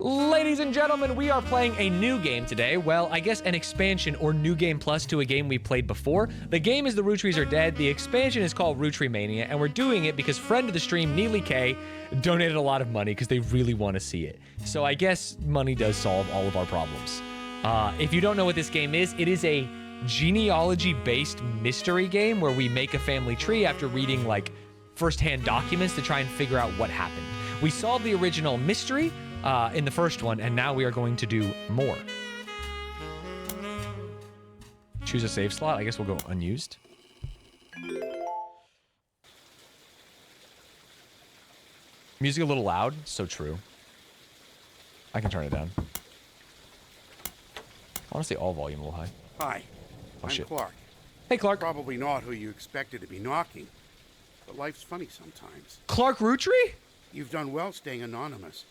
Ladies and gentlemen, we are playing a new game today. Well, I guess an expansion or new game plus to a game we played before. The game is The Roottrees Are Dead. The expansion is called Roottreemania, and we're doing it because friend of the stream, Neely K, donated a lot of money because they really want to see it. So I guess money does solve all of our problems. If you don't know what this game is, it is a genealogy-based mystery game where we make a family tree after reading, like, first-hand documents to try and figure out what happened. We solved the original mystery in the first one, and now we are going to do more. Choose a save slot. I guess we'll go unused. Music a little loud. So true. I can turn it down. Honestly, all volume a little high. Hi, Oh, I'm shit. Clark. Hey, Clark. Probably not who you expected to be knocking, but life's funny sometimes. Clark Roottrie? You've done well staying anonymous.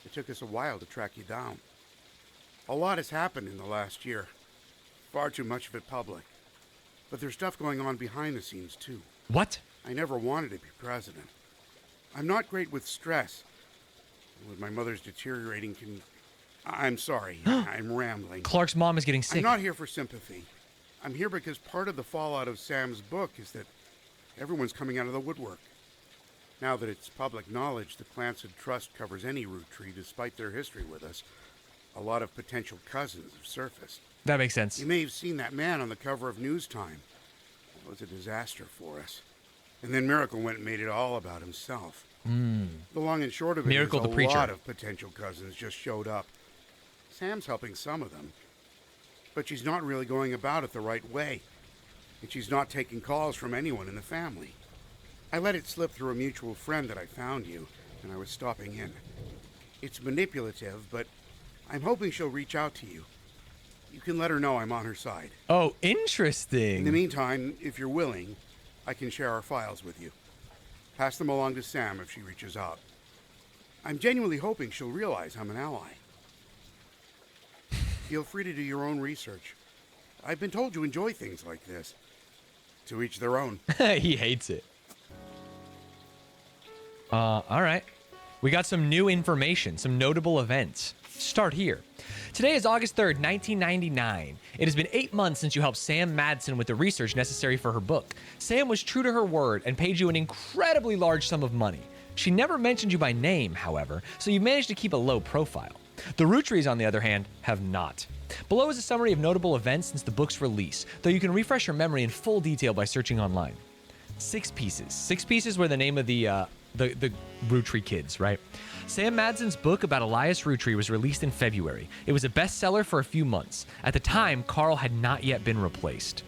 It took us a while to track you down. A lot has happened in the last year. Far too much of it public. But there's stuff going on behind the scenes, too. What? I never wanted to be president. I'm not great with stress. With my mother's deteriorating I'm sorry, I'm rambling. Clark's mom is getting sick. I'm not here for sympathy. I'm here because part of the fallout of Sam's book is that everyone's coming out of the woodwork. Now that it's public knowledge, the Clancy Trust covers any Roottrie despite their history with us. A lot of potential cousins have surfaced. That makes sense. You may have seen that man on the cover of News Time. It was a disaster for us. And then Miracle went and made it all about himself. The long and short of it Miracle is the preacher. lot of potential cousins just showed up. Sam's helping some of them. But she's not really going about it the right way. And she's not taking calls from anyone in the family. I let it slip through a mutual friend that I found you, and I was stopping in. It's manipulative, but I'm hoping she'll reach out to you. You can let her know I'm on her side. Oh, interesting. In the meantime, if you're willing, I can share our files with you. Pass them along to Sam if she reaches out. I'm genuinely hoping she'll realize I'm an ally. Feel free to do your own research. I've been told you enjoy things like this. To each their own. He hates it. All right. We got some new information, some notable events. Start here. Today is August 3rd, 1999. It has been 8 months since you helped Sam Madsen with the research necessary for her book. Sam was true to her word and paid you an incredibly large sum of money. She never mentioned you by name, however, so you managed to keep a low profile. The Roottrees, on the other hand, have not. Below is a summary of notable events since the book's release, though you can refresh your memory in full detail by searching online. 6 pieces. 6 pieces were the name of the Roottrie kids, right? Sam Madsen's book about Elias Roottrie was released in February. It was a bestseller for a few months. At the time, Carl had not yet been replaced.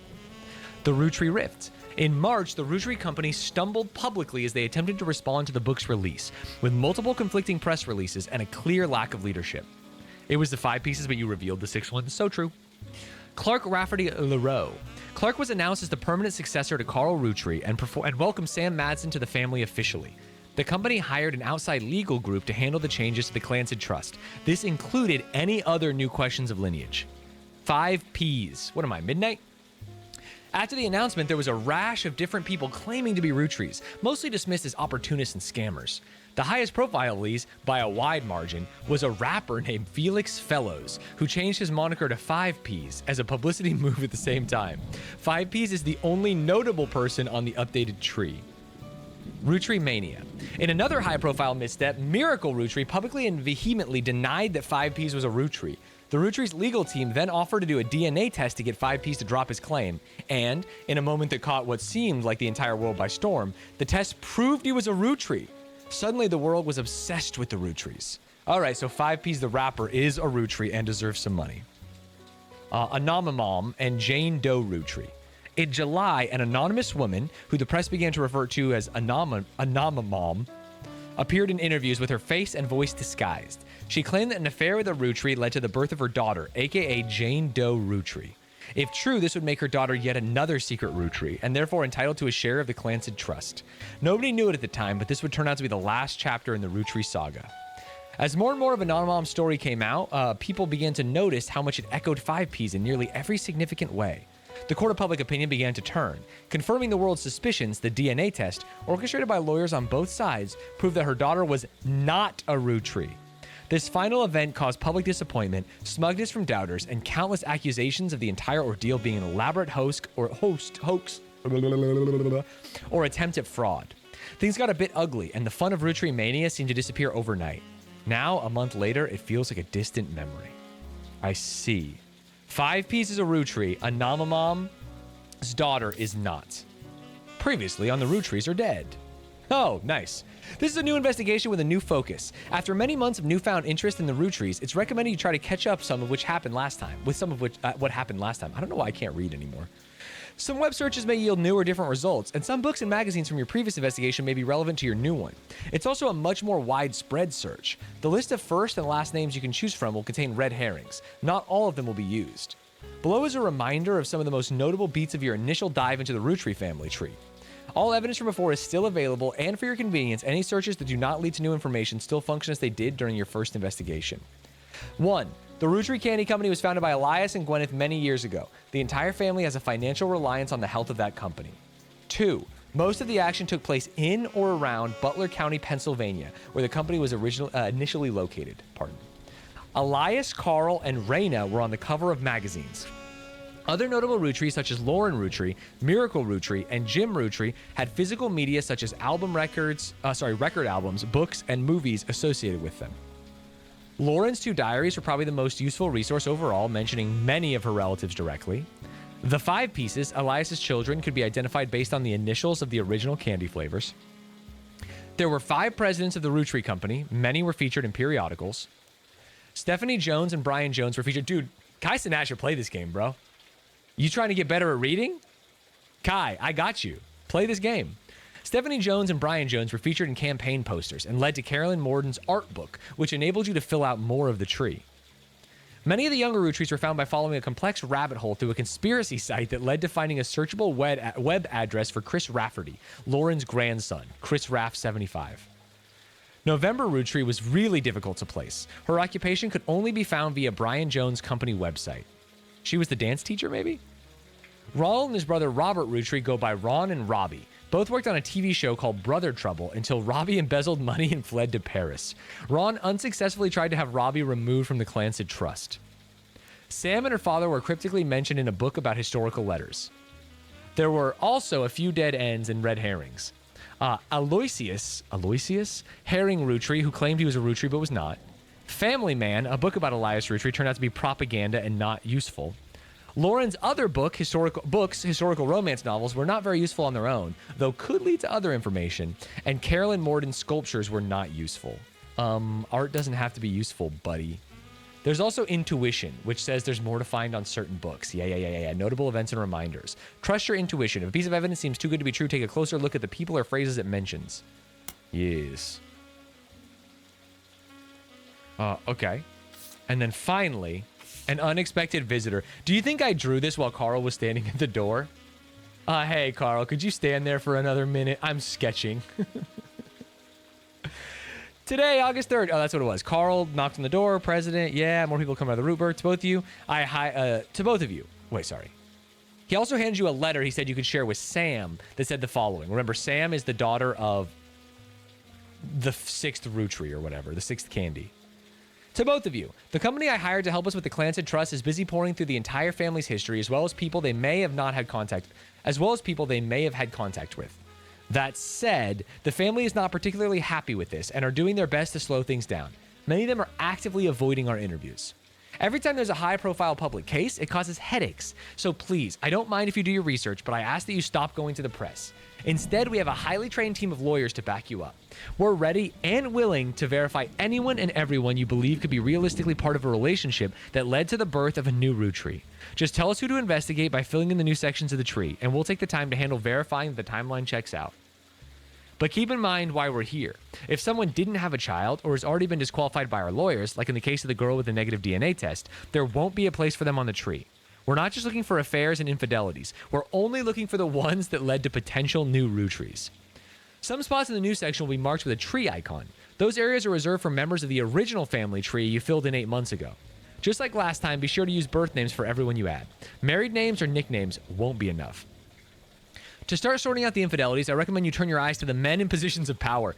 The Roottrie Rift. In March, the Roottrie company stumbled publicly as they attempted to respond to the book's release, with multiple conflicting press releases and a clear lack of leadership. It was the 5 pieces, but you revealed the 6th one. So true. Clark Rafferty Leroux. Clark was announced as the permanent successor to Carl Roottrie and welcomed Sam Madsen to the family officially. The company hired an outside legal group to handle the changes to the Clancy Trust. This included any other new questions of lineage. 5 Ps. What am I, midnight? After the announcement, there was a rash of different people claiming to be Roottries, mostly dismissed as opportunists and scammers. The highest profile of these, by a wide margin, was a rapper named Felix Fellows, who changed his moniker to 5 Ps as a publicity move at the same time. 5 Ps is the only notable person on the updated tree. Roottreemania. In another high-profile misstep, Miracle Roottrie publicly and vehemently denied that 5 Ps was a Roottrie. The Roottrie's legal team then offered to do a DNA test to get 5 Ps to drop his claim, and, in a moment that caught what seemed like the entire world by storm, the test proved he was a Roottrie. Suddenly, the world was obsessed with the Roottries. Alright, so 5 Ps the rapper is a Roottrie and deserves some money. Anonymom and Jane Doe Roottrie. In July, an anonymous woman, who the press began to refer to as Anonymom, appeared in interviews with her face and voice disguised. She claimed that an affair with a Roottrie led to the birth of her daughter, aka Jane Doe Roottrie. If true, this would make her daughter yet another secret Roottrie, and therefore entitled to a share of the Clancy Trust. Nobody knew it at the time, but this would turn out to be the last chapter in the Roottrie saga. As more and more of Anonymom's story came out, people began to notice how much it echoed 5 Ps in nearly every significant way. The court of public opinion began to turn. Confirming the world's suspicions, the DNA test, orchestrated by lawyers on both sides, proved that her daughter was not a Roottrie. This final event caused public disappointment, smugness from doubters, and countless accusations of the entire ordeal being an elaborate hoax or attempt at fraud. Things got a bit ugly, and the fun of Roottreemania seemed to disappear overnight. Now, a month later, it feels like a distant memory. I see. 5 pieces of Roottree, a Namamam's daughter is not. Previously on the Roottrees are dead. Oh, nice. This is a new investigation with a new focus. After many months of newfound interest in the Roottrees, it's recommended you try to catch up some of which happened last time. What happened last time. I don't know why I can't read anymore. Some web searches may yield new or different results, and some books and magazines from your previous investigation may be relevant to your new one. It's also a much more widespread search. The list of first and last names you can choose from will contain red herrings. Not all of them will be used. Below is a reminder of some of the most notable beats of your initial dive into the Roottree family tree. All evidence from before is still available, and for your convenience, any searches that do not lead to new information still function as they did during your first investigation. 1. The Roottrie Candy Company was founded by Elias and Gwyneth many years ago. The entire family has a financial reliance on the health of that company. 2. Most of the action took place in or around Butler County, Pennsylvania, where the company was initially located. Elias, Carl, and Raina were on the cover of magazines. Other notable Roottree, such as Lauren Roottree, Miracle Roottree, and Jim Roottree, had physical media such as record albums, books, and movies associated with them. Lauren's 2 diaries were probably the most useful resource overall, mentioning many of her relatives directly. The 5 pieces, Elias's children, could be identified based on the initials of the original candy flavors. There were 5 presidents of the Roottree Company. Many were featured in periodicals. Stephanie Jones and Brian Jones were featured. Dude, Kai Cenat should play this game, bro. You trying to get better at reading? Kai, I got you. Play this game. Stephanie Jones and Brian Jones were featured in campaign posters and led to Carolyn Morden's art book, which enabled you to fill out more of the tree. Many of the younger Roottrees were found by following a complex rabbit hole through a conspiracy site that led to finding a searchable web address for Chris Rafferty, Lauren's grandson, Chris Raff 75. November Roottree was really difficult to place. Her occupation could only be found via Brian Jones' company website. She was the dance teacher, maybe? Ronald and his brother Robert Roottree go by Ron and Robbie. Both worked on a TV show called Brother Trouble until Robbie embezzled money and fled to Paris. Ron unsuccessfully tried to have Robbie removed from the Clansed Trust. Sam and her father were cryptically mentioned in a book about historical letters. There were also a few dead ends and red herrings. Aloysius Herring Roottree, who claimed he was a Roottree but was not. Family Man, a book about Elias Roottree, turned out to be propaganda and not useful. Lauren's other historical romance novels, were not very useful on their own, though could lead to other information, and Carolyn Morden's sculptures were not useful. Art doesn't have to be useful, buddy. There's also intuition, which says there's more to find on certain books. Yeah. Notable events and reminders. Trust your intuition. If a piece of evidence seems too good to be true, take a closer look at the people or phrases it mentions. Yes. Okay. And then finally, an unexpected visitor. Do you think I drew this while Carl was standing at the door? Hey, Carl, could you stand there for another minute? I'm sketching. Today, August 3rd. Oh, that's what it was. Carl knocked on the door. President. Yeah, more people come out of the Rootbird. To both of you. To both of you. Wait, sorry. He also handed you a letter he said you could share with Sam that said the following. Remember, Sam is the daughter of the 6th Roottree or whatever, the 6th Candy. To both of you, the company I hired to help us with the Clansed Trust is busy pouring through the entire family's history, as well as people they may have had contact with. That said, the family is not particularly happy with this and are doing their best to slow things down. Many of them are actively avoiding our interviews. Every time there's a high-profile public case, it causes headaches. So please, I don't mind if you do your research, but I ask that you stop going to the press. Instead, we have a highly trained team of lawyers to back you up. We're ready and willing to verify anyone and everyone you believe could be realistically part of a relationship that led to the birth of a new Roottree. Just tell us who to investigate by filling in the new sections of the tree, and we'll take the time to handle verifying that the timeline checks out. But keep in mind why we're here. If someone didn't have a child or has already been disqualified by our lawyers, like in the case of the girl with the negative DNA test, there won't be a place for them on the tree. We're not just looking for affairs and infidelities. We're only looking for the ones that led to potential new Roottrees. Some spots in the new section will be marked with a tree icon. Those areas are reserved for members of the original family tree you filled in 8 months ago. Just like last time, be sure to use birth names for everyone you add. Married names or nicknames won't be enough. To start sorting out the infidelities, I recommend you turn your eyes to the men in positions of power.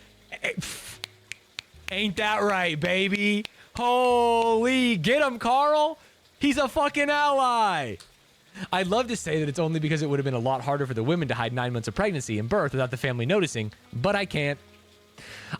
Ain't that right, baby? Holy, get him, Carl. He's a fucking ally. I'd love to say that it's only because it would have been a lot harder for the women to hide 9 months of pregnancy and birth without the family noticing, but I can't.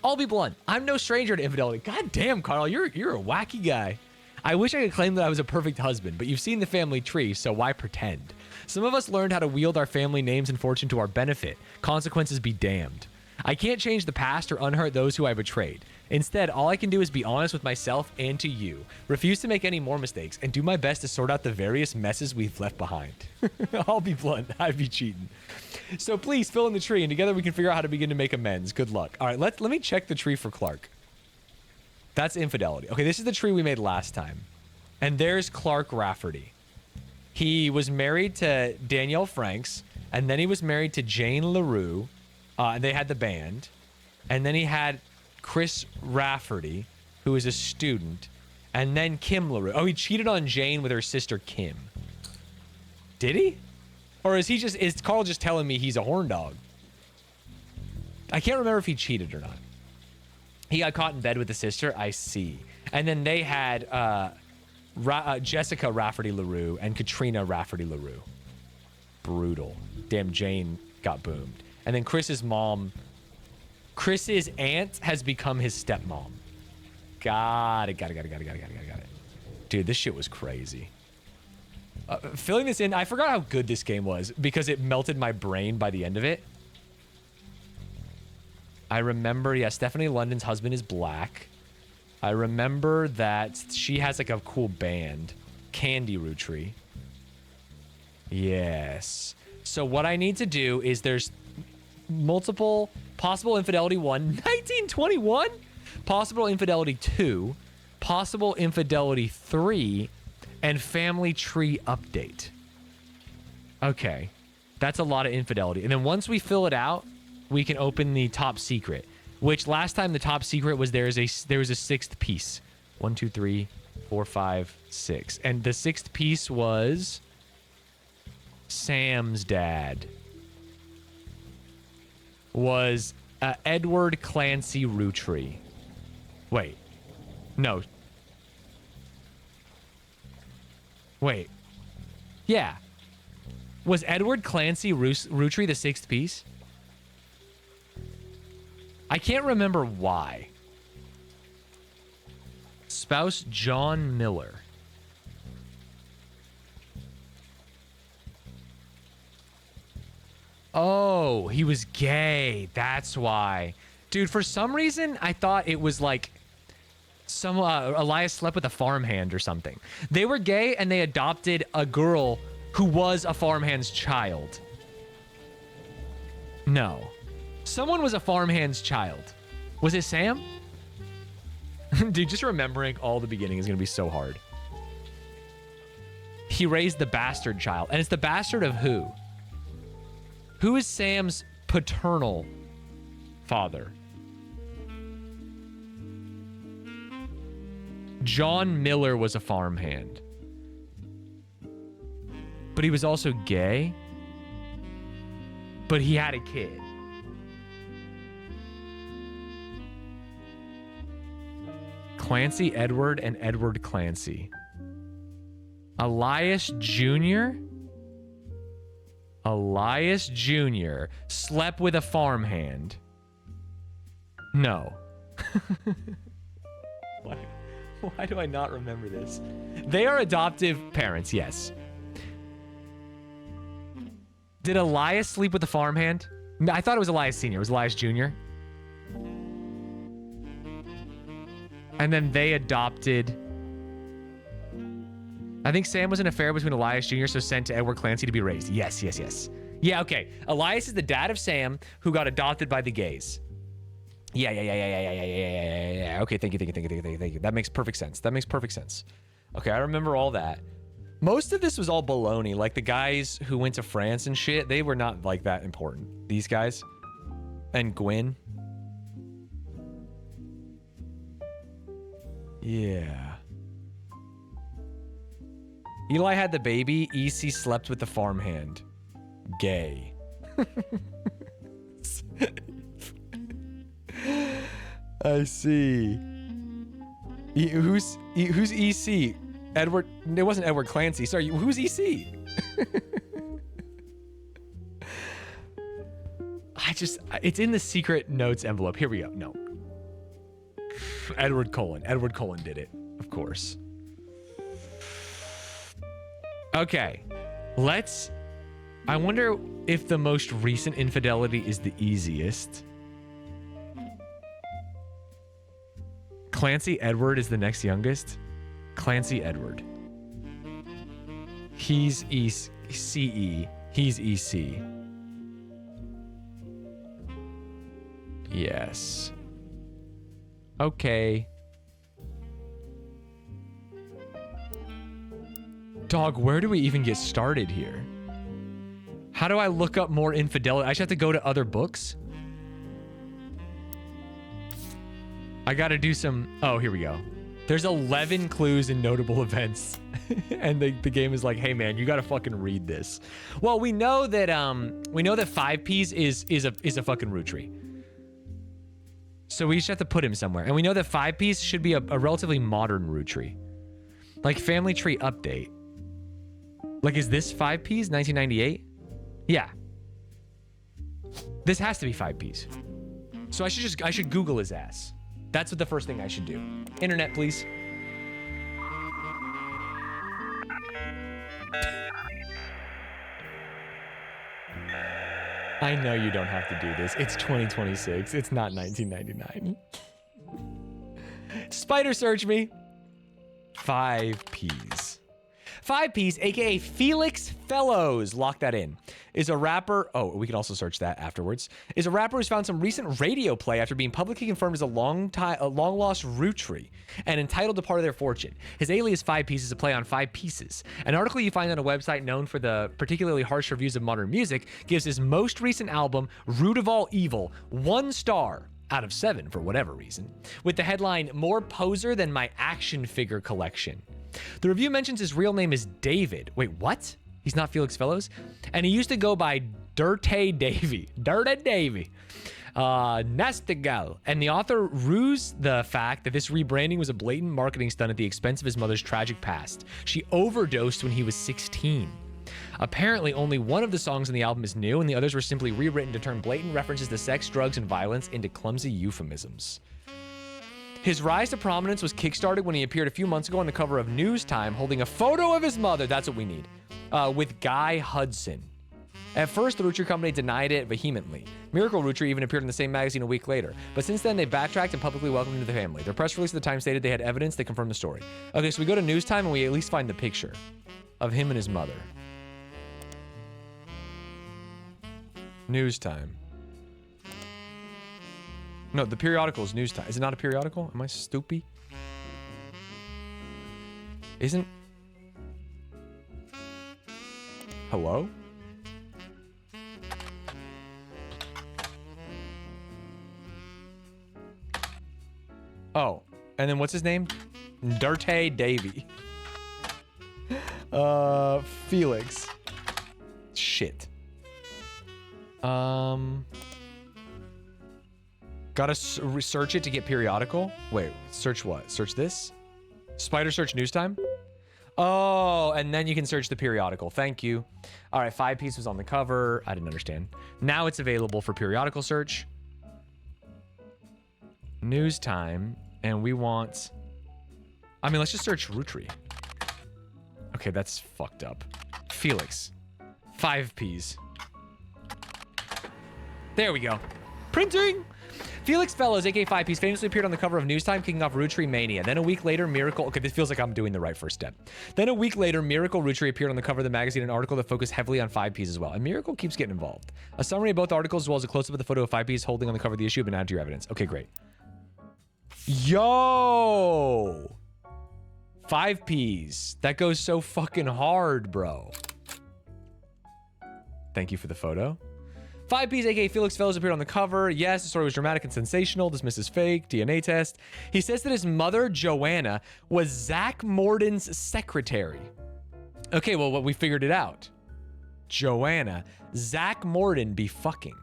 I'll be blunt. I'm no stranger to infidelity. God damn, Carl, you're a wacky guy. I wish I could claim that I was a perfect husband, but you've seen the family tree, so why pretend? Some of us learned how to wield our family names and fortune to our benefit. Consequences be damned. I can't change the past or unhurt those who I betrayed. Instead, all I can do is be honest with myself and to you, refuse to make any more mistakes, and do my best to sort out the various messes we've left behind. I'll be blunt, I'd be cheating. So please fill in the tree, and together we can figure out how to begin to make amends. Good luck. All right, let me check the tree for Clark. That's infidelity. Okay, this is the tree we made last time. And there's Clark Rafferty. He was married to Danielle Franks, and then he was married to Jane LaRue. And they had the band. And then he had Chris Rafferty, who is a student. And then Kim LaRue. Oh, he cheated on Jane with her sister Kim. Did he? Or is Carl just telling me he's a horn dog? I can't remember if he cheated or not. He got caught in bed with the sister. I see. And then they had Jessica Rafferty LaRue and Katrina Rafferty LaRue. Brutal. Damn, Jane got boomed. And then Chris's aunt has become his stepmom. Got it. Dude, this shit was crazy. Filling this in, I forgot how good this game was because it melted my brain by the end of it. I remember, yeah, Stephanie London's husband is black. I remember that she has like a cool band. Candy Roottreemania. Yes. So what I need to do is there's multiple possible infidelity 1, 1921, possible infidelity 2, possible infidelity 3, and family tree update. Okay. That's a lot of infidelity. And then once we fill it out, we can open the top secret, which last time the top secret was there was a 6th piece. 1, 2, 3, 4, 5, 6. And the 6th piece was Sam's dad. Was Edward Clancy Roottreemania. Wait. No. Wait. Yeah. Was Edward Clancy Roottreemania the 6th piece? I can't remember why. Spouse John Miller. Oh, he was gay. That's why. Dude, for some reason, I thought it was like some Elias slept with a farmhand or something. They were gay and they adopted a girl who was a farmhand's child. No. Someone was a farmhand's child. Was it Sam? Dude, just remembering all the beginning is going to be so hard. He raised the bastard child. And it's the bastard of who? Who is Sam's paternal father? John Miller was a farmhand. But he was also gay. But he had a kid. Clancy Edward and Edward Clancy. Elias Jr.? Elias Jr. slept with a farmhand. No. Why do I not remember this? They are adoptive parents, yes. Did Elias sleep with the farmhand? No, I thought it was Elias Sr. It was Elias Jr. And then they adopted... I think Sam was an affair between Elias Jr., so sent to Edward Clancy to be raised. Yes. Yeah, okay. Elias is the dad of Sam, who got adopted by the gays. Yeah. Okay, thank you. That makes perfect sense. Okay, I remember all that. Most of this was all baloney. Like, the guys who went to France and shit, they were not, like, that important. These guys. And Gwen. Yeah. Eli had the baby. EC slept with the farmhand. Gay. I see. Who's EC? Edward? It wasn't Edward Clancy. Sorry, who's EC? It's in the secret notes envelope. Here we go. No. Edward Cullen. Edward Cullen did it, of course. Okay. I wonder if the most recent infidelity is the easiest. Clancy Edward is the next youngest. Clancy Edward. He's CE. He's EC. Yes. Okay. Dog, where do we even get started here? How do I look up more infidelity? I just have to go to other books? I gotta do some... Oh, here we go. There's 11 clues and notable events. And the game is like, hey man, you gotta fucking read this. Well, we know that 5Ps is a fucking Roottreemania. So we just have to put him somewhere. And we know that 5Ps should be a relatively modern Roottreemania. Like Family Tree Update. Like, is this 5Ps, 1998? Yeah. This has to be 5Ps. So I should Google his ass. That's what the first thing I should do. Internet, please. I know you don't have to do this. It's 2026. It's not 1999. Spider search me. 5Ps. 5Ps, aka Felix Fellows, lock that in, is a rapper. Oh, we can also search that afterwards. Is a rapper who's found some recent radio play after being publicly confirmed as a long lost Roottreemania and entitled to part of their fortune. His alias 5Ps is a play on 5 pieces. An article you find on a website known for the particularly harsh reviews of modern music gives his most recent album, Root of All Evil, 1 star out of 7 for whatever reason, with the headline, "More poser than my action figure collection." The review mentions his real name is David. Wait, what? He's not Felix Fellows? And he used to go by Dirty Davy. Dirty Davy. Nestigal. And the author rues the fact that this rebranding was a blatant marketing stunt at the expense of his mother's tragic past. She overdosed when he was 16. Apparently, only one of the songs on the album is new, and the others were simply rewritten to turn blatant references to sex, drugs, and violence into clumsy euphemisms. His rise to prominence was kickstarted when he appeared a few months ago on the cover of News Time holding a photo of his mother, that's what we need, with Guy Hudson. At first, the Roottreemania company denied it vehemently. Miracle Roottreemania even appeared in the same magazine a week later, but since then they backtracked and publicly welcomed him to the family. Their press release at the time stated they had evidence that confirmed the story. Okay, so we go to News Time and we at least find the picture of him and his mother. News Time. No, the periodical is News Time. Is it not a periodical? Am I stupid? Isn't... Hello? Oh, and then what's his name? Dirty Davy. Felix. Shit. Gotta search it to get periodical? Wait, search what? Search this? Spider search News Time? Oh, and then you can search the periodical. Thank you. All right, 5Ps was on the cover. I didn't understand. Now it's available for periodical search. News Time, and we want... I mean, let's just search Roottreemania. Okay, that's fucked up. Felix. 5Ps. There we go. Printing! Felix Fellows, aka 5Ps, famously appeared on the cover of News Time, kicking off Roottreemania. Then a week later, Miracle... Okay, this feels like I'm doing the right first step. Then a week later, Miracle Roottreemania appeared on the cover of the magazine, an article that focused heavily on 5Ps as well. And Miracle keeps getting involved. A summary of both articles, as well as a close-up of the photo of 5Ps holding on the cover of the issue, have been added to your evidence. Okay, great. Yo! 5Ps. That goes so fucking hard, bro. Thank you for the photo. 5Ps, aka Felix Fellows, appeared on the cover. Yes, the story was dramatic and sensational. Dismissed as fake. DNA test. He says that his mother, Joanna, was Zach Morden's secretary. Okay, well, we figured it out. Joanna. Zach Morden be fucking.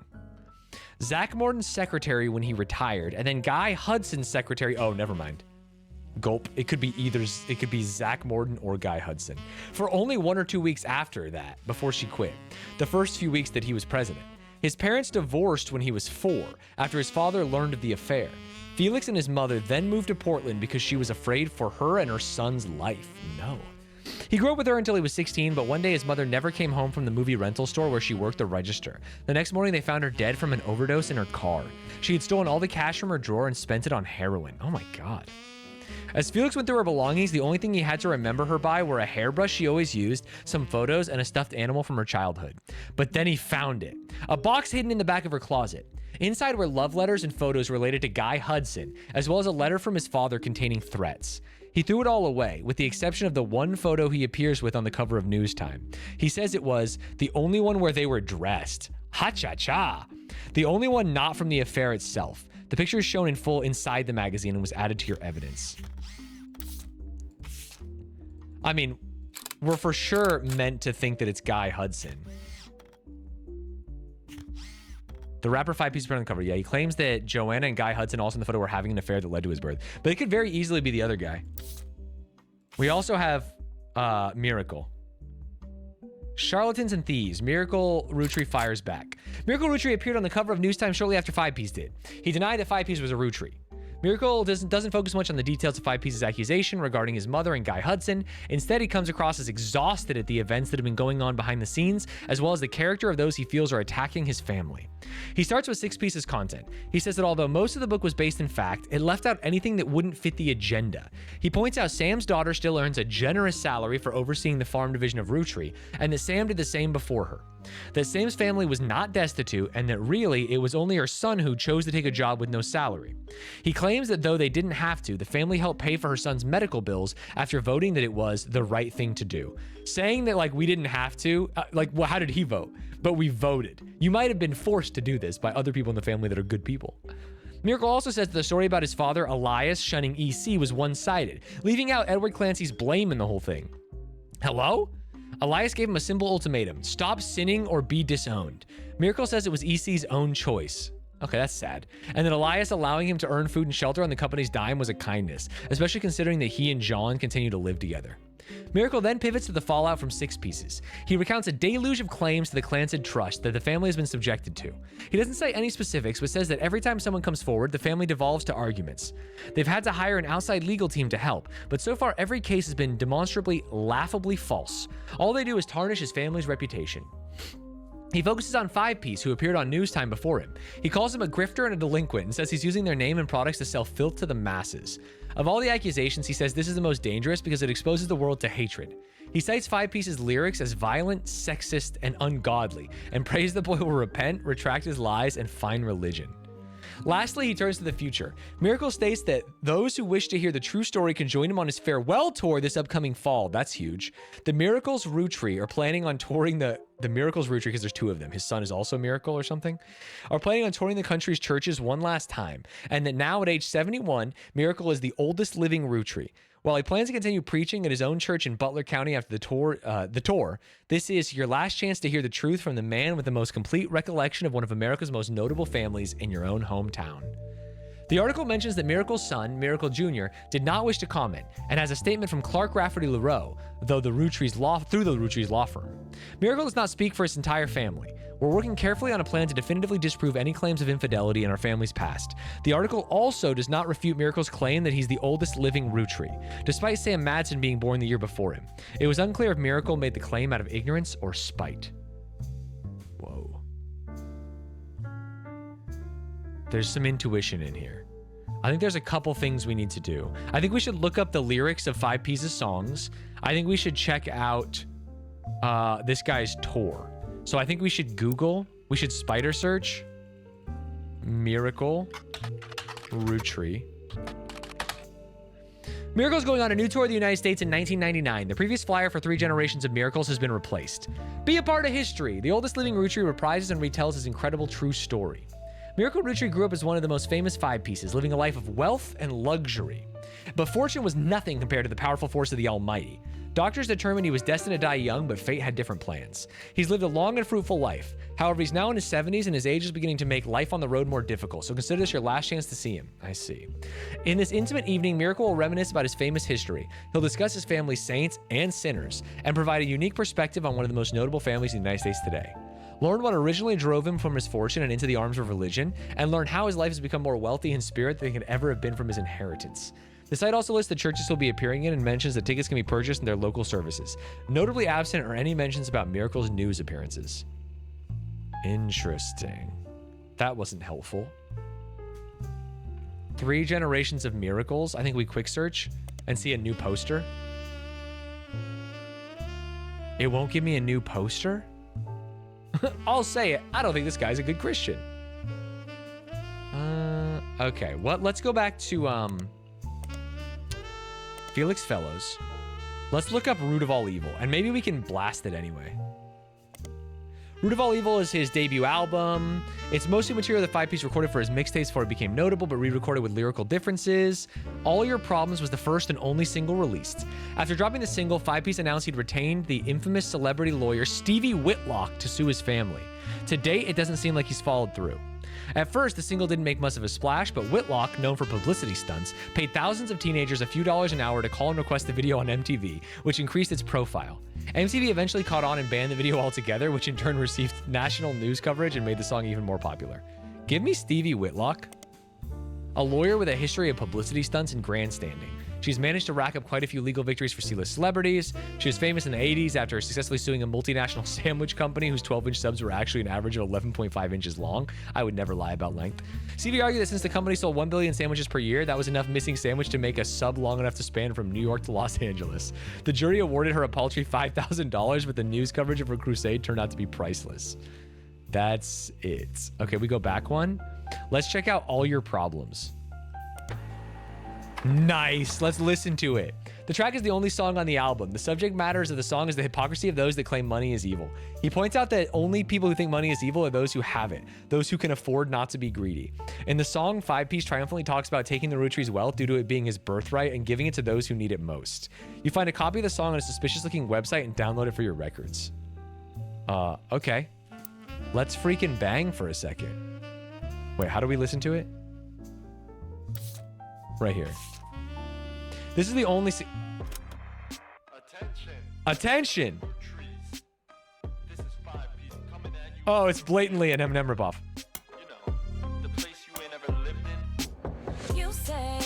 Zach Morton's secretary when he retired, and then Guy Hudson's secretary. Oh, never mind. Gulp. It could be either. It could be Zach Morton or Guy Hudson. For only 1 or 2 weeks after that, before she quit, the first few weeks that he was president. His parents divorced when he was 4, after his father learned of the affair. Felix and his mother then moved to Portland because she was afraid for her and her son's life. No. He grew up with her until he was 16, but one day his mother never came home from the movie rental store where she worked the register. The next morning, they found her dead from an overdose in her car. She had stolen all the cash from her drawer and spent it on heroin. Oh my God. As Felix went through her belongings, the only thing he had to remember her by were a hairbrush she always used, some photos, and a stuffed animal from her childhood. But then he found it. A box hidden in the back of her closet. Inside were love letters and photos related to Guy Hudson, as well as a letter from his father containing threats. He threw it all away, with the exception of the one photo he appears with on the cover of Newstime. He says it was the only one where they were dressed. Ha-cha-cha! The only one not from the affair itself. The picture is shown in full inside the magazine and was added to your evidence. I mean, we're for sure meant to think that it's Guy Hudson. The rapper 5 Piece on the cover. Yeah, he claims that Joanna and Guy Hudson also in the photo were having an affair that led to his birth. But it could very easily be the other guy. We also have Miracle. Charlatans and Thieves. Miracle Roottreemania fires back. Miracle Roottreemania appeared on the cover of Newstime shortly after 5 Piece did. He denied that 5 Piece was a Roottreemania. Miracle doesn't focus much on the details of 5 Piece's accusation regarding his mother and Guy Hudson. Instead, he comes across as exhausted at the events that have been going on behind the scenes, as well as the character of those he feels are attacking his family. He starts with 6 Piece's content. He says that although most of the book was based in fact, it left out anything that wouldn't fit the agenda. He points out Sam's daughter still earns a generous salary for overseeing the farm division of Roottreemania, and that Sam did the same before her. That Sam's family was not destitute, and that really it was only her son who chose to take a job with no salary. He claims that though they didn't have to, the family helped pay for her son's medical bills after voting that it was the right thing to do. Saying that like we didn't have to, well, how did he vote? But we voted. You might have been forced to do this by other people in the family that are good people. Miracle also says that the story about his father, Elias, shunning EC was one-sided, leaving out Edward Clancy's blame in the whole thing. Hello? Elias gave him a simple ultimatum: stop sinning or be disowned. Miracle says it was EC's own choice. Okay, that's sad. And that Elias allowing him to earn food and shelter on the company's dime was a kindness, especially considering that he and John continue to live together. Miracle then pivots to the fallout from 6 Pieces. He recounts a deluge of claims to the Clancy trust that the family has been subjected to. He doesn't say any specifics, but says that every time someone comes forward, the family devolves to arguments. They've had to hire an outside legal team to help, but so far every case has been demonstrably, laughably false. All they do is tarnish his family's reputation. He focuses on 5 Piece, who appeared on Newstime before him. He calls him a grifter and a delinquent and says he's using their name and products to sell filth to the masses. Of all the accusations, he says this is the most dangerous because it exposes the world to hatred. He cites 5 Piece's lyrics as violent, sexist, and ungodly, and prays the boy will repent, retract his lies, and find religion. Lastly, he turns to the future. Miracle states that those who wish to hear the true story can join him on his farewell tour this upcoming fall. That's huge. The Miracles Roottreemania are planning on touring the Miracles Roottreemania, because there's 2 of them. His son is also Miracle or something. Are planning on touring the country's churches one last time. And that now at age 71, Miracle is the oldest living Roottreemania. While he plans to continue preaching at his own church in Butler County after the tour, this is your last chance to hear the truth from the man with the most complete recollection of one of America's most notable families in your own hometown. The article mentions that Miracle's son, Miracle Jr., did not wish to comment, and has a statement from Clark Rafferty LaRoe, through the Roottreemania's law firm. Miracle does not speak for his entire family. We're working carefully on a plan to definitively disprove any claims of infidelity in our family's past. The article also does not refute Miracle's claim that he's the oldest living Roottreemania, despite Sam Madsen being born the year before him. It was unclear if Miracle made the claim out of ignorance or spite. Whoa. There's some intuition in here. I think there's a couple things we need to do. I think we should look up the lyrics of 5 Pieces songs. I think we should check out this guy's tour. So I think we should we should spider search Miracle Roottreemania. Miracle's going on a new tour of the United States in 1999. The previous flyer for 3 generations of Miracles has been replaced. Be a part of history. The oldest living Roottreemania reprises and retells his incredible true story. Miracle Roottreee grew up as one of the most famous five pieces, living a life of wealth and luxury. But fortune was nothing compared to the powerful force of the Almighty. Doctors determined he was destined to die young, but fate had different plans. He's lived a long and fruitful life. However, he's now in his 70s and his age is beginning to make life on the road more difficult, so consider this your last chance to see him. I see. In this intimate evening, Miracle will reminisce about his famous history. He'll discuss his family's saints and sinners, and provide a unique perspective on one of the most notable families in the United States today. Learn what originally drove him from his fortune and into the arms of religion, and learn how his life has become more wealthy in spirit than it could ever have been from his inheritance. The site also lists the churches he'll be appearing in and mentions that tickets can be purchased in their local services. Notably absent are any mentions about Miracle's news appearances. Interesting. That wasn't helpful. 3 generations of miracles. I think we quick search and see a new poster. It won't give me a new poster? I'll say it. I don't think this guy's a good Christian. Okay. Let's go back to Felix Fellows. Let's look up Root of All Evil, and maybe we can blast it anyway. Root of All Evil is his debut album. It's mostly material that Five Piece recorded for his mixtapes before it became notable, but re-recorded with lyrical differences. All Your Problems was the first and only single released. After dropping the single, Five Piece announced he'd retained the infamous celebrity lawyer Stevie Whitlock to sue his family. To date, it doesn't seem like he's followed through. At first, the single didn't make much of a splash, but Whitlock, known for publicity stunts, paid thousands of teenagers a few dollars an hour to call and request the video on MTV, which increased its profile. MTV eventually caught on and banned the video altogether, which in turn received national news coverage and made the song even more popular. Give me Stevie Whitlock. A lawyer with a history of publicity stunts and grandstanding. She's managed to rack up quite a few legal victories for C-list celebrities. She was famous in the 80s after successfully suing a multinational sandwich company whose 12-inch subs were actually an average of 11.5 inches long. I would never lie about length. Stevie argued that since the company sold 1 billion sandwiches per year, that was enough missing sandwich to make a sub long enough to span from New York to Los Angeles. The jury awarded her a paltry $5,000, but the news coverage of her crusade turned out to be priceless. That's it. Okay, we go back one. Let's check out All Your Problems. Nice. Let's listen to it. The track is the only song on the album. The subject matter of the song is the hypocrisy of those that claim money is evil. He points out that only people who think money is evil are those who have it, those who can afford not to be greedy. In the song, Five Piece triumphantly talks about taking the Roottree's wealth due to it being his birthright and giving it to those who need it most. You find a copy of the song on a suspicious-looking website and download it for your records. Okay. Let's freaking bang for a second. Wait, how do we listen to it? Right here. This is the only Attention! This is Five Piece coming at you. Oh, it's blatantly an Eminem ripoff. You know, the place you ain't ever lived in. You say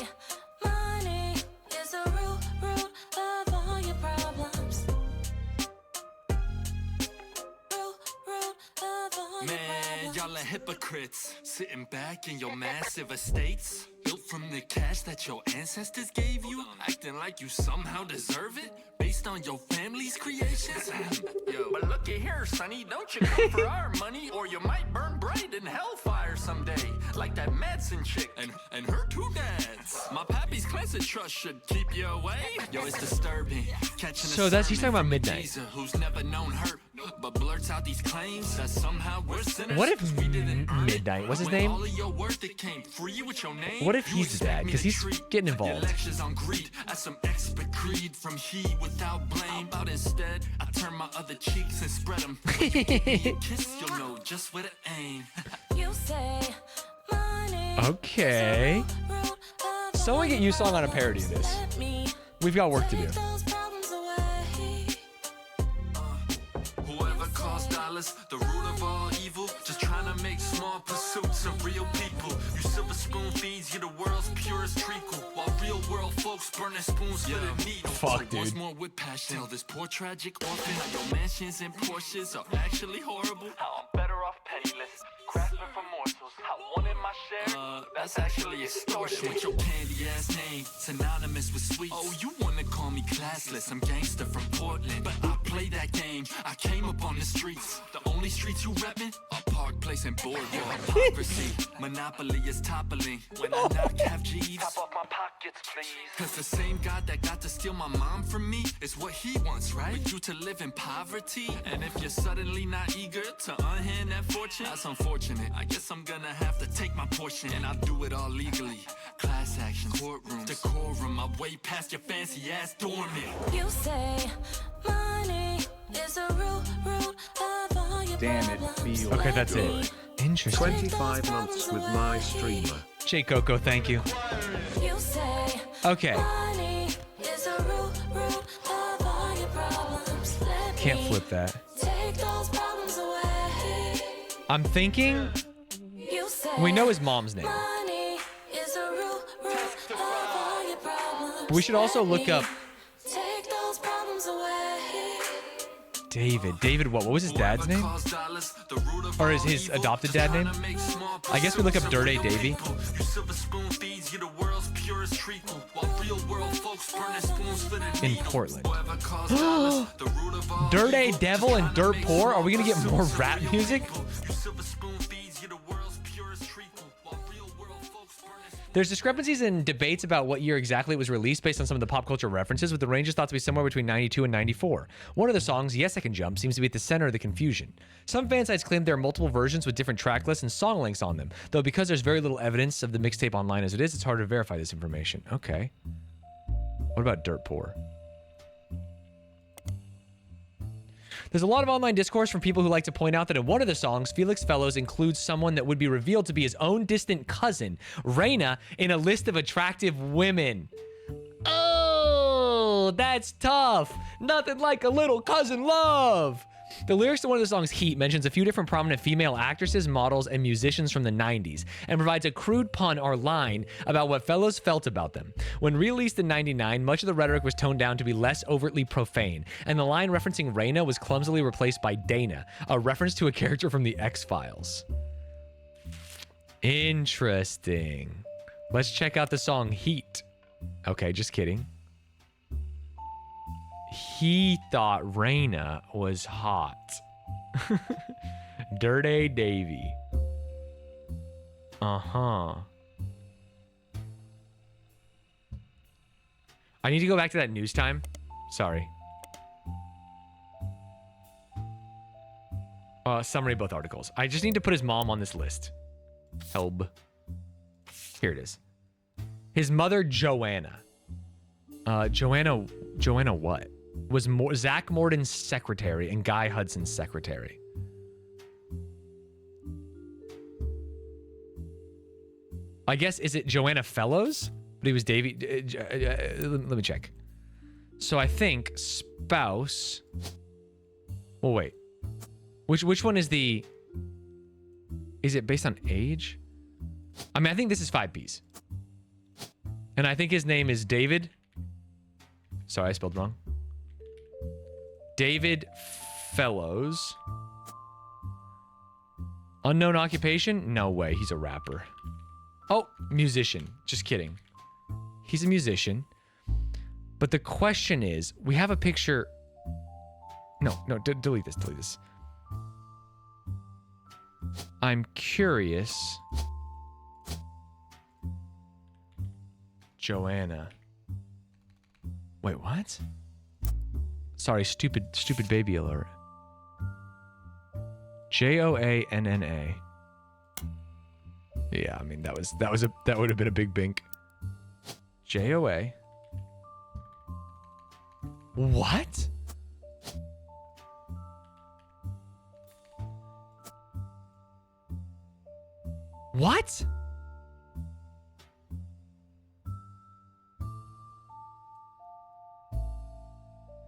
money is the root of all your problems. Root of all your Man, problems. y'all are hypocrites, sitting back in your massive estates, built from the cash that your ancestors gave you, acting like you somehow deserve it, based on your family's creations. Yo. But looky here, sonny, don't you come for our money, or you might burn bright in hellfire someday, like that Madsen chick. And her two dads. My pappy's cleansing trust should keep you away. Yo, it's disturbing. Catching So that's- he's talking about Midnight. Geezer who's never known hurt, but blurts out these claims that somehow we're sinners. What if 'cause we didn't earn it. Midnight, what's his When name? all of your worth it came free with your name. What if You he's the dad? expect me 'Cause to he's treat getting your involved. lectures on greed as some expert creed from he without blame. But instead, I turn my other cheeks and spread them. When you give me a kiss, you'll know just where to aim. You say money Okay. is the root of Someone all get your Yusong on a parody of problems. this. Let me We've got work to do. take those problems away. Whoever calls dollars the root of all evil, just trying to make small pursuits of real people. You silver spoon feeds, you're the world's purest treacle, while real world folks burning spoons for the needle. Fuck, So once dude. more with passion, tell this poor tragic orphan how your mansions and Porsches are actually horrible. How I'm better off penniless, grasping for morsels. How wanting my share, That's actually extortion. With your candy ass name, synonymous with sweets. Oh, you wanna call me classless? I'm gangster from Portland, but I play that game. I came up on the streets. The only streets you reppin' are Park Place and Boardwalk. Hypocrisy, monopoly is toppling. When I knock half G's, top off my pockets, please. cause the same God that got the steal my mom from me is what he wants, right? But you to live in poverty, and if you're suddenly not eager to unhand that fortune, that's unfortunate. I guess I'm gonna have to take my portion, and I'll do it all legally. Class action, courtrooms, decorum. I'm way past your fancy ass dormant. You say money is a root of all your Damn, it problems. feels Okay, that's it. Interesting. 25 months with my streamer. Jay Coco, thank you. You say Okay. money is a root of all your problems. Let Can't me flip that. take those problems away. I'm thinking You say we know his mom's name. money is a root of all your problems. We should also look up Take those problems away. David. David what? What was his dad's name? Or is his adopted dad name? I guess we look up Dirt A Davy. In Portland. Dirt A Devil and Dirt Poor? Are we gonna get more rap music? There's discrepancies and debates about what year exactly it was released based on some of the pop culture references, with the ranges thought to be somewhere between 92 and 94. One of the songs, Yes I Can Jump, seems to be at the center of the confusion. Some fan sites claim there are multiple versions with different track lists and song links on them, though because there's very little evidence of the mixtape online as it is, it's hard to verify this information. Okay. What about Dirt Poor? There's a lot of online discourse from people who like to point out that in one of the songs, Felix Fellows includes someone that would be revealed to be his own distant cousin, Raina, in a list of attractive women. Oh, that's tough. Nothing like a little cousin love. The lyrics to one of the songs, Heat, mentions a few different prominent female actresses, models, and musicians from the 90s, and provides a crude pun or line about what Fellows felt about them. When released in 99, much of the rhetoric was toned down to be less overtly profane, and the line referencing Raina was clumsily replaced by Dana, a reference to a character from the X-Files. Interesting. Let's check out the song Heat. Okay, just kidding. He thought Raina was hot. Dirt A Davy. Uh-huh. I need to go back to that news time. Sorry. Summary of both articles. I just need to put his mom on this list. Helb. Here it is. His mother, Joanna. Joanna what? Was Zach Morden's secretary and Guy Hudson's secretary. I guess, is it Joanna Fellows? But he was Davy. Let me check. So I think spouse. Well, wait. Which one is the? Is it based on age? I mean, I think this is 5Ps. And I think his name is David. Sorry, I spelled wrong. David Fellows. Unknown occupation? No way, he's a rapper. Oh, musician. Just kidding. He's a musician. But the question is, we have a picture. No, delete this. I'm curious. Joanna. Wait, what? Sorry, stupid baby alert. Joanna. Yeah, I mean that would have been a big bink. JOA. What? What?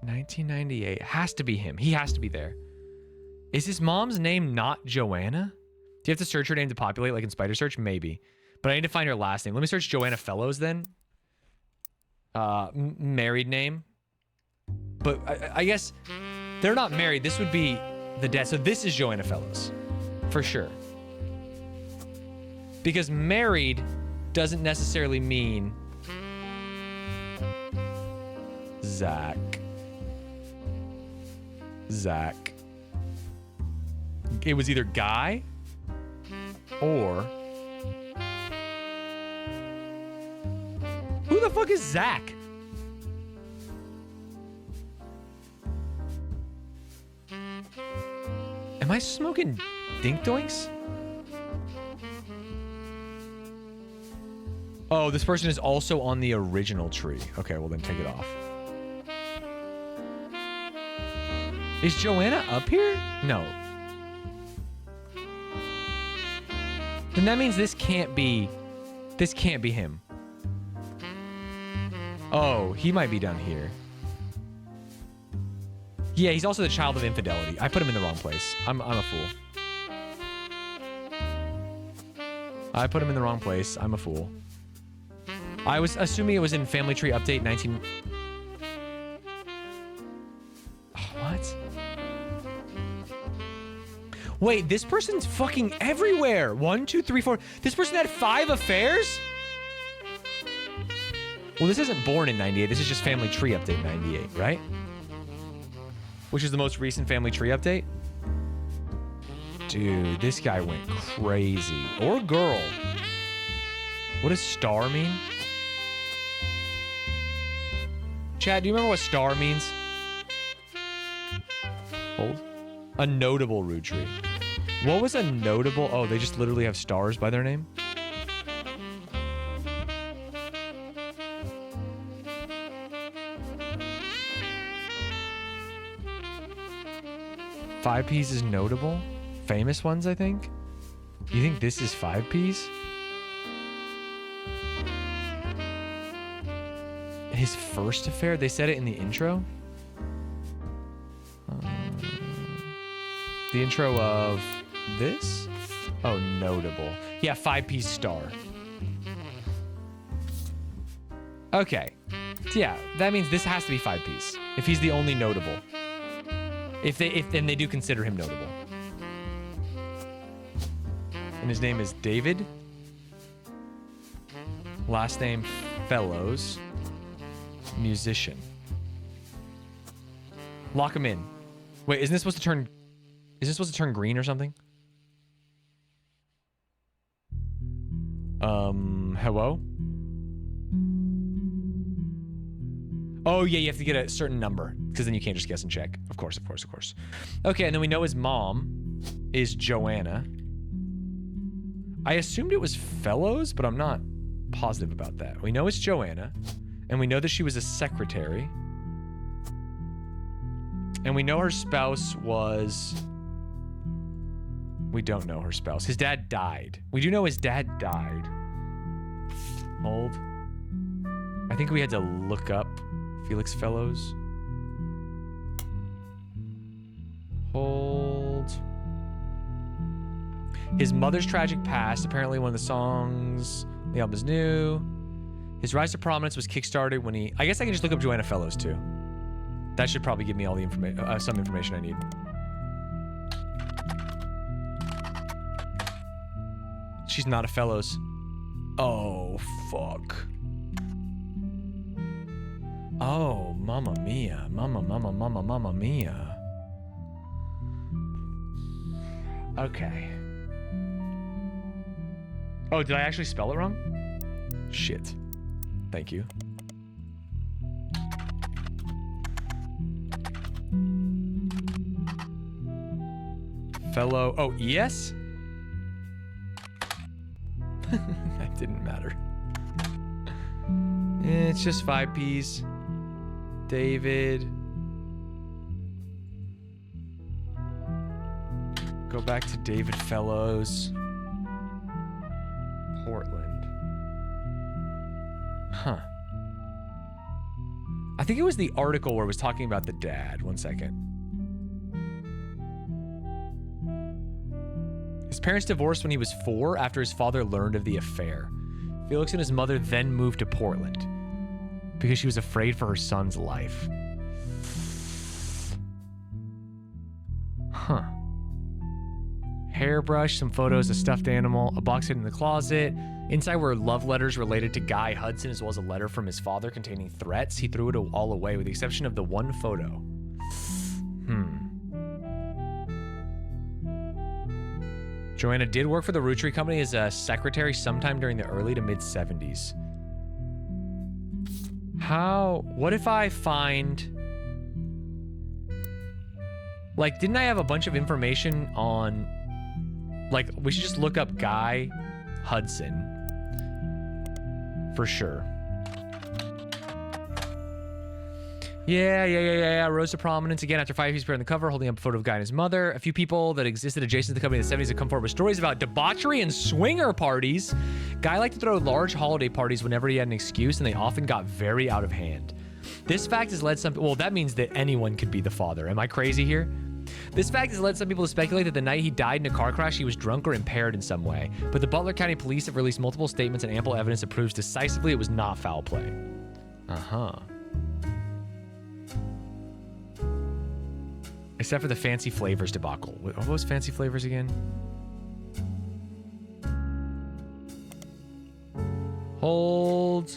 $1998. Has to be him. He has to be there. Is his mom's name not Joanna? Do you have to search her name to populate, like in Spider Search? Maybe. But I need to find her last name. Let me search Joanna Fellows then. Married name. But I guess they're not married. This would be the dead. So this is Joanna Fellows. For sure. Because married doesn't necessarily mean Zach. It was either Guy or... Who the fuck is Zach? Am I smoking dink doinks? Oh, this person is also on the original tree. Okay, well then take it off. Is Joanna up here? No. Then that means this can't be him. Oh, he might be down here. Yeah, he's also the child of infidelity. I put him in the wrong place. I'm a fool. I put him in the wrong place. I'm a fool. I was assuming it was in Family Tree Update 19... What? Wait, this person's fucking everywhere. 1, 2, 3, 4. This person had 5 affairs? Well, this isn't born in 98. This is just Family Tree Update 98, right? Which is the most recent Family Tree Update? Dude, this guy went crazy. Or girl. What does star mean? Chad, do you remember what star means? Hold. A notable Roottreemania. What was a notable? Oh, they just literally have stars by their name? Five Ps is notable? Famous ones, I think? You think this is 5 Ps? His first affair? They said it in the intro? The intro of this? Oh, notable. Yeah, 5 P star. Okay. Yeah, that means this has to be 5 Ps. If he's the only notable. If they do consider him notable. And his name is David. Last name Fellows. Musician. Lock him in. Wait, isn't this supposed to turn... Is this supposed to turn green or something? Hello? Oh, yeah, you have to get a certain number, because then you can't just guess and check. Of course, of course, of course. Okay, and then we know his mom is Joanna. I assumed it was Fellows, but I'm not positive about that. We know it's Joanna, and we know that she was a secretary. And we know her spouse was... We don't know her spouse. His dad died. We do know his dad died. Hold. I think we had to look up Felix Fellows. Hold. His mother's tragic past. Apparently one of the songs the album is new. His rise to prominence was kickstarted when he... I guess I can just look up Joanna Fellows too. That should probably give me all the information, some information I need. She's not a Fellows. Oh, fuck. Oh, mamma mia. Mamma mia. Okay. Oh, did I actually spell it wrong? Shit. Thank you. Fellow... Oh, yes? That didn't matter. It's just 5 Ps. David. Go back to David Fellows. Portland. Huh. I think it was the article where it was talking about the dad. One second. His parents divorced when he was 4 after his father learned of the affair. Felix and his mother then moved to Portland because she was afraid for her son's life. Huh. Hairbrush, some photos, a stuffed animal, a box hidden in the closet. Inside were love letters related to Guy Hudson, as well as a letter from his father containing threats. He threw it all away with the exception of the one photo. Joanna did work for the Roottreemania company as a secretary sometime during the early to mid 70s. What if I find... Like, didn't I have a bunch of information on... Like, we should just look up Guy Hudson. For sure. Yeah. Rose to prominence again after 5 years appeared on the cover, holding up a photo of Guy and his mother. A few people that existed adjacent to the company in the 70s have come forward with stories about debauchery and swinger parties. Guy liked to throw large holiday parties whenever he had an excuse, and they often got very out of hand. This fact has led some... Well, that means that anyone could be the father. Am I crazy here? This fact has led some people to speculate that the night he died in a car crash, he was drunk or impaired in some way. But the Butler County Police have released multiple statements and ample evidence that proves decisively it was not foul play. Uh-huh. Except for the Fancy Flavors debacle. What was Fancy Flavors again? Hold.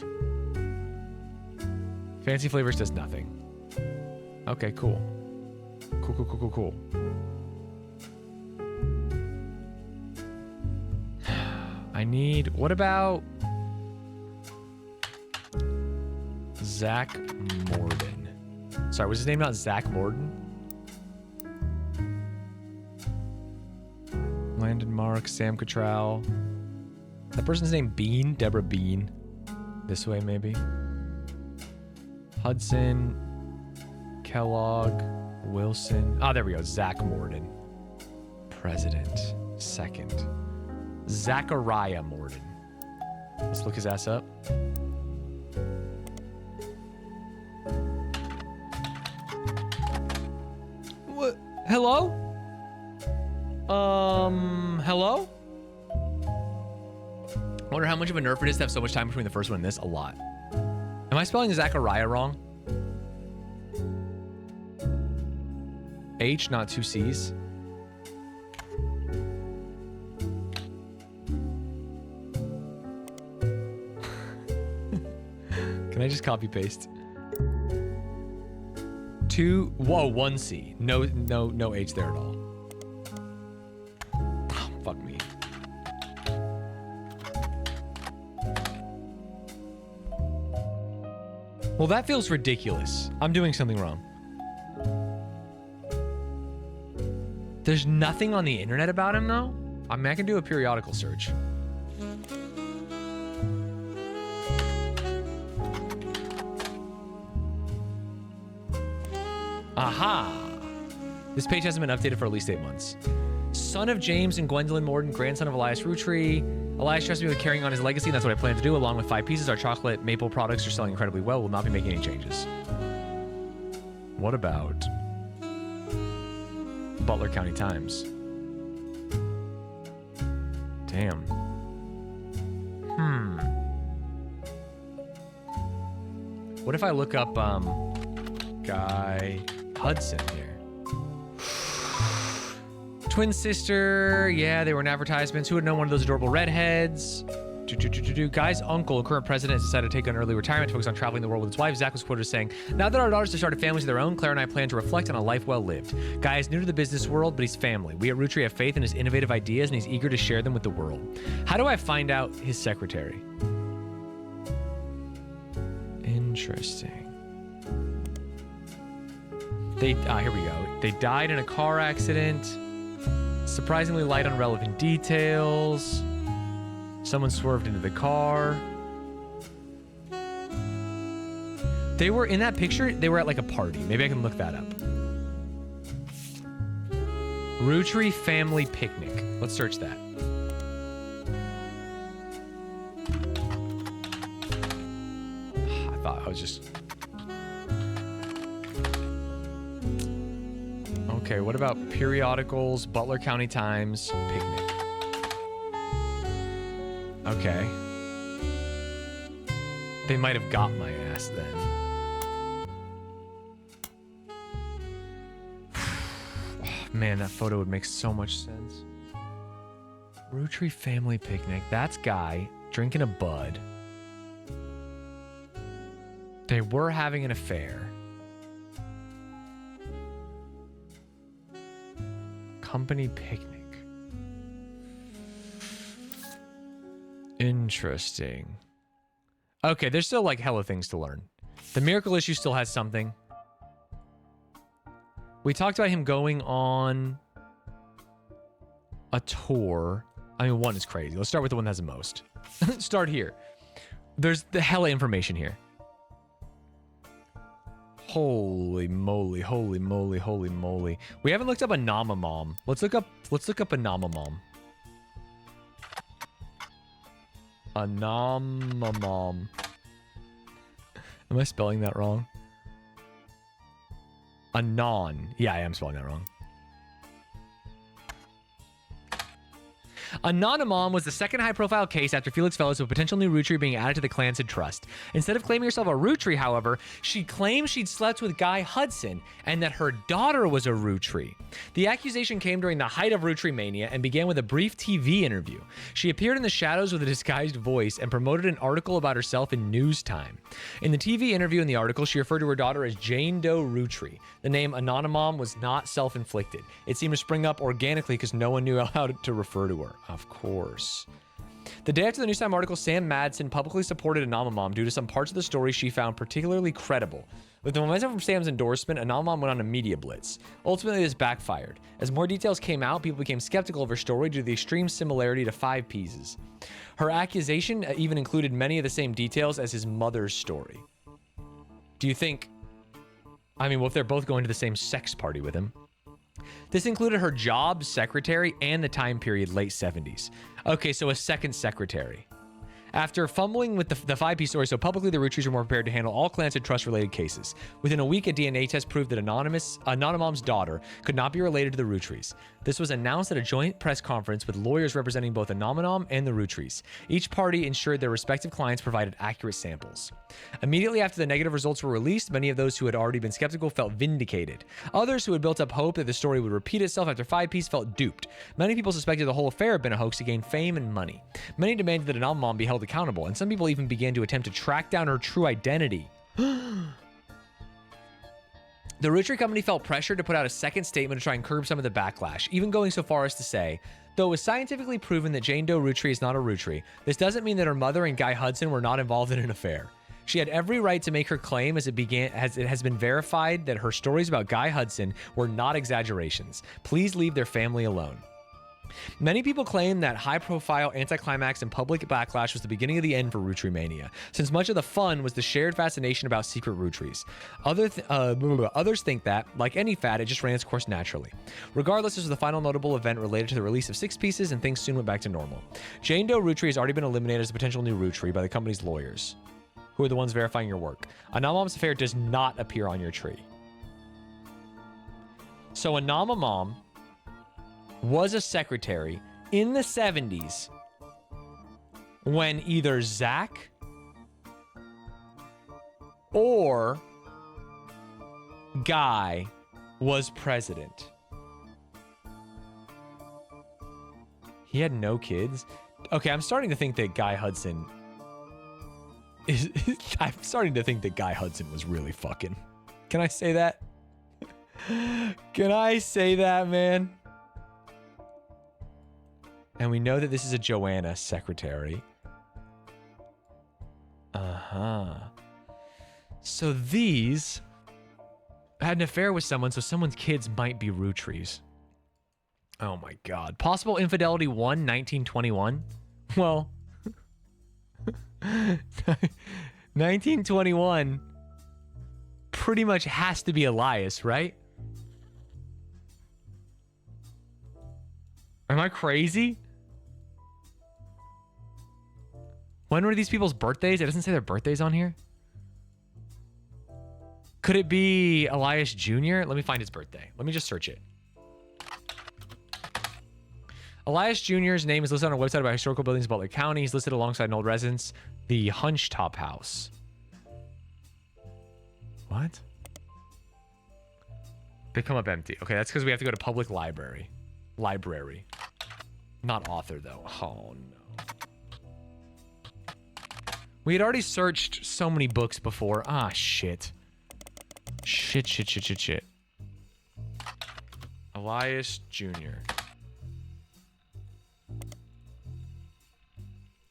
Fancy Flavors does nothing. Okay, cool. Cool. I need... What about... Zach Morden? Sorry, was his name not Zach Morden? Landon Mark, Sam Cottrell. That person's name Bean? Deborah Bean. This way, maybe. Hudson. Kellogg. Wilson. Oh, there we go. Zach Morden. President. Second. Zachariah Morden. Let's look his ass up. What? Hello? Hello? I wonder how much of a nerf it is to have so much time between the first one and this. A lot. Am I spelling Zachariah wrong? H, not 2 C's. Can I just copy paste? 1 C. No H there at all. Oh, fuck me. Well, that feels ridiculous. I'm doing something wrong. There's nothing on the internet about him, though? I mean, I can do a periodical search. Aha! This page hasn't been updated for at least 8 months. Son of James and Gwendolyn Morden, grandson of Elias Rootree. Elias trusts me with carrying on his legacy, and that's what I plan to do. Along with 5 pieces, our chocolate maple products are selling incredibly well. We'll not be making any changes. What about Butler County Times? Damn. What if I look up Guy Hudson here? Twin sister. Yeah, they were in advertisements. Who would know one of those adorable redheads? Guy's uncle, current president, has decided to take an early retirement to focus on traveling the world with his wife. Zach was quoted as saying, "Now that our daughters have started families of their own, Claire and I plan to reflect on a life well lived. Guy is new to the business world, but he's family. We at Rootree have faith in his innovative ideas, and he's eager to share them with the world." How do I find out his secretary? Interesting. Here we go. They died in a car accident. Surprisingly light on relevant details. Someone swerved into the car. They were in that picture. They were at like a party. Maybe I can look that up. Rootree family picnic. Let's search that. I thought I was just... Okay, what about periodicals, Butler County Times, picnic? Okay. They might have got my ass then. Oh, man, that photo would make so much sense. Rootree family picnic. That's Guy drinking a bud. They were having an affair. Company picnic. Interesting. Okay, there's still like hella things to learn. The miracle issue still has something. We talked about him going on a tour. I mean, one is crazy. Let's start with the one that has the most. Start here. There's the hella information here. Holy moly, holy moly, holy moly. We haven't looked up Anamamom. Let's look up Anamamom. Anamamom. Am I spelling that wrong? Anon. Yeah, I am spelling that wrong. Anonymom was the second high-profile case after Felix Fellows of a potential new Roottreee being added to the Clansid Trust. Instead of claiming herself a Roottreee, however, she claimed she'd slept with Guy Hudson and that her daughter was a Roottreee. The accusation came during the height of Roottreemania and began with a brief TV interview. She appeared in the shadows with a disguised voice and promoted an article about herself in News Time. In the TV interview and the article, she referred to her daughter as Jane Doe Roottreee. The name Anonymom was not self-inflicted. It seemed to spring up organically because no one knew how to refer to her. Of course. The day after the News Time article, Sam Madsen publicly supported Anamamom due to some parts of the story she found particularly credible. With the momentum from Sam's endorsement, Anamamom went on a media blitz. Ultimately, this backfired. As more details came out, people became skeptical of her story due to the extreme similarity to Five Pieces. Her accusation even included many of the same details as his mother's story. Do you think... I mean, well, if they're both going to the same sex party with him. This included her job, secretary, and the time period late 70s. Okay, so a second secretary. After fumbling with the five-piece story so publicly, the Roottrees were more prepared to handle all Clansid Trust-related cases. Within a week, a DNA test proved that Anonymom's daughter could not be related to the Roottrees. This was announced at a joint press conference with lawyers representing both Anonymom and the Roottrees. Each party ensured their respective clients provided accurate samples. Immediately after the negative results were released, many of those who had already been skeptical felt vindicated. Others who had built up hope that the story would repeat itself after Five Piece felt duped. Many people suspected the whole affair had been a hoax to gain fame and money. Many demanded that Anonymom be held accountable, and some people even began to attempt to track down her true identity. The Roottrie Company felt pressured to put out a second statement to try and curb some of the backlash, even going so far as to say, though it was scientifically proven that Jane Doe Roottrie is not a Roottrie, this doesn't mean that her mother and Guy Hudson were not involved in an affair. She had every right to make her claim as it has been verified that her stories about Guy Hudson were not exaggerations. Please leave their family alone. Many people claim that high-profile anticlimax and public backlash was the beginning of the end for Roottreemania, since much of the fun was the shared fascination about secret Roottrees. Others think that, like any fad, it just ran its course naturally. Regardless, this was the final notable event related to the release of 6 pieces, and things soon went back to normal. Jane Doe Roottrie has already been eliminated as a potential new Roottrie by the company's lawyers, who are the ones verifying your work. Anamamom's affair does not appear on your tree. So Anamamom was a secretary in the 70s when either Zach or Guy was president. He had no kids. Okay, I'm starting to think that Guy Hudson I'm starting to think that Guy Hudson was really fucking. Can I say that? Can I say that, man? And we know that this is a Joanna secretary. So these had an affair with someone, so someone's kids might be Roottrees. Oh my god. Possible infidelity 1, 1921? Well, 1921 pretty much has to be Elias, right? Am I crazy? When were these people's birthdays? It doesn't say their birthdays on here. Could it be Elias Jr.? Let me find his birthday. Let me just search it. Elias Jr.'s name is listed on a website about historical buildings in Butler County. He's listed alongside an old residence, the Hunchetop House. What? They come up empty. Okay, that's because we have to go to public library. Library. Not author, though. Oh, no. We had already searched so many books before. Ah, shit. Shit. Elias Jr.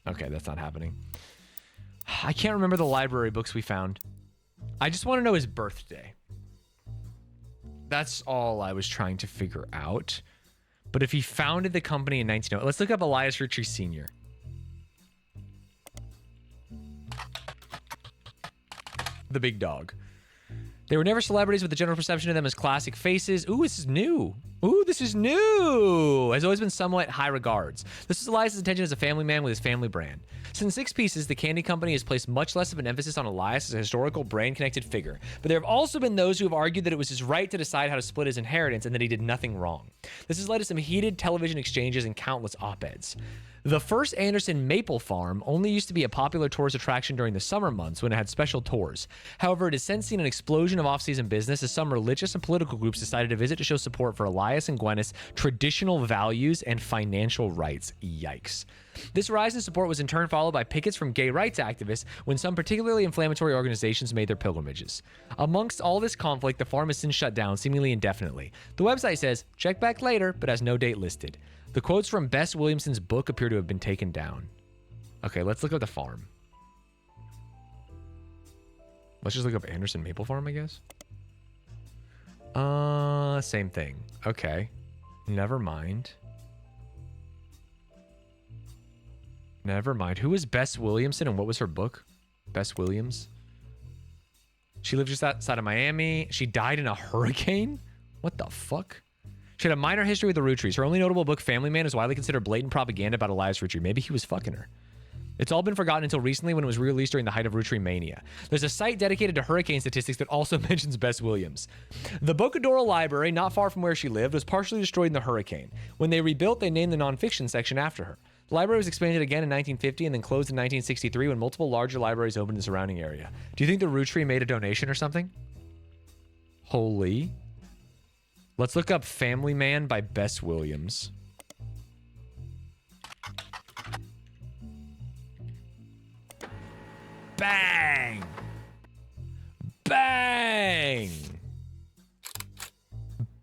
Okay, that's not happening. I can't remember the library books we found. I just want to know his birthday. That's all I was trying to figure out. But if he founded the company in 1900, let's look up Elias Roottreee Sr. The big dog. They were never celebrities, with the general perception of them as classic faces. Ooh, this is new. Ooh, this is new. Has always been somewhat high regards. This is Elias's intention as a family man with his family brand. Since Six Pieces, the candy company has placed much less of an emphasis on Elias as a historical brand-connected figure. But there have also been those who have argued that it was his right to decide how to split his inheritance and that he did nothing wrong. This has led to some heated television exchanges and countless op-eds. The first Anderson Maple Farm only used to be a popular tourist attraction during the summer months when it had special tours. However, it has since seen an explosion of off-season business as some religious and political groups decided to visit to show support for Elias and Gwyneth's traditional values and financial rights. Yikes. This rise in support was in turn followed by pickets from gay rights activists when some particularly inflammatory organizations made their pilgrimages. Amongst all this conflict, the farm has since shut down, seemingly indefinitely. The website says, check back later, but has no date listed. The quotes from Bess Williamson's book appear to have been taken down. Okay, let's look up the farm. Let's just look up Anderson Maple Farm, I guess. Same thing. Okay. Never mind. Never mind. Who is Bess Williamson and what was her book? Bess Williams. She lived just outside of Miami. She died in a hurricane? What the fuck? She had a minor history with the Roottrees. Her only notable book, Family Man, is widely considered blatant propaganda about Elias Roottreee. Maybe he was fucking her. It's all been forgotten until recently when it was released during the height of Roottreemania. There's a site dedicated to hurricane statistics that also mentions Bess Williams. The Bocadoro Library, not far from where she lived, was partially destroyed in the hurricane. When they rebuilt, they named the nonfiction section after her. The library was expanded again in 1950 and then closed in 1963 when multiple larger libraries opened in the surrounding area. Do you think the Roottreee made a donation or something? Holy. Let's look up Family Man by Bess Williams. Bang! Bang!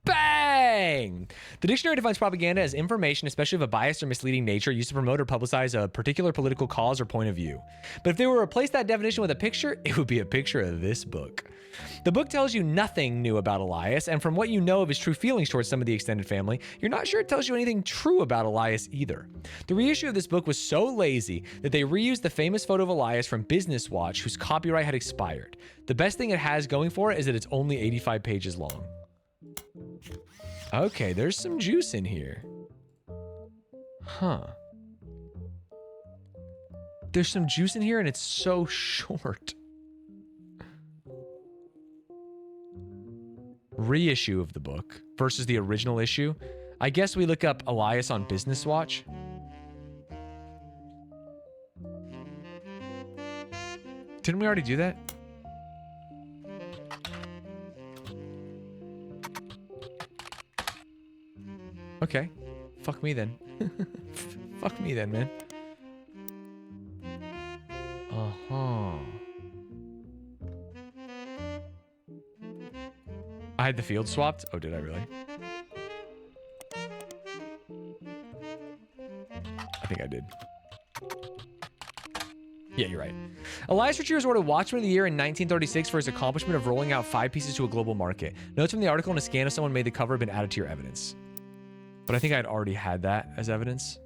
Bang! The dictionary defines propaganda as information, especially of a biased or misleading nature, used to promote or publicize a particular political cause or point of view. But if they were to replace that definition with a picture, it would be a picture of this book. The book tells you nothing new about Elias, and from what you know of his true feelings towards some of the extended family, you're not sure it tells you anything true about Elias either. The reissue of this book was so lazy that they reused the famous photo of Elias from Business Watch, whose copyright had expired. The best thing it has going for it is that it's only 85 pages long. Okay, there's some juice in here. Huh. There's some juice in here and it's so short. Reissue of the book versus the original issue. I guess we look up Elias on Business Watch. Didn't we already do that? Okay. Fuck me then. Fuck me then, man. Uh-huh. I had the field swapped? Oh, did I really? I think I did. Yeah, you're right. Elias Roottreee was awarded Watchman of the Year in 1936 for his accomplishment of rolling out 5 pieces to a global market. Notes from the article and a scan of someone made the cover have been added to your evidence. But I think I'd already had that as evidence.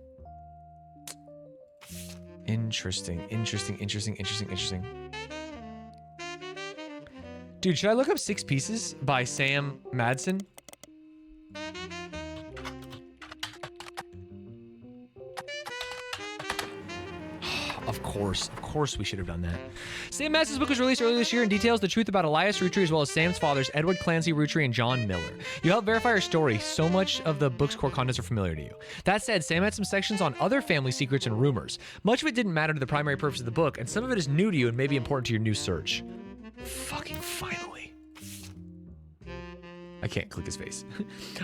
Interesting. Dude, should I look up 6 Pieces by Sam Madsen? Of course we should have done that. Sam Madsen's book was released earlier this year and details the truth about Elias Roottreee as well as Sam's fathers, Edward Clancy Roottreee and John Miller. You help verify her story. So much of the book's core contents are familiar to you. That said, Sam had some sections on other family secrets and rumors. Much of it didn't matter to the primary purpose of the book, and some of it is new to you and may be important to your new search. Fucking finally. I can't click his face.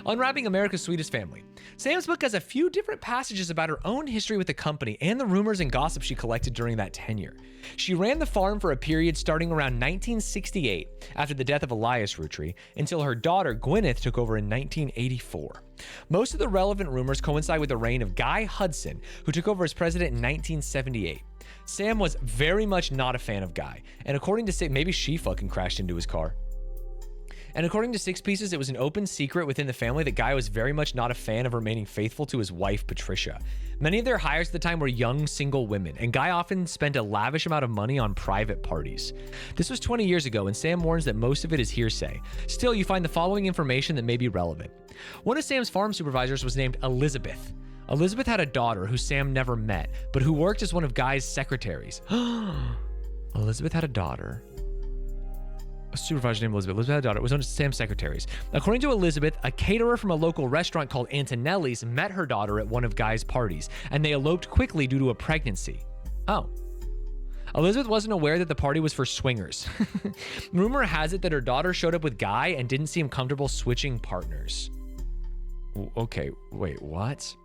Unwrapping America's Sweetest Family. Sam's book has a few different passages about her own history with the company and the rumors and gossip she collected during that tenure. She ran the farm for a period starting around 1968, after the death of Elias Roottreee, until her daughter Gwyneth took over in 1984. Most of the relevant rumors coincide with the reign of Guy Hudson, who took over as president in 1978. Sam was very much not a fan of Guy, and according to Sam, maybe she fucking crashed into his car. And according to Six Pieces, it was an open secret within the family that Guy was very much not a fan of remaining faithful to his wife, Patricia. Many of their hires at the time were young, single women, and Guy often spent a lavish amount of money on private parties. This was 20 years ago, and Sam warns that most of it is hearsay. Still, you find the following information that may be relevant. One of Sam's farm supervisors was named Elizabeth. Elizabeth had a daughter who Sam never met, but who worked as one of Guy's secretaries. Elizabeth had a daughter. A supervisor named Elizabeth. Elizabeth had a daughter. It was one of Sam's secretaries. According to Elizabeth, a caterer from a local restaurant called Antonelli's met her daughter at one of Guy's parties, and they eloped quickly due to a pregnancy. Oh. Elizabeth wasn't aware that the party was for swingers. Rumor has it that her daughter showed up with Guy and didn't seem comfortable switching partners. Okay, wait, what?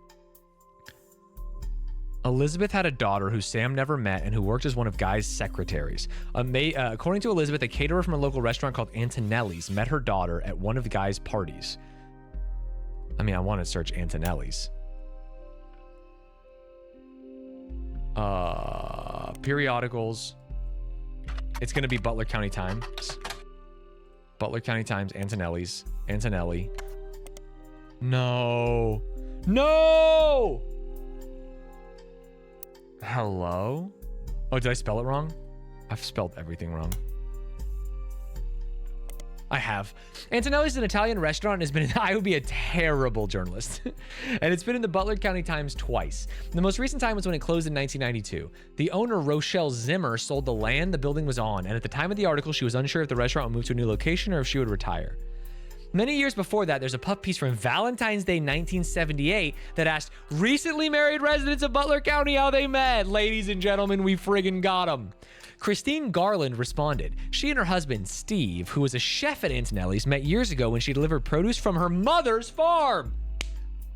Elizabeth had a daughter who Sam never met and who worked as one of Guy's secretaries. According to Elizabeth, a caterer from a local restaurant called Antonelli's met her daughter at one of Guy's parties. I mean, I want to search Antonelli's. Periodicals. It's going to be Butler County Times. Butler County Times, Antonelli's. Antonelli. No. No! Hello? Oh, did I spell it wrong? I've spelled everything wrong. I have. Antonelli's is an Italian restaurant and has been, I would be a terrible journalist. And it's been in the Butler County Times twice. The most recent time was when it closed in 1992. The owner, Rochelle Zimmer, sold the land the building was on, and at the time of the article, she was unsure if the restaurant would move to a new location or if she would retire. Many years before that, there's a puff piece from Valentine's Day 1978 that asked recently married residents of Butler County how they met. Ladies and gentlemen, we friggin' got them. Christine Garland responded. She and her husband, Steve, who was a chef at Antonelli's, met years ago when she delivered produce from her mother's farm.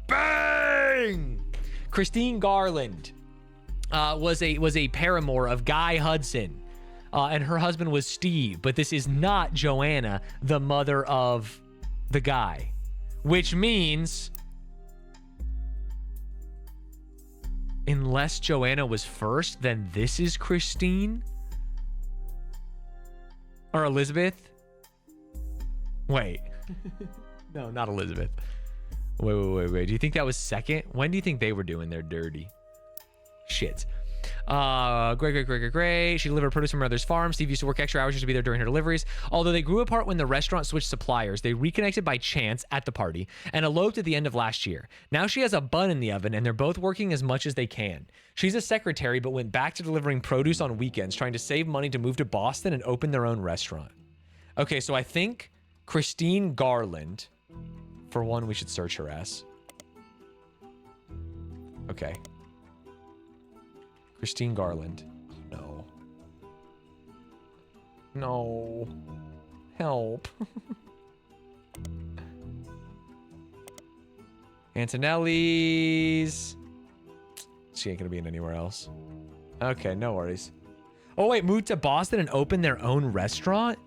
Bang! Christine Garland was a paramour of Guy Hudson. And her husband was Steve, but this is not Joanna, the mother of the guy, which means unless Joanna was first, then this is Christine or Elizabeth. Wait, no, not Elizabeth. Wait. Do you think that was second? When do you think they were doing their dirty shit? Great. She delivered produce from her mother's farm. Steve used to work extra hours just to be there during her deliveries. Although they grew apart when the restaurant switched suppliers, they reconnected by chance at the party and eloped at the end of last year. Now she has a bun in the oven and they're both working as much as they can. She's a secretary but went back to delivering produce on weekends, trying to save money to move to Boston and open their own restaurant. Okay, so I think Christine Garland, for one, we should search her ass. Okay. Christine Garland. No. Help. Antonelli's. She ain't gonna be in anywhere else. Okay, no worries. Oh, wait, moved to Boston and opened their own restaurant?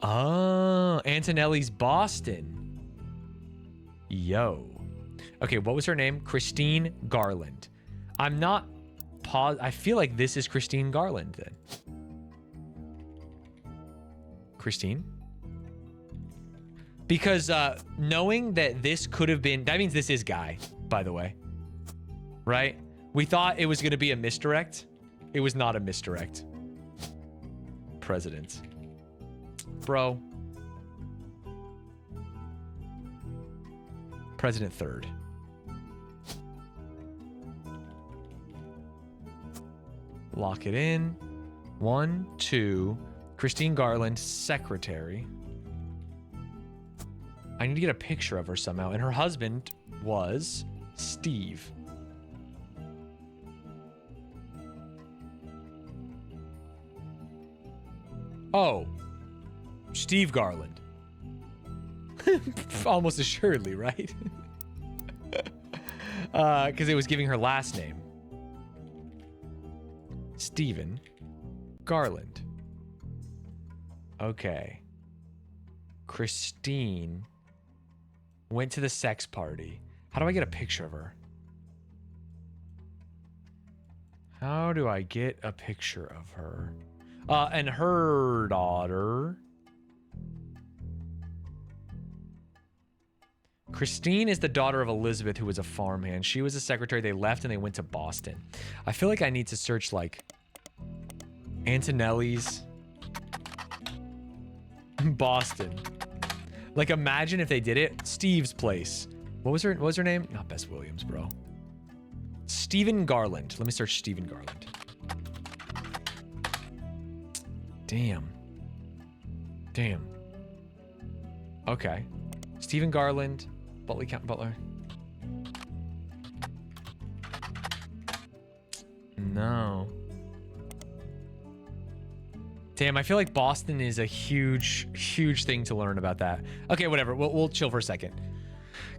Oh, Antonelli's Boston. Yo. Okay, what was her name? Christine Garland. I'm not... I feel like this is Christine Garland then. Christine? Because knowing that this could have been... That means this is Guy, by the way. Right? We thought it was going to be a misdirect. It was not a misdirect. President. Bro. President third. Lock it in. 1, 2. Christine Garland, secretary. I need to get a picture of her somehow. And her husband was Steve. Oh. Steve Garland. Almost assuredly, right? Because it was giving her last name. Stephen Garland. Okay. Christine went to the sex party. How do I get a picture of her? How do I get a picture of her? And her daughter Christine is the daughter of Elizabeth, who was a farmhand. She was a secretary. They left and they went to Boston. I feel like I need to search like Antonelli's Boston. Like imagine if they did it. Steve's place. What was her name? Not Bess Williams, bro. Stephen Garland. Let me search Stephen Garland. Damn. Damn. Okay. Stephen Garland. Butler. No. Damn, I feel like Boston is a huge, huge thing to learn about that. Okay, whatever. We'll chill for a second.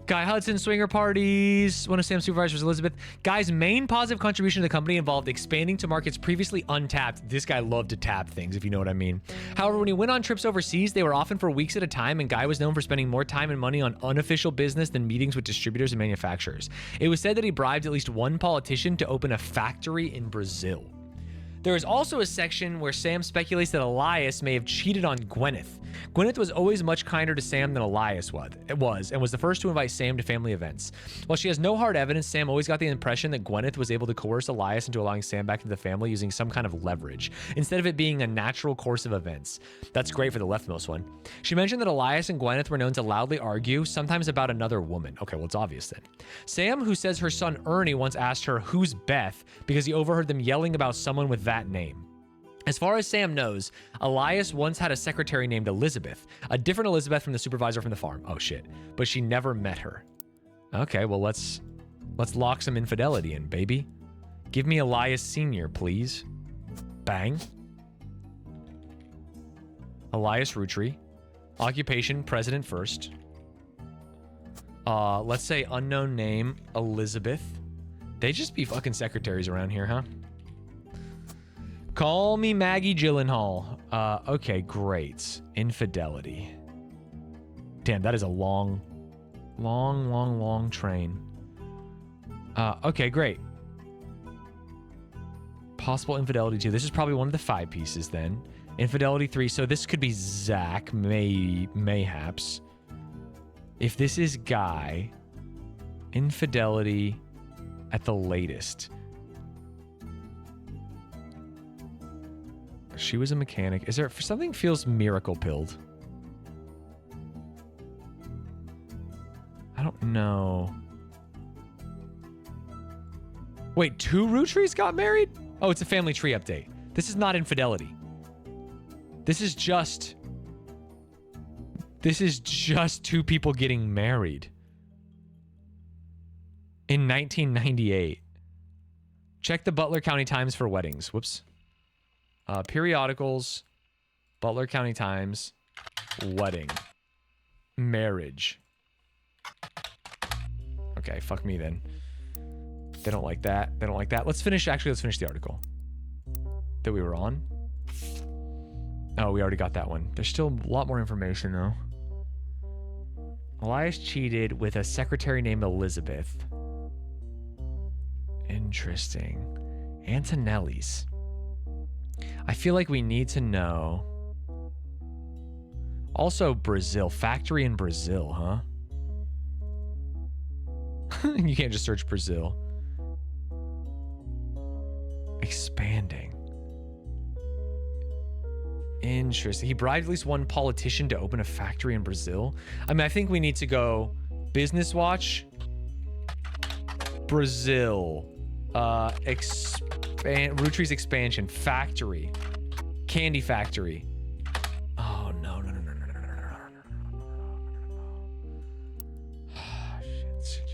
Guy Hudson, swinger parties. One of Sam's supervisors was Elizabeth. Guy's main positive contribution to the company involved expanding to markets previously untapped. This guy loved to tap things, if you know what I mean. However, when he went on trips overseas, they were often for weeks at a time, and Guy was known for spending more time and money on unofficial business than meetings with distributors and manufacturers. It was said that he bribed at least one politician to open a factory in Brazil. There is also a section where Sam speculates that Elias may have cheated on Gwyneth. Gwyneth was always much kinder to Sam than Elias was, and was the first to invite Sam to family events. While she has no hard evidence, Sam always got the impression that Gwyneth was able to coerce Elias into allowing Sam back into the family using some kind of leverage, instead of it being a natural course of events. That's great for the leftmost one. She mentioned that Elias and Gwyneth were known to loudly argue, sometimes about another woman. Okay, well, it's obvious then. Sam, who says her son Ernie once asked her, "Who's Beth?" because he overheard them yelling about someone with that name. As far as Sam knows, Elias once had a secretary named Elizabeth, a different Elizabeth from the supervisor from the farm. Oh shit, but she never met her. Okay, well let's lock some infidelity in, baby. Give me Elias Sr., please. Bang. Elias Roottreemania. Occupation, president first. Let's say unknown name, Elizabeth. They just be fucking secretaries around here, huh? Call me Maggie Gyllenhaal. Okay, great. Infidelity. Damn, that is a long train. Okay, great. Possible infidelity 2. This is probably one of the 5 pieces then. Infidelity 3. So this could be Zach, mayhaps. If this is Guy, infidelity at the latest. She was a mechanic. Is there something feels miracle pilled? I don't know. Wait, 2 Roottrees got married? Oh, it's a family tree update. This is not infidelity. This is just 2 people getting married. In 1998. Check the Butler County Times for weddings. Whoops. Periodicals, Butler County Times, wedding, marriage. Okay, fuck me then. They don't like that. They don't like that. Let's finish the article that we were on. Oh, we already got that one. There's still a lot more information though. Elias cheated with a secretary named Elizabeth. Interesting. Antonelli's. I feel like we need to know. Also, Brazil. Factory in Brazil, huh? You can't just search Brazil. Expanding. Interesting. He bribed at least one politician to open a factory in Brazil. I mean, I think we need to go Business Watch. Brazil. Roottree's expansion. Factory. Candy factory. Oh, no. Shit.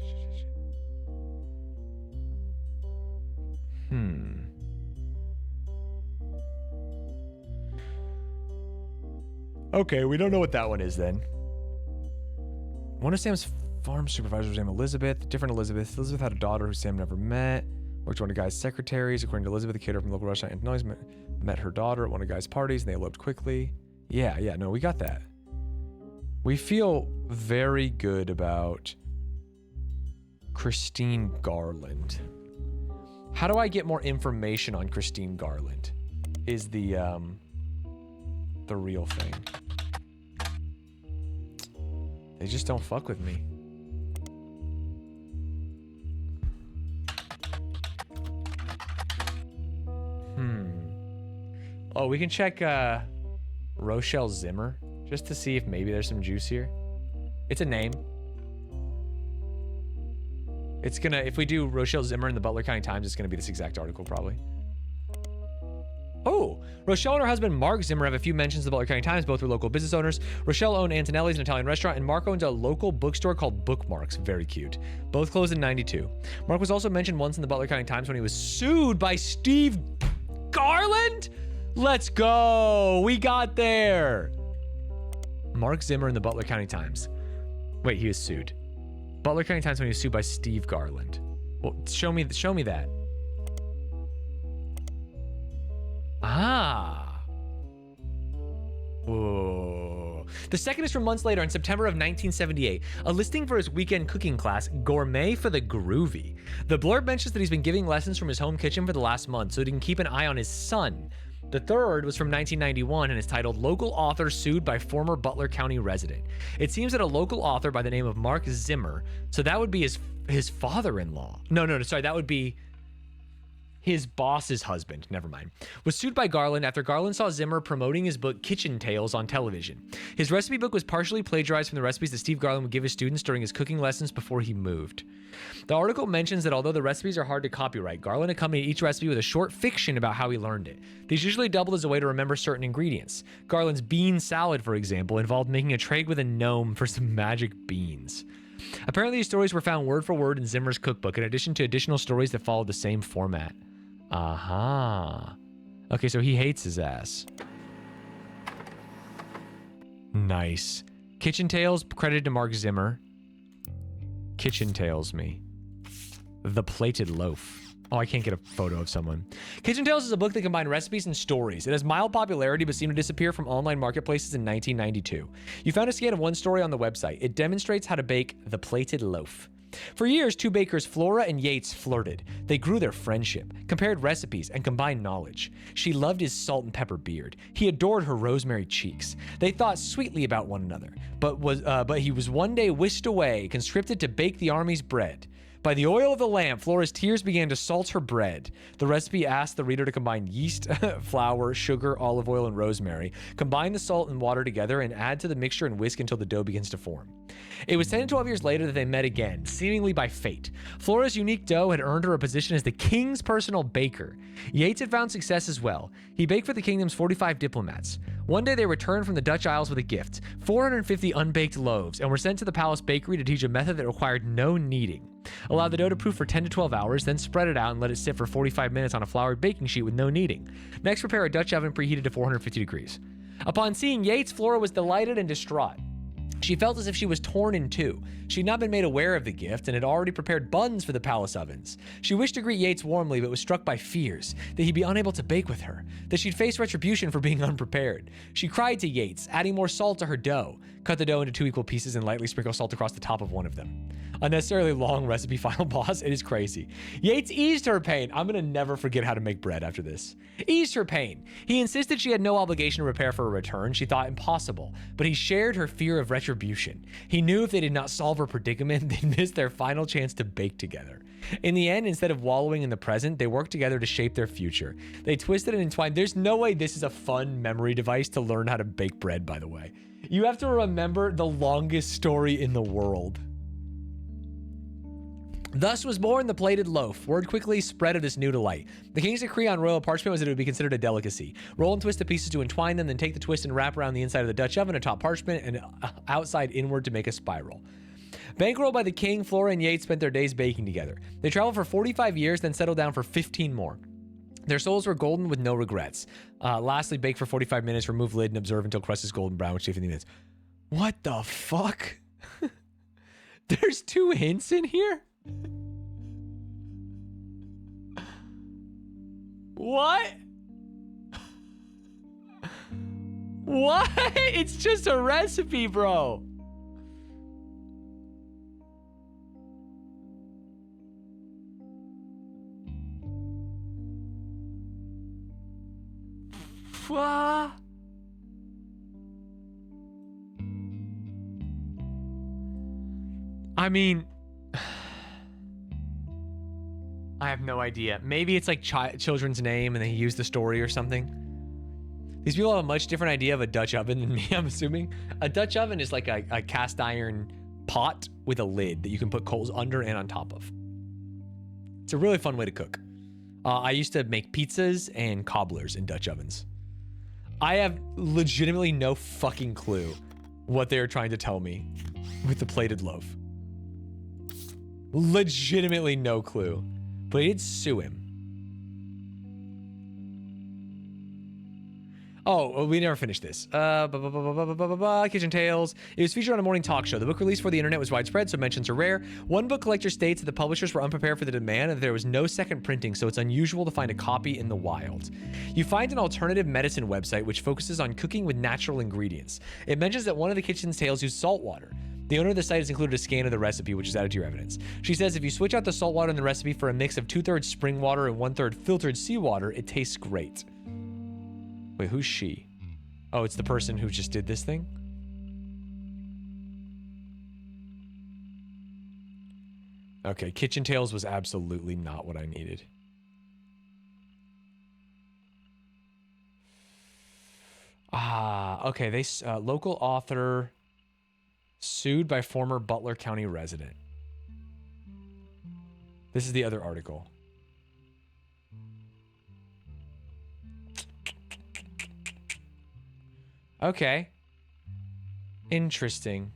Okay, we don't know what that one is then. One of Sam's farm supervisors was named Elizabeth. Different Elizabeth. Elizabeth had a daughter who Sam never met. Worked one of Guy's secretaries. According to Elizabeth, the caterer from the local restaurant Antonelli's met her daughter at one of Guy's parties, and they eloped quickly. Yeah, no, we got that. We feel very good about Christine Garland. How do I get more information on Christine Garland? Is the real thing. They just don't fuck with me. Oh, we can check Rochelle Zimmer just to see if maybe there's some juice here. It's a name. It's gonna, if we do Rochelle Zimmer in the Butler County Times, it's gonna be this exact article probably. Oh, Rochelle and her husband Mark Zimmer have a few mentions in the Butler County Times. Both were local business owners. Rochelle owned Antonelli's, an Italian restaurant, and Mark owns a local bookstore called Bookmarks. Very cute. Both closed in 92. Mark was also mentioned once in the Butler County Times when he was sued by Steve Garland. Let's go. We got there. Mark Zimmer in the Butler County Times. Wait, he was sued. Butler County Times when he was sued by Steve Garland. Well, show me that. Ah. Whoa. The second is from months later in September of 1978, a listing for his weekend cooking class, Gourmet for the Groovy. The blurb mentions that he's been giving lessons from his home kitchen for the last month so he can keep an eye on his son. The third was from 1991 and is titled Local Author Sued by Former Butler County Resident. It seems that a local author by the name of Mark Zimmer, so that would be his father-in-law. No, sorry, that would be his boss's husband, never mind, was sued by Garland after Garland saw Zimmer promoting his book Kitchen Tales on television. His recipe book was partially plagiarized from the recipes that Steve Garland would give his students during his cooking lessons before he moved. The article mentions that although the recipes are hard to copyright, Garland accompanied each recipe with a short fiction about how he learned it. These usually doubled as a way to remember certain ingredients. Garland's bean salad, for example, involved making a tray with a gnome for some magic beans. Apparently, these stories were found word for word in Zimmer's cookbook, in addition to additional stories that followed the same format. Aha. Okay, so he hates his ass. Nice. Kitchen Tales, credited to Mark Zimmer. Kitchen Tales me. The Plated Loaf. Oh, I can't get a photo of someone. Kitchen Tales is a book that combined recipes and stories. It has mild popularity but seemed to disappear from online marketplaces in 1992. You found a scan of one story on the website. It demonstrates how to bake the plated loaf. For years, two bakers, Flora and Yates, flirted. They grew their friendship, compared recipes, and combined knowledge. She loved his salt and pepper beard. He adored her rosemary cheeks. They thought sweetly about one another, but he was one day whisked away, conscripted to bake the army's bread. By the oil of the lamp, Flora's tears began to salt her bread. The recipe asked the reader to combine yeast, flour, sugar, olive oil, and rosemary. Combine the salt and water together and add to the mixture and whisk until the dough begins to form. It was 10 to 12 years later that they met again, seemingly by fate. Flora's unique dough had earned her a position as the king's personal baker. Yates had found success as well. He baked for the kingdom's 45 diplomats. One day they returned from the Dutch Isles with a gift, 450 unbaked loaves, and were sent to the palace bakery to teach a method that required no kneading. Allow the dough to proof for 10 to 12 hours, then spread it out and let it sit for 45 minutes on a floured baking sheet with no kneading. Next, prepare a Dutch oven preheated to 450 degrees. Upon seeing Yates, Flora was delighted and distraught. She felt as if she was torn in two. She had not been made aware of the gift and had already prepared buns for the palace ovens. She wished to greet Yates warmly, but was struck by fears that he'd be unable to bake with her, that she'd face retribution for being unprepared. She cried to Yates, adding more salt to her dough. Cut the dough into 2 equal pieces and lightly sprinkle salt across the top of one of them. Unnecessarily long recipe, final boss. It is crazy. Yates eased her pain. I'm gonna never forget how to make bread after this. Eased her pain. He insisted she had no obligation to prepare for a return. She thought impossible, but he shared her fear of retribution. He knew if they did not solve her predicament, they'd miss their final chance to bake together. In the end, instead of wallowing in the present, they worked together to shape their future. They twisted and entwined. There's no way this is a fun memory device to learn how to bake bread, by the way. You have to remember the longest story in the world. Thus was born the plated loaf. Word quickly spread of this new delight. The king's decree on royal parchment was that it would be considered a delicacy. Roll and twist the pieces to entwine them, then take the twist and wrap around the inside of the Dutch oven atop parchment and outside inward to make a spiral. Bankrolled by the king, Flora and Yates spent their days baking together. They traveled for 45 years, then settled down for 15 more. Their souls were golden with no regrets. Lastly, bake for 45 minutes, remove lid, and observe until crust is golden brown, which takes 15 minutes. What the fuck? There's 2 hints in here? What? What? It's just a recipe, bro. I mean, I have no idea. Maybe it's like children's name and they used the story or something. These people have a much different idea of a Dutch oven than me, I'm assuming. A Dutch oven is like a cast iron pot with a lid that you can put coals under and on top of. It's a really fun way to cook. I used to make pizzas and cobblers in Dutch ovens. I have legitimately no fucking clue what they're trying to tell me with the plated loaf. Legitimately no clue. But I did sue him. Oh, we never finished this. Kitchen Tales. It was featured on a morning talk show. The book release for the internet was widespread, so mentions are rare. One book collector states that the publishers were unprepared for the demand and that there was no second printing, so it's unusual to find a copy in the wild. You find an alternative medicine website which focuses on cooking with natural ingredients. It mentions that one of the Kitchen Tales used salt water. The owner of the site has included a scan of the recipe, which is added to your evidence. She says if you switch out the salt water in the recipe for a mix of 2/3 spring water and 1/3 filtered seawater, it tastes great. Wait, who's she? Oh, it's the person who just did this thing? Okay, Kitchen Tales was absolutely not what I needed. Ah, okay, they local author sued by former Butler County resident. This is the other article. Okay. Interesting.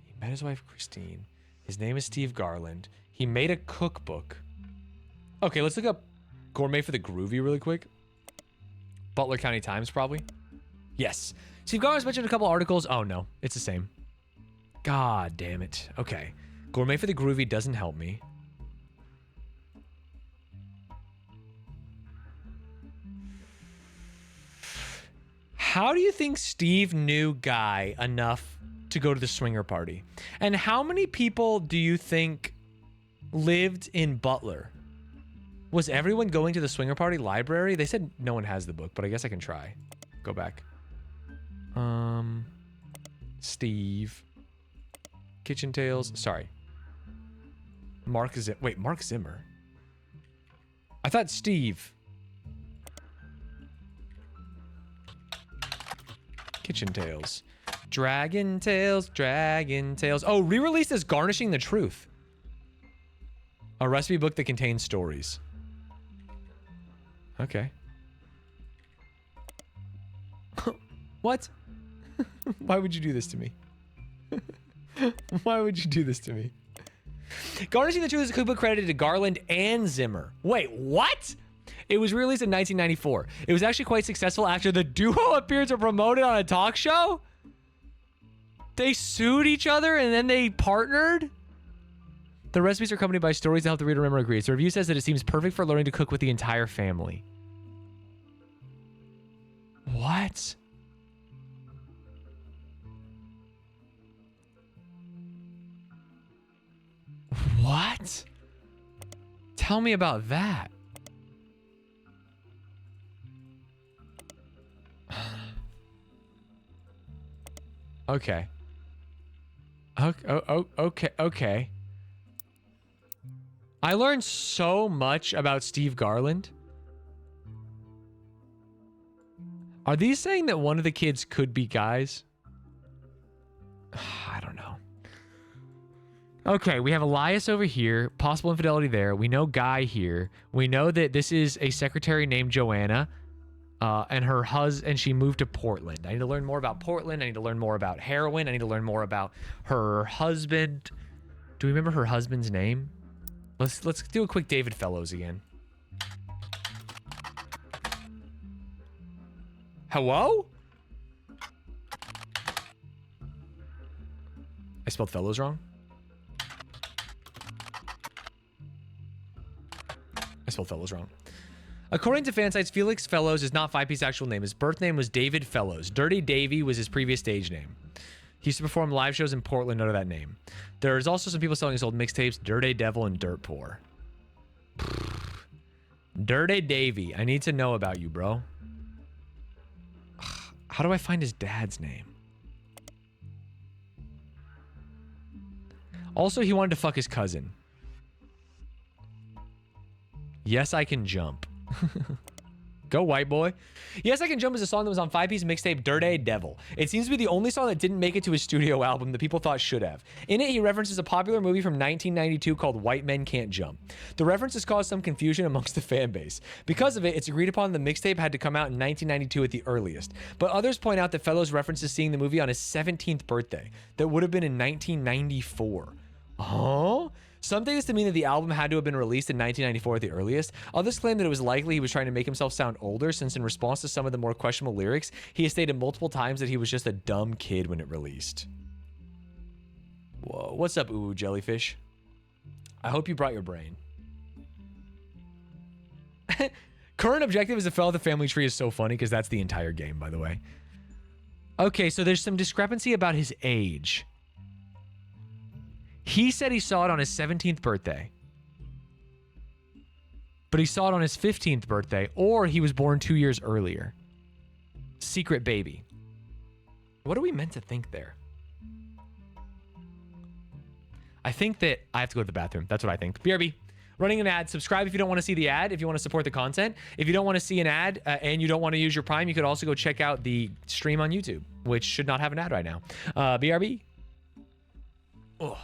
He met his wife, Christine. His name is Steve Garland. He made a cookbook. Okay, let's look up Gourmet for the Groovy really quick. Butler County Times, probably. Yes. Steve Garland's mentioned a couple articles. Oh, no. It's the same. God damn it. Okay. Gourmet for the Groovy doesn't help me. How do you think Steve knew Guy enough to go to the swinger party? And how many people do you think lived in Butler? Was everyone going to the swinger party library? They said no one has the book, but I guess I can try. Go back. Steve. Kitchen Tales. Sorry. Mark Zimmer. I thought Steve. Kitchen Tales. Dragon Tales. Oh, re-released as Garnishing the Truth. A recipe book that contains stories. Okay. What? Why would you do this to me? Why would you do this to me? Garnishing the Truth is a cookbook credited to Garland and Zimmer. Wait, what? It was released in 1994. It was actually quite successful after the duo appeared to promote it on a talk show. They sued each other and then they partnered. The recipes are accompanied by stories to help the reader remember ingredients. The review says that it seems perfect for learning to cook with the entire family. What? What? Tell me about that. Okay. Okay. I learned so much about Steve Garland. Are these saying that one of the kids could be guys? I don't know. Okay, we have Elias over here. Possible infidelity there. We know Guy here. We know that this is a secretary named Joanna. And her husband, and she moved to Portland. I need to learn more about Portland. I need to learn more about heroin. I need to learn more about her husband. Do we remember her husband's name? Let's do a quick David Fellows again. Hello? I spelled Fellows wrong. According to fan sites, Felix Fellows is not 5P's actual name. His birth name was David Fellows. Dirty Davy was his previous stage name. He used to perform live shows in Portland under that name. There's also some people selling his old mixtapes, Dirty Devil and Dirt Poor. Dirty Davy, I need to know about you, bro. How do I find his dad's name? Also, he wanted to fuck his cousin. Yes, I can jump. Go, white boy. Yes, I Can Jump is a song that was on 5-piece mixtape Dirt A Devil. It seems to be the only song that didn't make it to his studio album that people thought should have. In it, he references a popular movie from 1992 called White Men Can't Jump. The reference has caused some confusion amongst the fan base. Because of it, it's agreed upon the mixtape had to come out in 1992 at the earliest. But others point out that Fellows references seeing the movie on his 17th birthday. That would have been in 1994. Huh? Some take this to mean that the album had to have been released in 1994 at the earliest. Others claim that it was likely he was trying to make himself sound older, since in response to some of the more questionable lyrics, he has stated multiple times that he was just a dumb kid when it released. Whoa, what's up, ooh, jellyfish? I hope you brought your brain. Current objective is to fill out the family tree is so funny because that's the entire game, by the way. Okay, so there's some discrepancy about his age. He said he saw it on his 17th birthday. But he saw it on his 15th birthday, or he was born 2 years earlier. Secret baby. What are we meant to think there? I think that I have to go to the bathroom. That's what I think. BRB, running an ad. Subscribe if you don't want to see the ad, if you want to support the content. If you don't want to see an ad and you don't want to use your Prime, you could also go check out the stream on YouTube, which should not have an ad right now. BRB. Oh.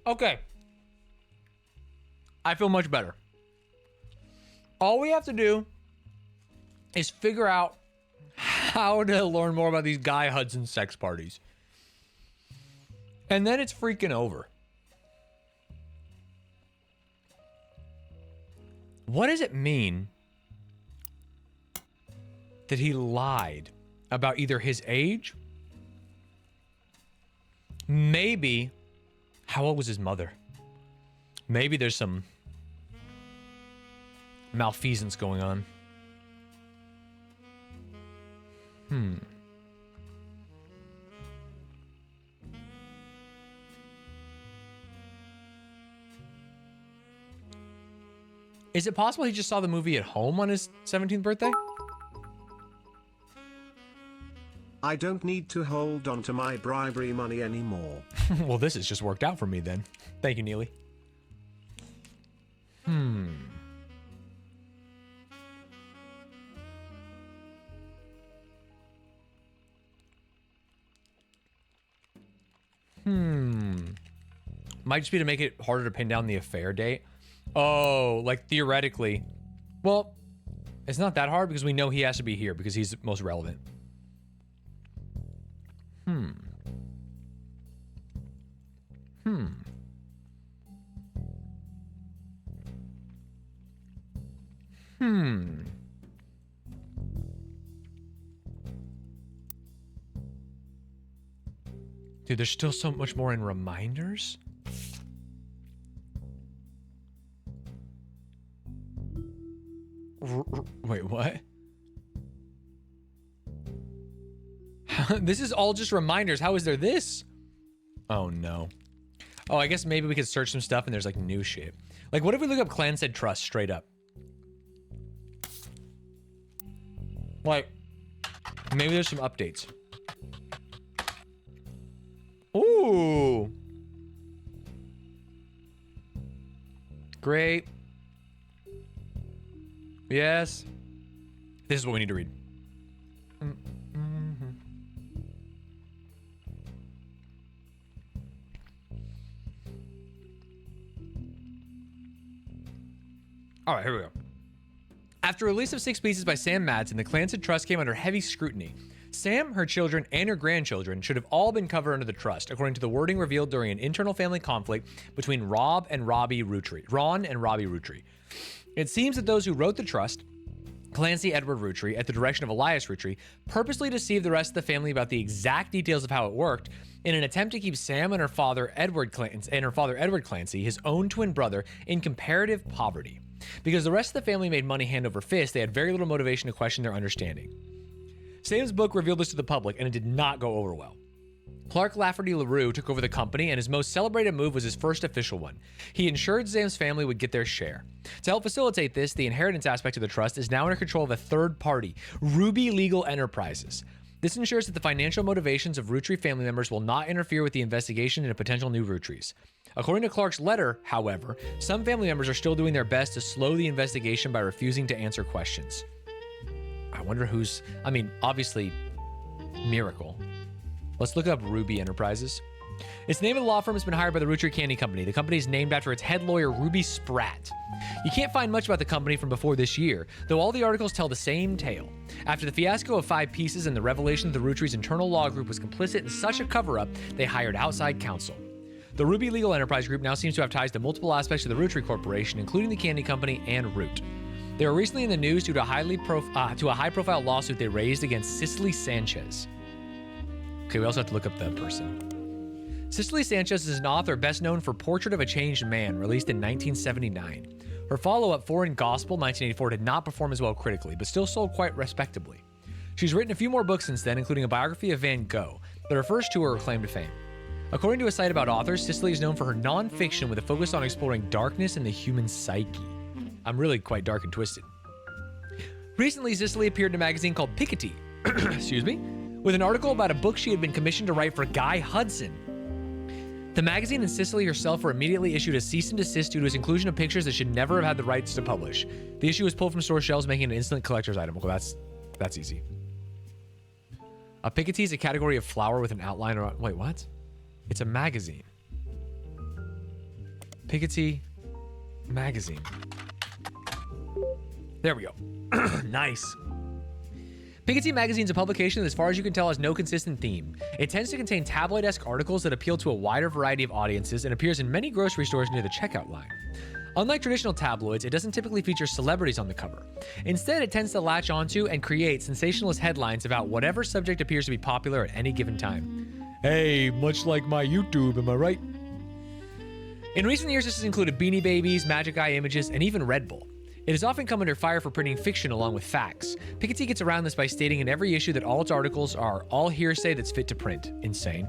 Okay. I feel much better. All we have to do is figure out how to learn more about these Guy Hudson sex parties. And then it's freaking over. What does it mean that he lied about either his age, maybe how old was his mother? Maybe there's some malfeasance going on. Is it possible he just saw the movie at home on his 17th birthday? I don't need to hold on to my bribery money anymore. Well, this has just worked out for me then. Thank you, Neely. Might just be to make it harder to pin down the affair date. Oh, like theoretically. Well, it's not that hard because we know he has to be here because he's most relevant. Dude, there's still so much more in reminders. Wait, what? This is all just reminders. How is there this? Oh, no. Oh, I guess maybe we could search some stuff and there's like new shit. Like, what if we look up Clan Said Trust straight up? Like, maybe there's some updates. Ooh. Great. Yes. This is what we need to read. All right, here we go. After release of 6 pieces by Sam Madsen, the Clancy Trust came under heavy scrutiny. Sam, her children, and her grandchildren should have all been covered under the trust, according to the wording revealed during an internal family conflict between Ron and Robbie Roottreemania. It seems that those who wrote the trust, Clancy Edward Roottreemania, at the direction of Elias Roottreemania, purposely deceived the rest of the family about the exact details of how it worked in an attempt to keep Sam and her father Edward Clancy, his own twin brother, in comparative poverty. Because the rest of the family made money hand over fist, they had very little motivation to question their understanding. Sam's book revealed this to the public, and it did not go over well. Clark Lafferty LaRue took over the company, and his most celebrated move was his first official one. He ensured Sam's family would get their share. To help facilitate this, the inheritance aspect of the trust is now under control of a third party, Ruby Legal Enterprises. This ensures that the financial motivations of Roottreemania family members will not interfere with the investigation into potential new Rootrees. According to Clark's letter, however, some family members are still doing their best to slow the investigation by refusing to answer questions. I wonder who's... I mean, obviously, Miracle. Let's look up Ruby Enterprises. It's the name of the law firm has been hired by the Roottreemania Candy Company. The company is named after its head lawyer, Ruby Spratt. You can't find much about the company from before this year, though all the articles tell the same tale. After the fiasco of 5 pieces and the revelation that the Rootree's internal law group was complicit in such a cover-up, they hired outside counsel. The Ruby Legal Enterprise Group now seems to have ties to multiple aspects of the Roottreemania Corporation, including the Candy Company and Root. They were recently in the news due to a high-profile lawsuit they raised against Cicely Sanchez. Okay, we also have to look up the person. Cicely Sanchez is an author best known for Portrait of a Changed Man, released in 1979. Her follow-up, Foreign Gospel, 1984, did not perform as well critically, but still sold quite respectably. She's written a few more books since then, including a biography of Van Gogh, but her first 2 are her claim to fame. According to a site about authors, Cicely is known for her non-fiction with a focus on exploring darkness and the human psyche. I'm really quite dark and twisted. Recently, Cicely appeared in a magazine called Piketty, excuse me, with an article about a book she had been commissioned to write for Guy Hudson. The magazine and Cicely herself were immediately issued a cease and desist due to his inclusion of pictures that should never have had the rights to publish. The issue was pulled from store shelves, making it an instant collector's item. Well, that's easy. A Piketty is a category of flower with an outline around... Wait, what? It's a magazine. Piketty magazine. There we go. Nice. Piketty magazine is a publication that, as far as you can tell, has no consistent theme. It tends to contain tabloid-esque articles that appeal to a wider variety of audiences and appears in many grocery stores near the checkout line. Unlike traditional tabloids, it doesn't typically feature celebrities on the cover. Instead, it tends to latch onto and create sensationalist headlines about whatever subject appears to be popular at any given time. Hey, much like my YouTube, am I right? In recent years, this has included Beanie Babies, Magic Eye Images, and even Red Bull. It has often come under fire for printing fiction along with facts. Piketty gets around this by stating in every issue that all its articles are all hearsay that's fit to print. Insane.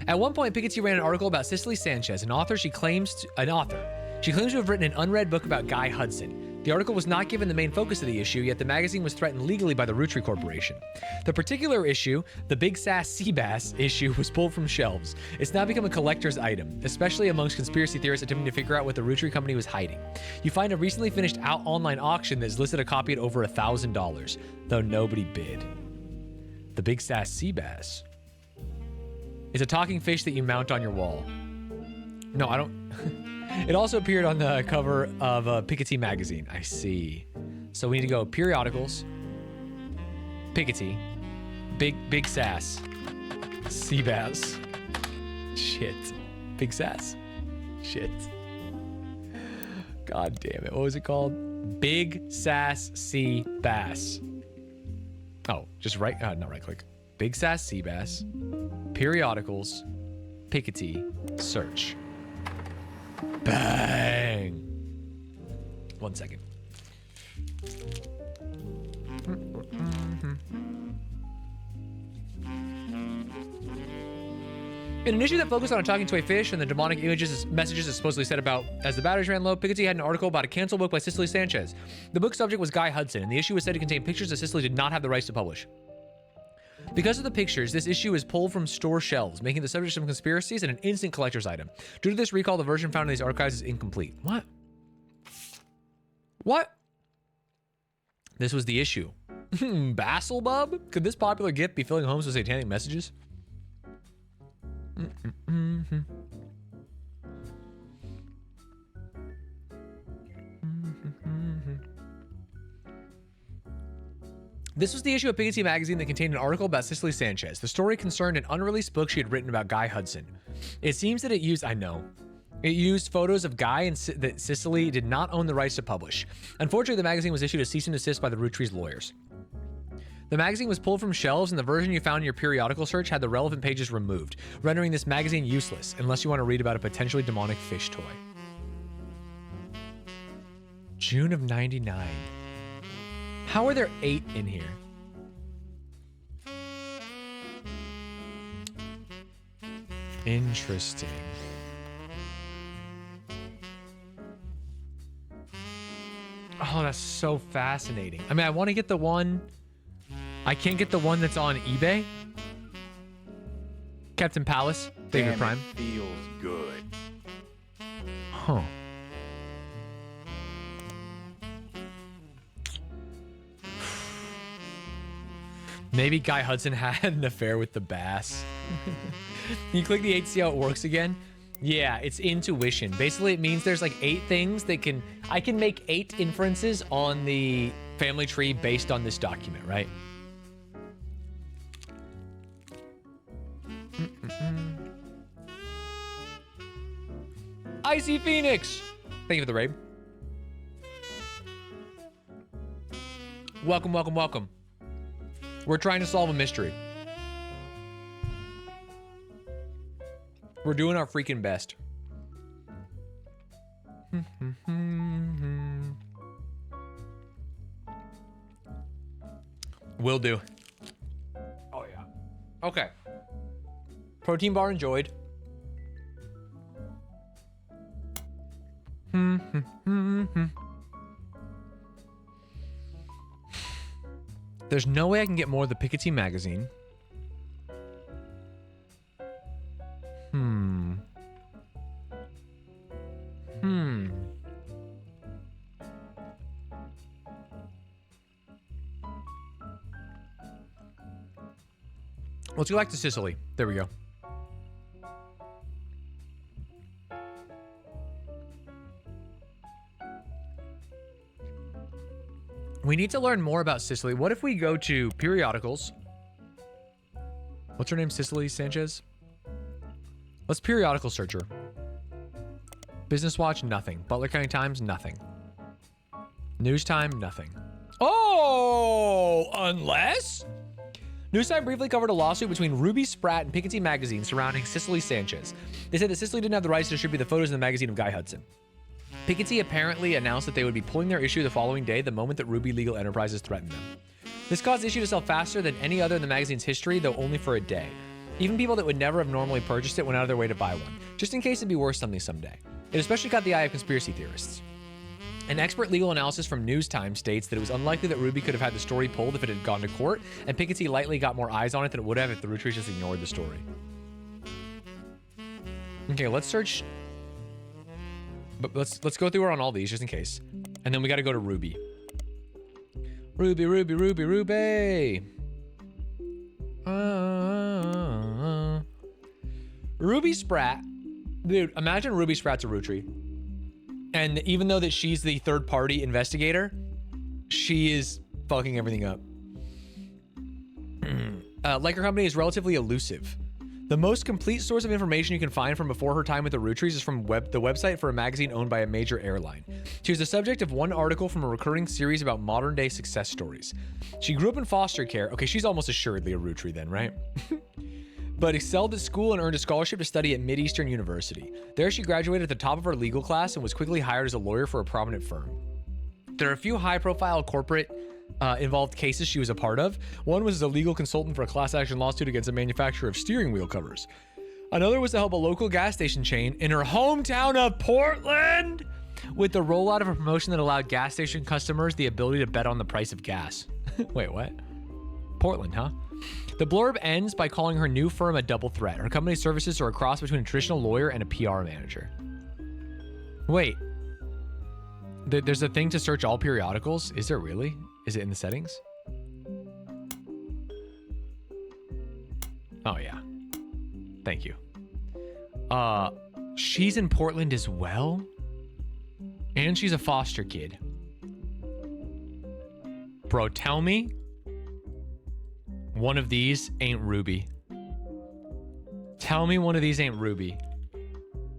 At one point, Piketty ran an article about Cicely Sanchez, an author. She claims to have written an unread book about Guy Hudson. The article was not given the main focus of the issue, yet the magazine was threatened legally by the Roottreemania Corporation. The particular issue, the Big Sass Seabass issue, was pulled from shelves. It's now become a collector's item, especially amongst conspiracy theorists attempting to figure out what the Roottreemania company was hiding. You find a recently finished online auction that's listed a copy at over $1,000, though nobody bid. The Big Sass Seabass. It's a talking fish that you mount on your wall. No, I don't... It also appeared on the cover of Piketty magazine. I see. So we need to go periodicals, Piketty, Big Sass, Seabass. Shit. Big Sass. Shit. God damn it. What was it called? Big Sass Seabass. Oh, just right. Not right click. Big Sass Seabass, periodicals, Piketty, search. Bang! 1 second. In an issue that focused on a talking toy fish and the demonic messages it supposedly said about as the batteries ran low, Piketty had an article about a canceled book by Cicely Sanchez. The book's subject was Guy Hudson, and the issue was said to contain pictures that Cicely did not have the rights to publish. Because of the pictures, this issue is pulled from store shelves, making the subject of some conspiracies and an instant collector's item. Due to this recall, the version found in these archives is incomplete. What? What? This was the issue. Basselbub? Could this popular gift be filling homes with satanic messages? This was the issue of Piketty magazine that contained an article about Cicely Sanchez. The story concerned an unreleased book she had written about Guy Hudson. It seems that it used photos of Guy and that Cicely did not own the rights to publish. Unfortunately, the magazine was issued a cease and desist by the Roottreemania's lawyers. The magazine was pulled from shelves, and the version you found in your periodical search had the relevant pages removed, rendering this magazine useless unless you want to read about a potentially demonic fish toy. June of 99. How are there 8 in here? Interesting. Oh, that's so fascinating. I mean, I want to get the one... I can't get the one that's on eBay. Captain Palace, David Prime. Feels good. Huh. Maybe Guy Hudson had an affair with the bass. You click the 8 to see how it works again. Yeah, it's intuition. Basically, it means there's like 8 things that I can make 8 inferences on the family tree based on this document, right? Icy Phoenix! Thank you for the raid. Welcome, welcome, welcome. We're trying to solve a mystery. We're doing our freaking best. Will do. Oh, yeah. Okay. Protein bar enjoyed. There's no way I can get more of the Piketty magazine. Let's go back to Sicily. There we go. We need to learn more about Cicely. What if we go to periodicals? What's her name? Cicely Sanchez? Let's periodical search her. Business Watch, nothing. Butler County Times, nothing. News Time, nothing. Oh, unless... News Time briefly covered a lawsuit between Ruby Spratt and Piketty Magazine surrounding Cicely Sanchez. They said that Cicely didn't have the rights to distribute the photos in the magazine of Guy Hudson. Piketty apparently announced that they would be pulling their issue the following day, the moment that Ruby Legal Enterprises threatened them. This caused the issue to sell faster than any other in the magazine's history, though only for a day. Even people that would never have normally purchased it went out of their way to buy one, just in case it'd be worth something someday. It especially caught the eye of conspiracy theorists. An expert legal analysis from News Time states that it was unlikely that Ruby could have had the story pulled if it had gone to court, and Piketty lightly got more eyes on it than it would have if the Rootrees just ignored the story. Okay, let's search... But let's go through her on all these, just in case. And then we got to go to Ruby. Ruby, Ruby, Ruby, Ruby! Ruby Spratt. Dude, imagine Ruby Spratt's a Rootree. And even though that she's the third-party investigator, she is fucking everything up. Like her company is relatively elusive. The most complete source of information you can find from before her time with the Rootrees is from the website for a magazine owned by a major airline. She was the subject of one article from a recurring series about modern-day success stories. She grew up in foster care. Okay, she's almost assuredly a Rootree then, right? But excelled at school and earned a scholarship to study at Mid-Eastern University. There she graduated at the top of her legal class and was quickly hired as a lawyer for a prominent firm. There are a few high-profile corporate involved cases she was a part of. One was as a legal consultant for a class action lawsuit against a manufacturer of steering wheel covers. Another was to help a local gas station chain in her hometown of Portland with the rollout of a promotion that allowed gas station customers the ability to bet on the price of gas. Wait, what? Portland, huh? The blurb ends by calling her new firm a double threat. Her company's services are a cross between a traditional lawyer and a PR manager. Wait. There's a thing to search all periodicals? Is there really? Is it in the settings? Oh, yeah. Thank you. She's in Portland as well? And she's a foster kid. Bro, tell me one of these ain't Ruby. Tell me one of these ain't Ruby.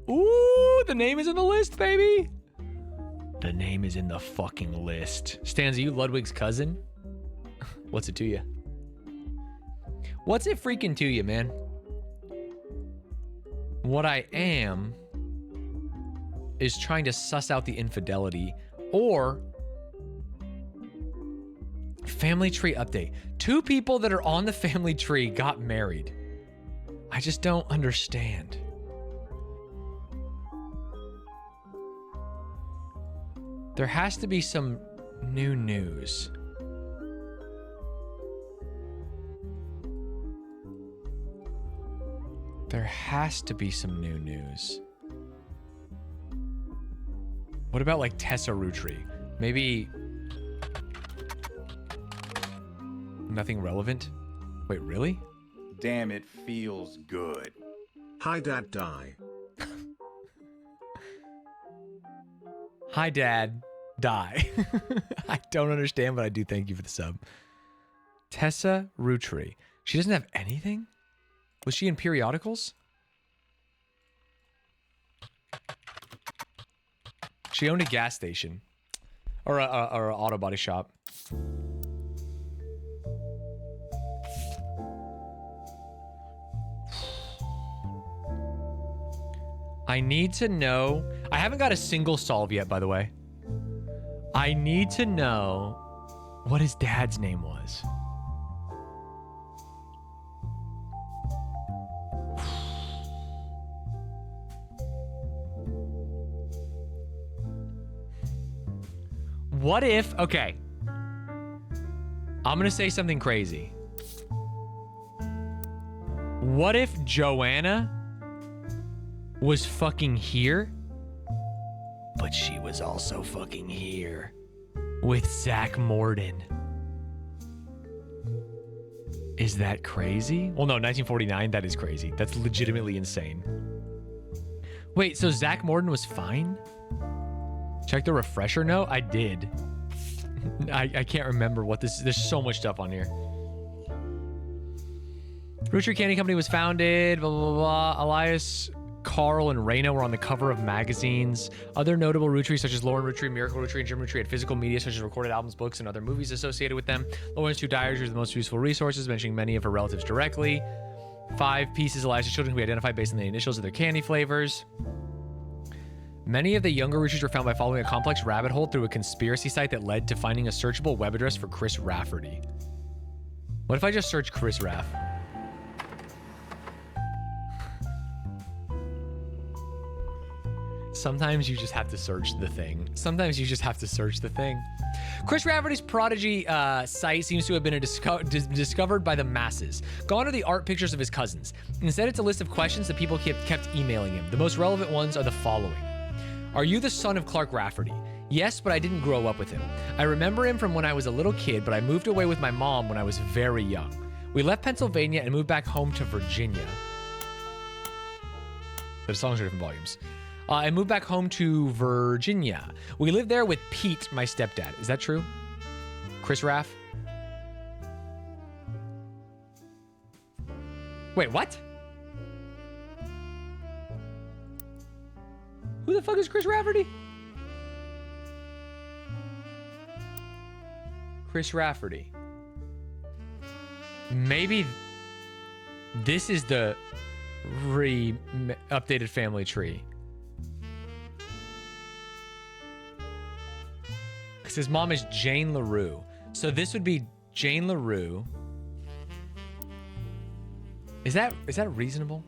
Ooh, the name is in the list, baby. The name is in the fucking list. Stanz, are you Ludwig's cousin? What's it to you? What's it freaking to you, man? What I am is trying to suss out the infidelity or family tree update. 2 people that are on the family tree got married. I just don't understand. There has to be some new news. There has to be some new news. What about like Tessa Rootree? Maybe nothing relevant? Wait, really? Damn, it feels good. Hi, Dad, die. Hi, Dad. Die. I don't understand, but I do thank you for the sub. Tessa Rootree. She doesn't have anything? Was she in periodicals? She owned a gas station. Or a auto body shop. I need to know. I haven't got a single solve yet, by the way. I need to know what his dad's name was. What if, okay. I'm gonna say something crazy. What if Joanna was fucking here? But she was also fucking here with Zach Morden. Is that crazy? Well, no, 1949, that is crazy. That's legitimately insane. Wait, so Zach Morden was fine? Check the refresher note? I did. I can't remember what this is. There's so much stuff on here. Rootree Candy Company was founded, blah, blah, blah, blah. Elias Carl and Raina were on the cover of magazines. Other notable Roottrees such as Lauren Rootree, Miracle Rootree, and Jim Rootree had physical media such as recorded albums, books, and other movies associated with them. Lauren's 2 diaries are the most useful resources, mentioning many of her relatives directly. 5 pieces Eliza's children who we identified based on the initials of their candy flavors. Many of the younger Roottrees were found by following a complex rabbit hole through a conspiracy site that led to finding a searchable web address for Chris Rafferty. What if I just search Chris Raff? Sometimes you just have to search the thing. Sometimes you just have to search the thing. Chris Rafferty's Prodigy site seems to have been discovered by the masses. Gone are the art pictures of his cousins. Instead, it's a list of questions that people kept emailing him. The most relevant ones are the following. Are you the son of Clark Rafferty? Yes, but I didn't grow up with him. I remember him from when I was a little kid, but I moved away with my mom when I was very young. We left Pennsylvania and moved back home to Virginia. The songs are different volumes. I moved back home to Virginia. We lived there with Pete, my stepdad. Is that true? Chris Raff? Wait, what? Who the fuck is Chris Rafferty? Chris Rafferty. Maybe this is the updated family tree. His mom is Jane LaRue. So this would be Jane LaRue. Is that reasonable?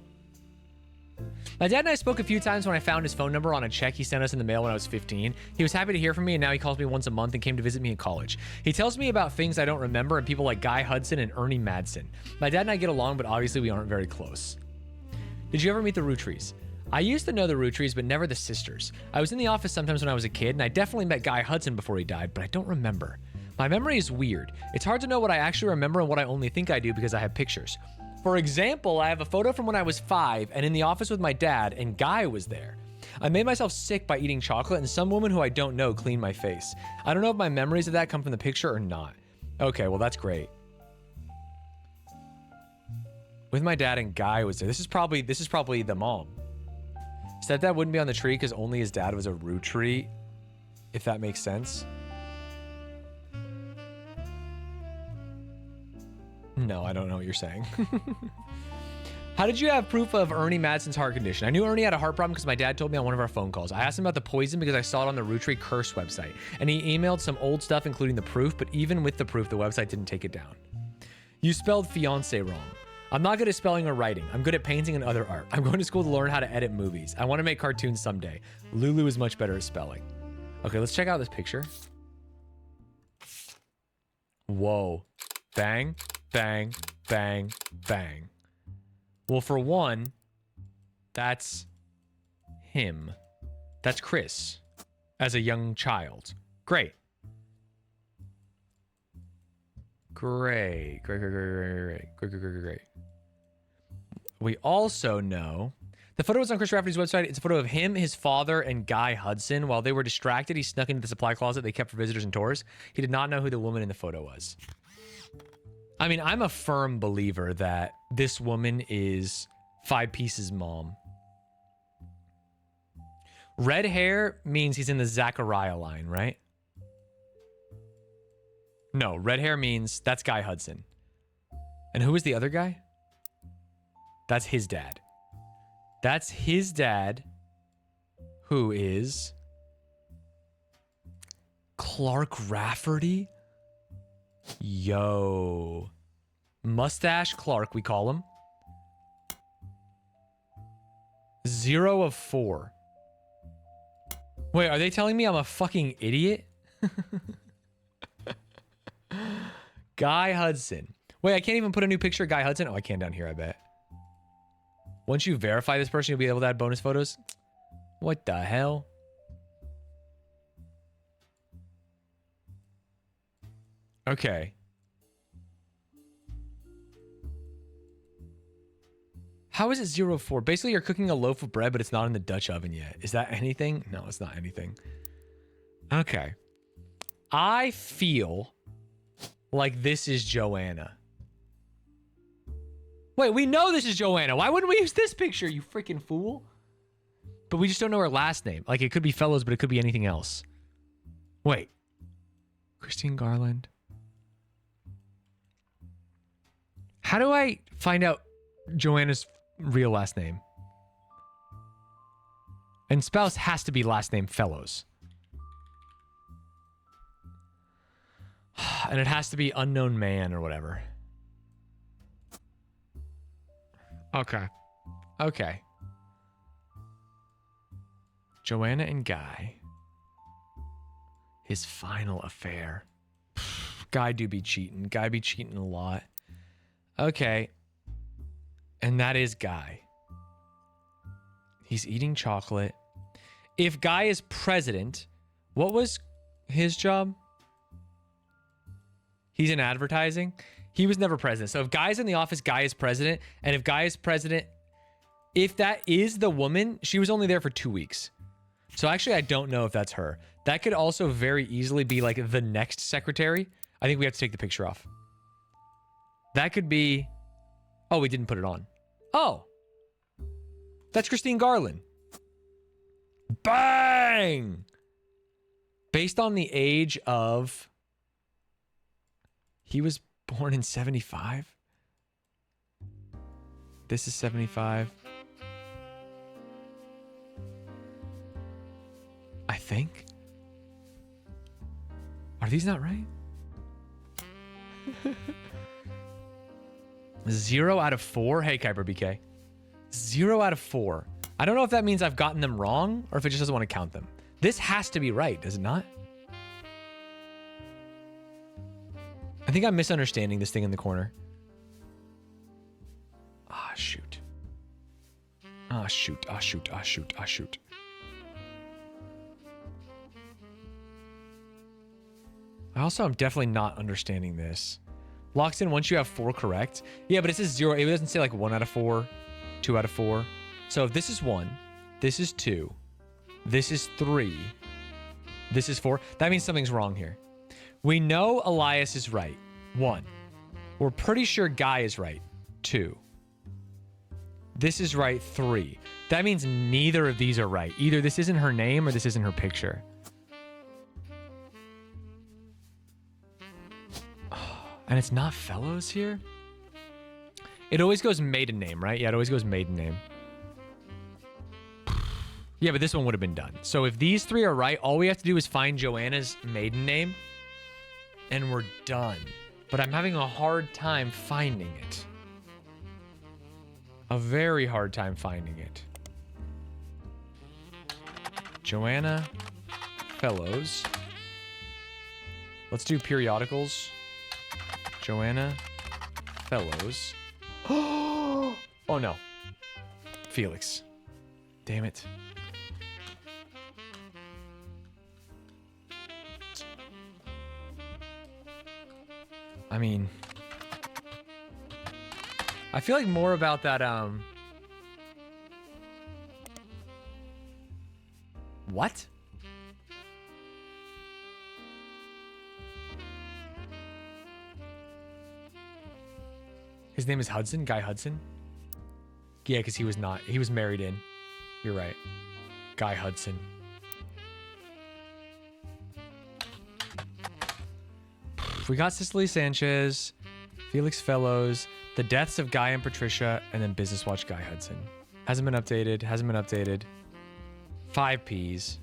My dad and I spoke a few times when I found his phone number on a check he sent us in the mail when I was 15. He was happy to hear from me, and now he calls me once a month and came to visit me in college. He tells me about things I don't remember and people like Guy Hudson and Ernie Madsen. My dad and I get along, but obviously we aren't very close. Did you ever meet the Roottrees? I used to know the Roottrees, but never the sisters. I was in the office sometimes when I was a kid, and I definitely met Guy Hudson before he died, but I don't remember. My memory is weird. It's hard to know what I actually remember and what I only think I do because I have pictures. For example, I have a photo from when I was 5 and in the office with my dad, and Guy was there. I made myself sick by eating chocolate, and some woman who I don't know cleaned my face. I don't know if my memories of that come from the picture or not. Okay, well, that's great. With my dad and Guy was there. This is probably the mom. Stepdad wouldn't be on the tree because only his dad was a Rootree, if that makes sense. No, I don't know what you're saying. How did you have proof of Ernie Madsen's heart condition? I knew Ernie had a heart problem because my dad told me on one of our phone calls. I asked him about the poison because I saw it on the Rootree Curse website, and he emailed some old stuff including the proof, but even with the proof, the website didn't take it down. You spelled fiance wrong. I'm not good at spelling or writing. I'm good at painting and other art. I'm going to school to learn how to edit movies. I want to make cartoons someday. Lulu is much better at spelling. Okay, let's check out this picture. Whoa. Bang, bang, bang, bang. Well, for one, that's him. That's Chris as a young child. Great. Great. We also know the photo was on Chris Rafferty's website. It's a photo of him, his father, and Guy Hudson. While they were distracted, he snuck into the supply closet they kept for visitors and tours. He did not know who the woman in the photo was. I mean, I'm a firm believer that this woman is Five Pieces' mom. Red hair means he's in the Zachariah line, right? No, red hair means that's Guy Hudson. And who is the other guy? That's his dad. That's his dad, who is Clark Rafferty. Yo. Mustache Clark, we call him. 0 of 4. Wait, are they telling me I'm a fucking idiot? Guy Hudson. Wait, I can't even put a new picture of Guy Hudson. Oh, I can down here, I bet. Once you verify this person, you'll be able to add bonus photos. What the hell? Okay. How is it 0-4? Basically, you're cooking a loaf of bread, but it's not in the Dutch oven yet. Is that anything? No, it's not anything. Okay. I feel like this is Joanna. Wait, we know this is Joanna. Why wouldn't we use this picture, you freaking fool? but we just don't know her last name. Like, it could be Fellows, but it could be anything else. Wait. Christine Garland. How do I find out Joanna's real last name? And spouse has to be last name Fellows. And it has to be unknown man or whatever. Okay. Okay. Joanna and Guy. His final affair. Guy do be cheating. Guy be cheating a lot. Okay. And that is Guy. He's eating chocolate. If Guy is president, what was his job? He's in advertising. He was never president. So if Guy's in the office, Guy is president. And if Guy is president, if that is the woman, she was only there for 2 weeks. So actually, I don't know if that's her. That could also very easily be like the next secretary. I think we have to take the picture off. That could be... Oh, we didn't put it on. Oh. That's Christine Garland. Bang! Based on the age of... He was born in 75. This is 75. I think. Are these not right? 0 out of 4. Hey, Kuiper BK. 0 out of 4. I don't know if that means I've gotten them wrong or if it just doesn't want to count them. This has to be right, does it not? I think I'm misunderstanding this thing in the corner. Ah, shoot. Ah, shoot. Ah, shoot. Ah, shoot. Ah, shoot. I also am definitely not understanding this. Locks in once you have 4 correct. Yeah, but it says 0. It doesn't say like 1 out of 4, 2 out of 4. So if this is 1, this is 2, this is 3, this is 4. That means something's wrong here. We know Elias is right. 1. We're pretty sure Guy is right. 2. This is right. 3. That means neither of these are right. Either this isn't her name or this isn't her picture. And it's not Fellows here? It always goes maiden name, right? Yeah, it always goes maiden name. Yeah, but this one would have been done. So if these 3 are right, all we have to do is find Joanna's maiden name. And we're done. But I'm having a hard time finding it. A very hard time finding it. Joanna Fellows. Let's do periodicals. Joanna Fellows. Oh no. Felix. Damn it. I mean, I feel like more about that, what? His name is Hudson? Guy Hudson? Yeah, because he was married in. You're right. Guy Hudson. We got Cicely Sanchez, Felix Fellows, the deaths of Guy and Patricia, and then Business Watch Guy Hudson. Hasn't been updated. Hasn't been updated. 5 Ps.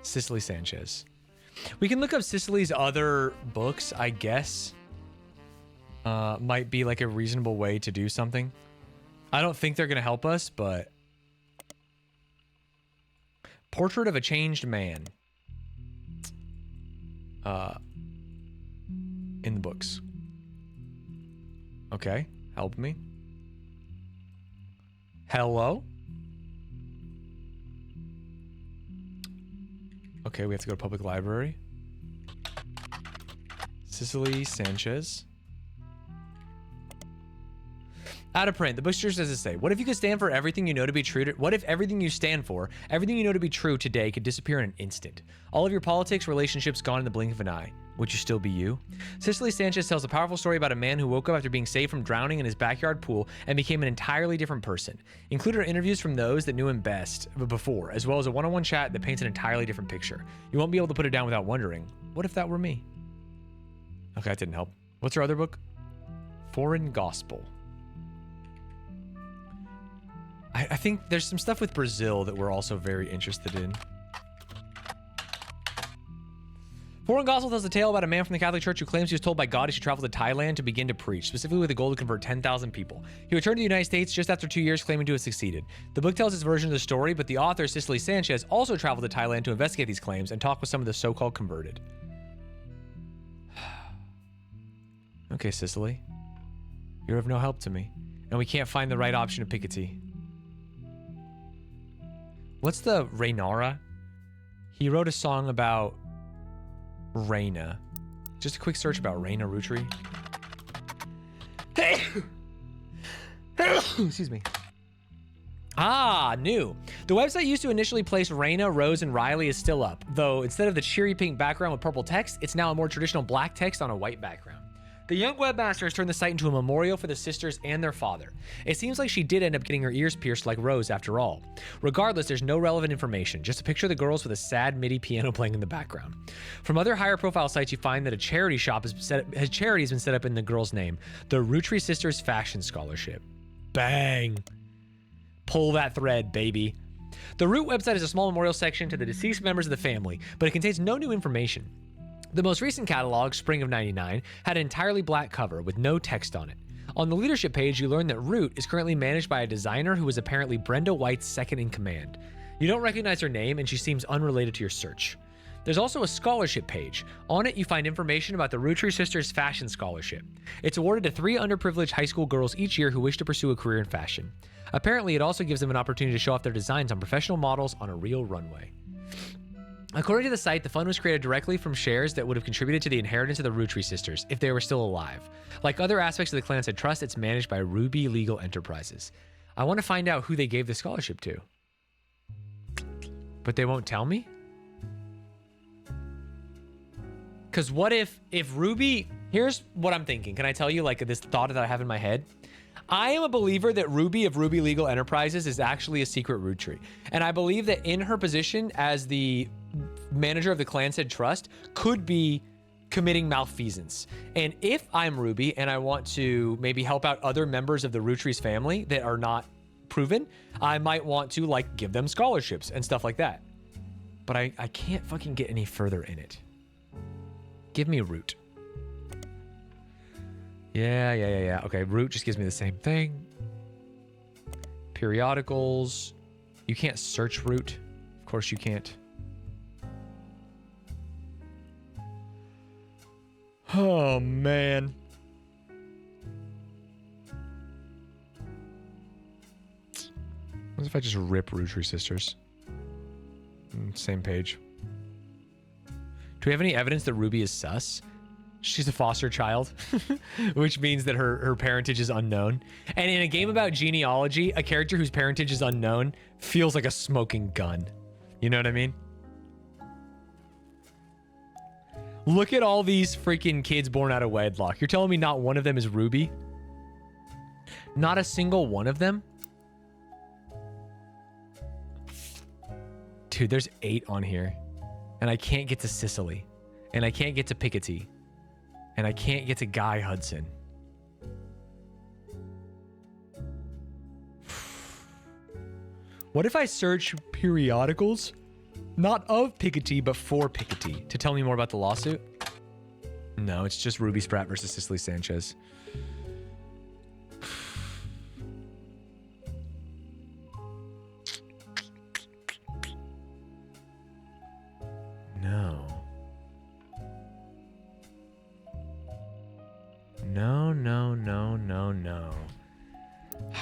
Cicely Sanchez. We can look up Cicely's other books, I guess. Might be like a reasonable way to do something. I don't think they're going to help us, but... Portrait of a Changed Man. In the books. Okay, help me. Hello? Okay, we have to go to public library. Cicely Sanchez. Out of print. The bookstore says to say, what if you could stand for everything you know to be true? What if everything you stand for, everything you know to be true today could disappear in an instant? All of your politics, relationships gone in the blink of an eye. Would you still be you? Cicely Sanchez tells a powerful story about a man who woke up after being saved from drowning in his backyard pool and became an entirely different person. Included are interviews from those that knew him best before, as well as a one-on-one chat that paints an entirely different picture. You won't be able to put it down without wondering, what if that were me? Okay, that didn't help. What's her other book? Foreign Gospel. I think there's some stuff with Brazil that we're also very interested in. Foreign Gospel tells a tale about a man from the Catholic Church who claims he was told by God he should travel to Thailand to begin to preach, specifically with the goal to convert 10,000 people. He returned to the United States just after 2 years, claiming to have succeeded. The book tells his version of the story, but the author, Cicely Sanchez, also traveled to Thailand to investigate these claims and talk with some of the so-called converted. Okay, Cicely. You're of no help to me, and we can't find the right option of Piketty. What's the Raynara? He wrote a song about Reyna. Just a quick search about Reyna Roottreemania. Excuse me. Ah, new. The website used to initially place Reyna, Rose, and Riley is still up, though instead of the cheery pink background with purple text, it's now a more traditional black text on a white background. The young webmaster has turned the site into a memorial for the sisters and their father. It seems like she did end up getting her ears pierced like Rose after all. Regardless, there's no relevant information, just a picture of the girls with a sad MIDI piano playing in the background. From other higher profile sites, you find that a charity shop has charities been set up in the girl's name, the Roottreemania Sisters Fashion Scholarship. Bang! Pull that thread, baby. The Root website is a small memorial section to the deceased members of the family, but it contains no new information. The most recent catalog, spring of '99, had an entirely black cover with no text on it. On the leadership page, you learn that Root is currently managed by a designer who is apparently Brenda White's second in command. You don't recognize her name, and she seems unrelated to your search. There's also a scholarship page. On it, you find information about the Roottreemania Sisters Fashion Scholarship. It's awarded to 3 underprivileged high school girls each year who wish to pursue a career in fashion. Apparently, it also gives them an opportunity to show off their designs on professional models on a real runway. According to the site, the fund was created directly from shares that would have contributed to the inheritance of the Roottreemania sisters if they were still alive. Like other aspects of the Clan Said Trust, it's managed by Ruby Legal Enterprises. I want to find out who they gave the scholarship to. But they won't tell me? Because what if Ruby... Here's what I'm thinking. Can I tell you like this thought that I have in my head? I am a believer that Ruby of Ruby Legal Enterprises is actually a secret Roottreemania. And I believe that in her position as the manager of the Clan Said Trust could be committing malfeasance. And if I'm Ruby and I want to maybe help out other members of the Roottreemania's family that are not proven, I might want to like give them scholarships and stuff like that. But I can't fucking get any further in it. Give me Root. Yeah. Okay, Root just gives me the same thing. Periodicals. You can't search Root. Of course you can't. Oh, man. What if I just rip Roottreemania Sisters? Same page. Do we have any evidence that Ruby is sus? She's a foster child, which means that her parentage is unknown. And in a game about genealogy, a character whose parentage is unknown feels like a smoking gun. You know what I mean? Look at all these freaking kids born out of wedlock. You're telling me not one of them is Ruby? Not a single one of them? Dude, there's 8 on here. And I can't get to Cicely. And I can't get to Piketty. And I can't get to Guy Hudson. What if I search periodicals? Not of Piketty, but for Piketty, to tell me more about the lawsuit? No, it's just Ruby Spratt versus Cicely Sanchez. No.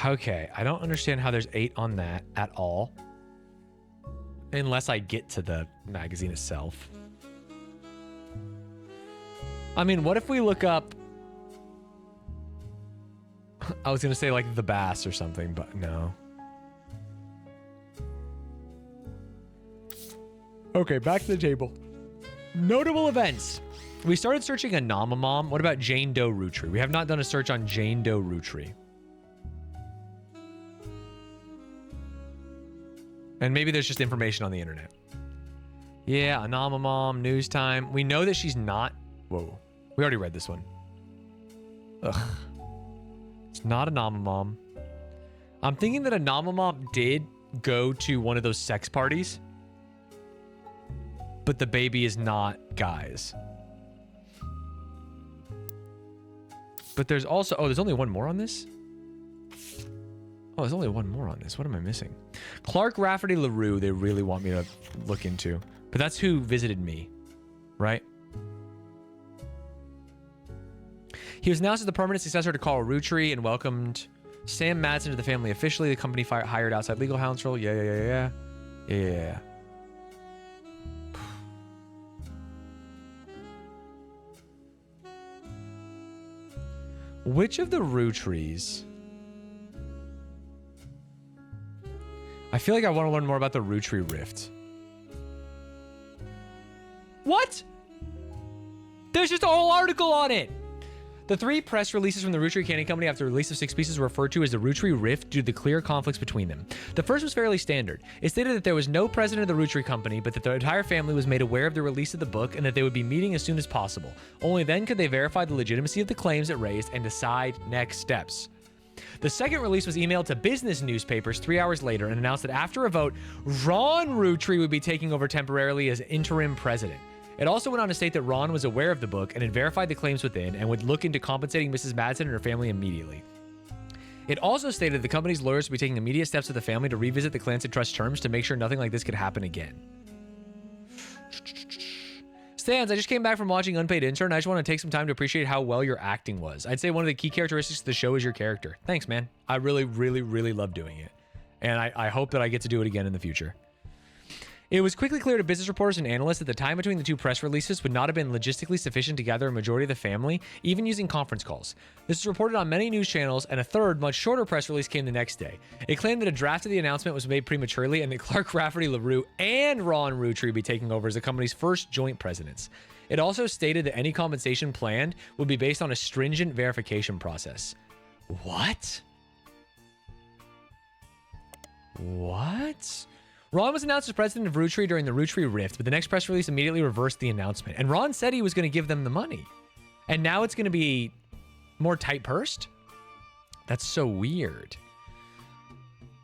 Okay, I don't understand how there's 8 on that at all. Unless I get to the magazine itself. I mean, what if we look up... I was gonna say like the bass or something, but no. Okay, back to the table. Notable events. We started searching Anomamom. What about Jane Doe Rootree? We have not done a search on Jane Doe Rootree. And maybe there's just information on the internet. Yeah, Anomamom, news time. We know that she's not... Whoa. We already read this one. Ugh. It's not Anomamom. I'm thinking that Anomamom did go to one of those sex parties. But the baby is not guys. But there's also... Oh, there's only one more on this? Oh, there's only one more on this. What am I missing? Clark Rafferty LaRue, they really want me to look into. But that's who visited me, right? He was announced as the permanent successor to Carl Rootree and welcomed Sam Madsen to the family officially. The company hired outside legal counsel. Yeah. Which of the Rootrees? I feel like I want to learn more about the Rootree Rift. What? There's just a whole article on it. The 3 press releases from the Rootree Canning Company after the release of 6 pieces were referred to as the Rootree Rift due to the clear conflicts between them. The first was fairly standard. It stated that there was no president of the Rootree Company, but that the entire family was made aware of the release of the book and that they would be meeting as soon as possible. Only then could they verify the legitimacy of the claims it raised and decide next steps. The second release was emailed to business newspapers 3 hours later and announced that after a vote, Ron Rootree would be taking over temporarily as interim president. It also went on to state that Ron was aware of the book and had verified the claims within and would look into compensating Mrs. Madsen and her family immediately. It also stated the company's lawyers would be taking immediate steps with the family to revisit the Clancy Trust terms to make sure nothing like this could happen again. Stanz, I just came back from watching Unpaid Intern. I just want to take some time to appreciate how well your acting was. I'd say one of the key characteristics of the show is your character. Thanks, man. I really, really, really love doing it. And I hope that I get to do it again in the future. It was quickly clear to business reporters and analysts that the time between the 2 press releases would not have been logistically sufficient to gather a majority of the family, even using conference calls. This was reported on many news channels, and a third, much shorter press release came the next day. It claimed that a draft of the announcement was made prematurely and that Clark Rafferty LaRue and Ron Rootree would be taking over as the company's first joint presidents. It also stated that any compensation planned would be based on a stringent verification process. What? What? Ron was announced as president of Rootree during the Rootree Rift, but the next press release immediately reversed the announcement. And Ron said he was going to give them the money. And now it's going to be more tight-pursed? That's so weird.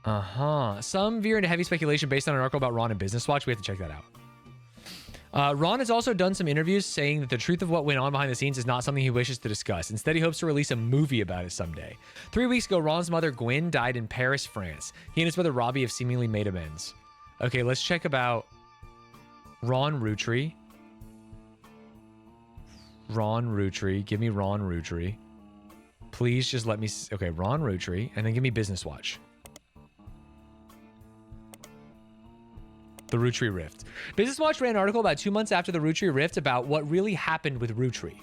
Some veer into heavy speculation based on an article about Ron in Business Watch. We have to check that out. Ron has also done some interviews saying that the truth of what went on behind the scenes is not something he wishes to discuss. Instead, he hopes to release a movie about it someday. 3 weeks ago, Ron's mother, Gwen, died in Paris, France. He and his brother, Robbie, have seemingly made amends. Okay, let's check about Ron Rootree. Ron Rootree. Give me Ron Rootree. Please just let me... Okay, Ron Rootree. And then give me Business Watch. The Rootree Rift. Business Watch ran an article about 2 months after the Rootree Rift about what really happened with Rootree.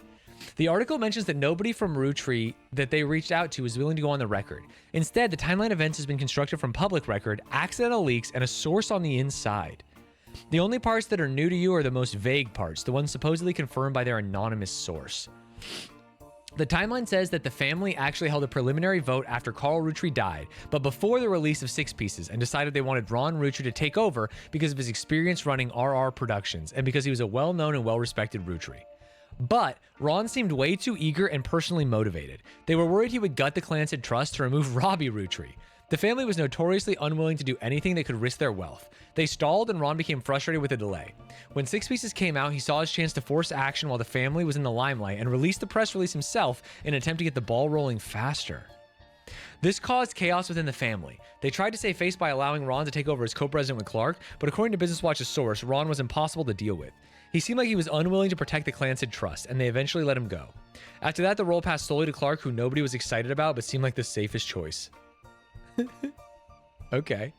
The article mentions that nobody from Rootree that they reached out to is willing to go on the record. Instead, the timeline of events has been constructed from public record, accidental leaks, and a source on the inside. The only parts that are new to you are the most vague parts, the ones supposedly confirmed by their anonymous source. The timeline says that the family actually held a preliminary vote after Carl Rootree died, but before the release of 6 pieces, and decided they wanted Ron Rootree to take over because of his experience running RR Productions, and because he was a well-known and well-respected Rootree. But Ron seemed way too eager and personally motivated. They were worried he would gut the Clancy Trust to remove Robbie Rootree. The family was notoriously unwilling to do anything that could risk their wealth. They stalled and Ron became frustrated with the delay. When 6 pieces came out, he saw his chance to force action while the family was in the limelight and released the press release himself in an attempt to get the ball rolling faster. This caused chaos within the family. They tried to save face by allowing Ron to take over as co-president with Clark, but according to Business Watch's source, Ron was impossible to deal with. He seemed like he was unwilling to protect the Clancy Trust, and they eventually let him go. After that, the role passed solely to Clark, who nobody was excited about, but seemed like the safest choice. Okay.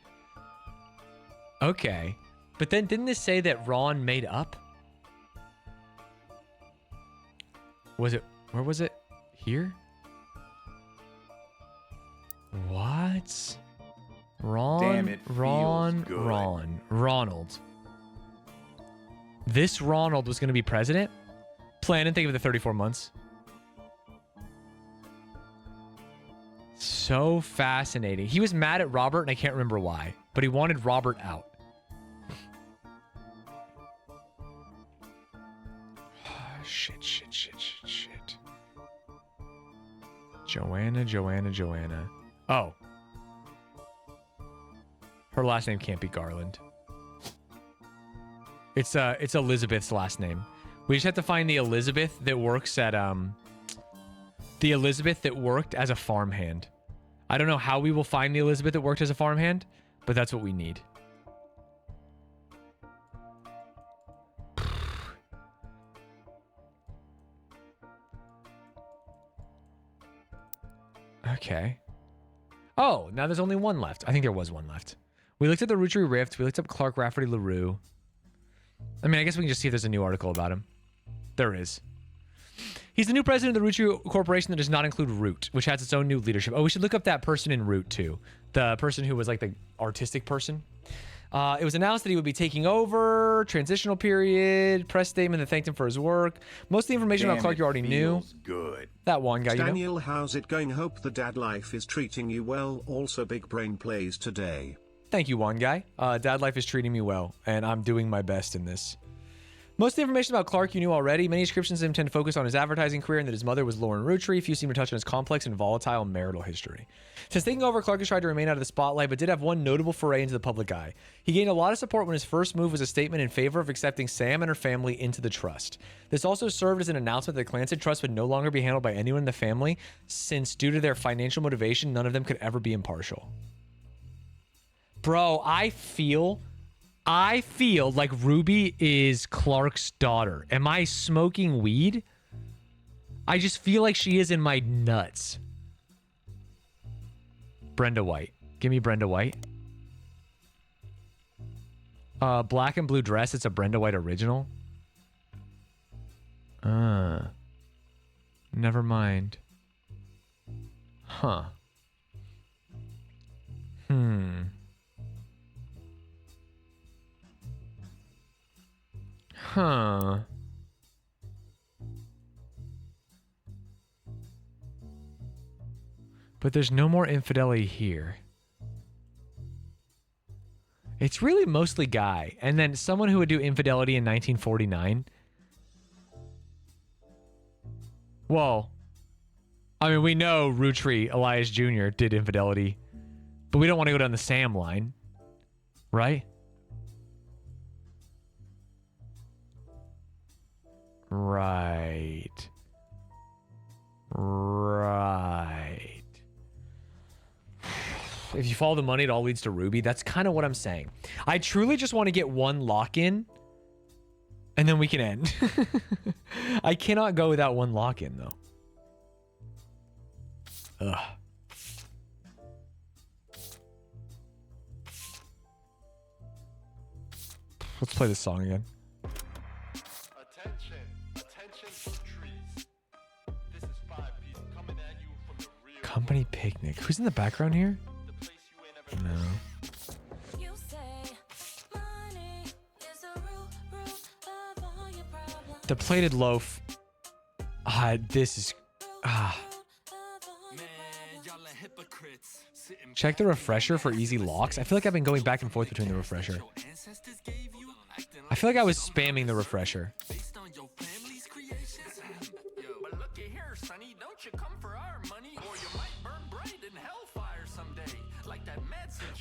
But then didn't this say that Ron made up? Where was it? Here? What? Damn, it feels good. Ronald. This Ronald was going to be president? Plan and think of the 34 months. So fascinating. He was mad at Robert, and I can't remember why, but he wanted Robert out. Shit. Joanna. Oh. Her last name can't be Garland. It's Elizabeth's last name. We just have to find the Elizabeth that works at the Elizabeth that worked as a farmhand. I don't know how we will find the Elizabeth that worked as a farmhand, but that's what we need. Okay. Oh, now there's only one left. I think there was one left. We looked at the Roottreemania Rift. We looked up Clark Rafferty LaRue. I mean, I guess we can just see if there's a new article about him. There is. He's the new president of the Roottreemania Corporation that does not include Root, which has its own new leadership. Oh, we should look up that person in Root, too. The person who was like the artistic person. It was announced that he would be taking over, transitional period, press statement that thanked him for his work. Most of the information about Clark you already knew. Good. That one guy, Daniel, you know. how's it going? Hope the dad life is treating you well. Also, Big Brain plays today. Thank you, one guy. Dad life is treating me well, and I'm doing my best in this. Most of the information about Clark you knew already. Many descriptions of him tend to focus on his advertising career and that his mother was Lauren Roottreemania. Few seem to touch on his complex and volatile marital history. Since taking over, Clark has tried to remain out of the spotlight, but did have one notable foray into the public eye. He gained a lot of support when his first move was a statement in favor of accepting Sam and her family into the trust. This also served as an announcement that the Clancy Trust would no longer be handled by anyone in the family, since due to their financial motivation, none of them could ever be impartial. Bro, I feel like Ruby is Clark's daughter. Am I smoking weed? I just feel like she is in my nuts. Brenda White. Give me Brenda White. Black and blue dress. It's a Brenda White original. Never mind. Huh. Huh. But there's no more infidelity here. It's really mostly Guy. And then someone who would do infidelity in 1949. Well, I mean, we know Roottreemania Elias Jr. did infidelity. But we don't want to go down the Sam line. Right? Right. If you follow the money, it all leads to Ruby. That's kind of what I'm saying. I truly just want to get one lock-in, and then we can end. I cannot go without one lock-in, though. Ugh. Let's play this song again. Company picnic. Who's in the background here? No. The plated loaf. This is. Check the refresher for easy locks. I feel like I've been going back and forth between the refresher. I feel like I was spamming the refresher.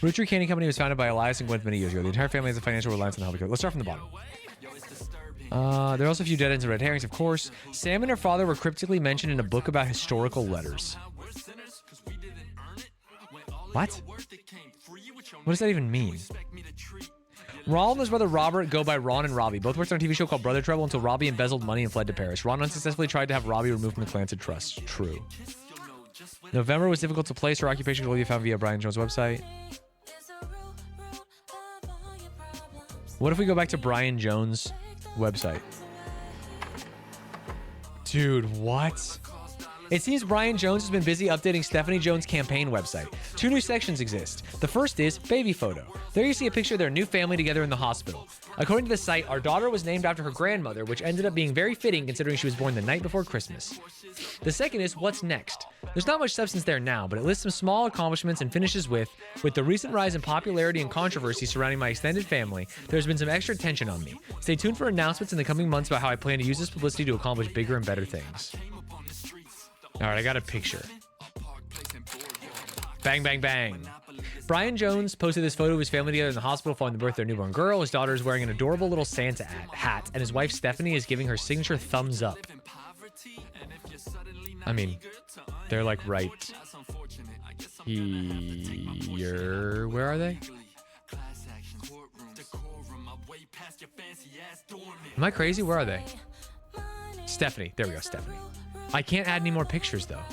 Roottreemania Candy Company was founded by Elias and Gwen many years ago. The entire family has a financial reliance on the health. Let's start from the bottom. There are also a few dead ends and red herrings, of course. Sam and her father were cryptically mentioned in a book about historical letters. What? What does that even mean? Ron and his brother Robert go by Ron and Robbie. Both worked on a TV show called Brother Trouble until Robbie embezzled money and fled to Paris. Ron unsuccessfully tried to have Robbie removed from the Clancy Trust. True. November was difficult to place. Her occupation could be found via Brian Jones' website. What if we go back to Brian Jones' website? Dude, what? It seems Brian Jones has been busy updating Stephanie Jones' campaign website. Two new sections exist. The first is baby photo. There you see a picture of their new family together in the hospital. According to the site, our daughter was named after her grandmother, which ended up being very fitting considering she was born the night before Christmas. The second is what's next. There's not much substance there now, but it lists some small accomplishments and finishes with the recent rise in popularity and controversy surrounding my extended family, there's been some extra tension on me. Stay tuned for announcements in the coming months about how I plan to use this publicity to accomplish bigger and better things. All right, I got a picture. Bang, bang, bang. Brian Jones posted this photo of his family together in the hospital following the birth of their newborn girl. His daughter is wearing an adorable little Santa hat, and his wife Stephanie is giving her signature thumbs up. I mean, they're like right here. Where are they? Am I crazy? Where are they? Stephanie. There we go, Stephanie. I can't add any more pictures, though.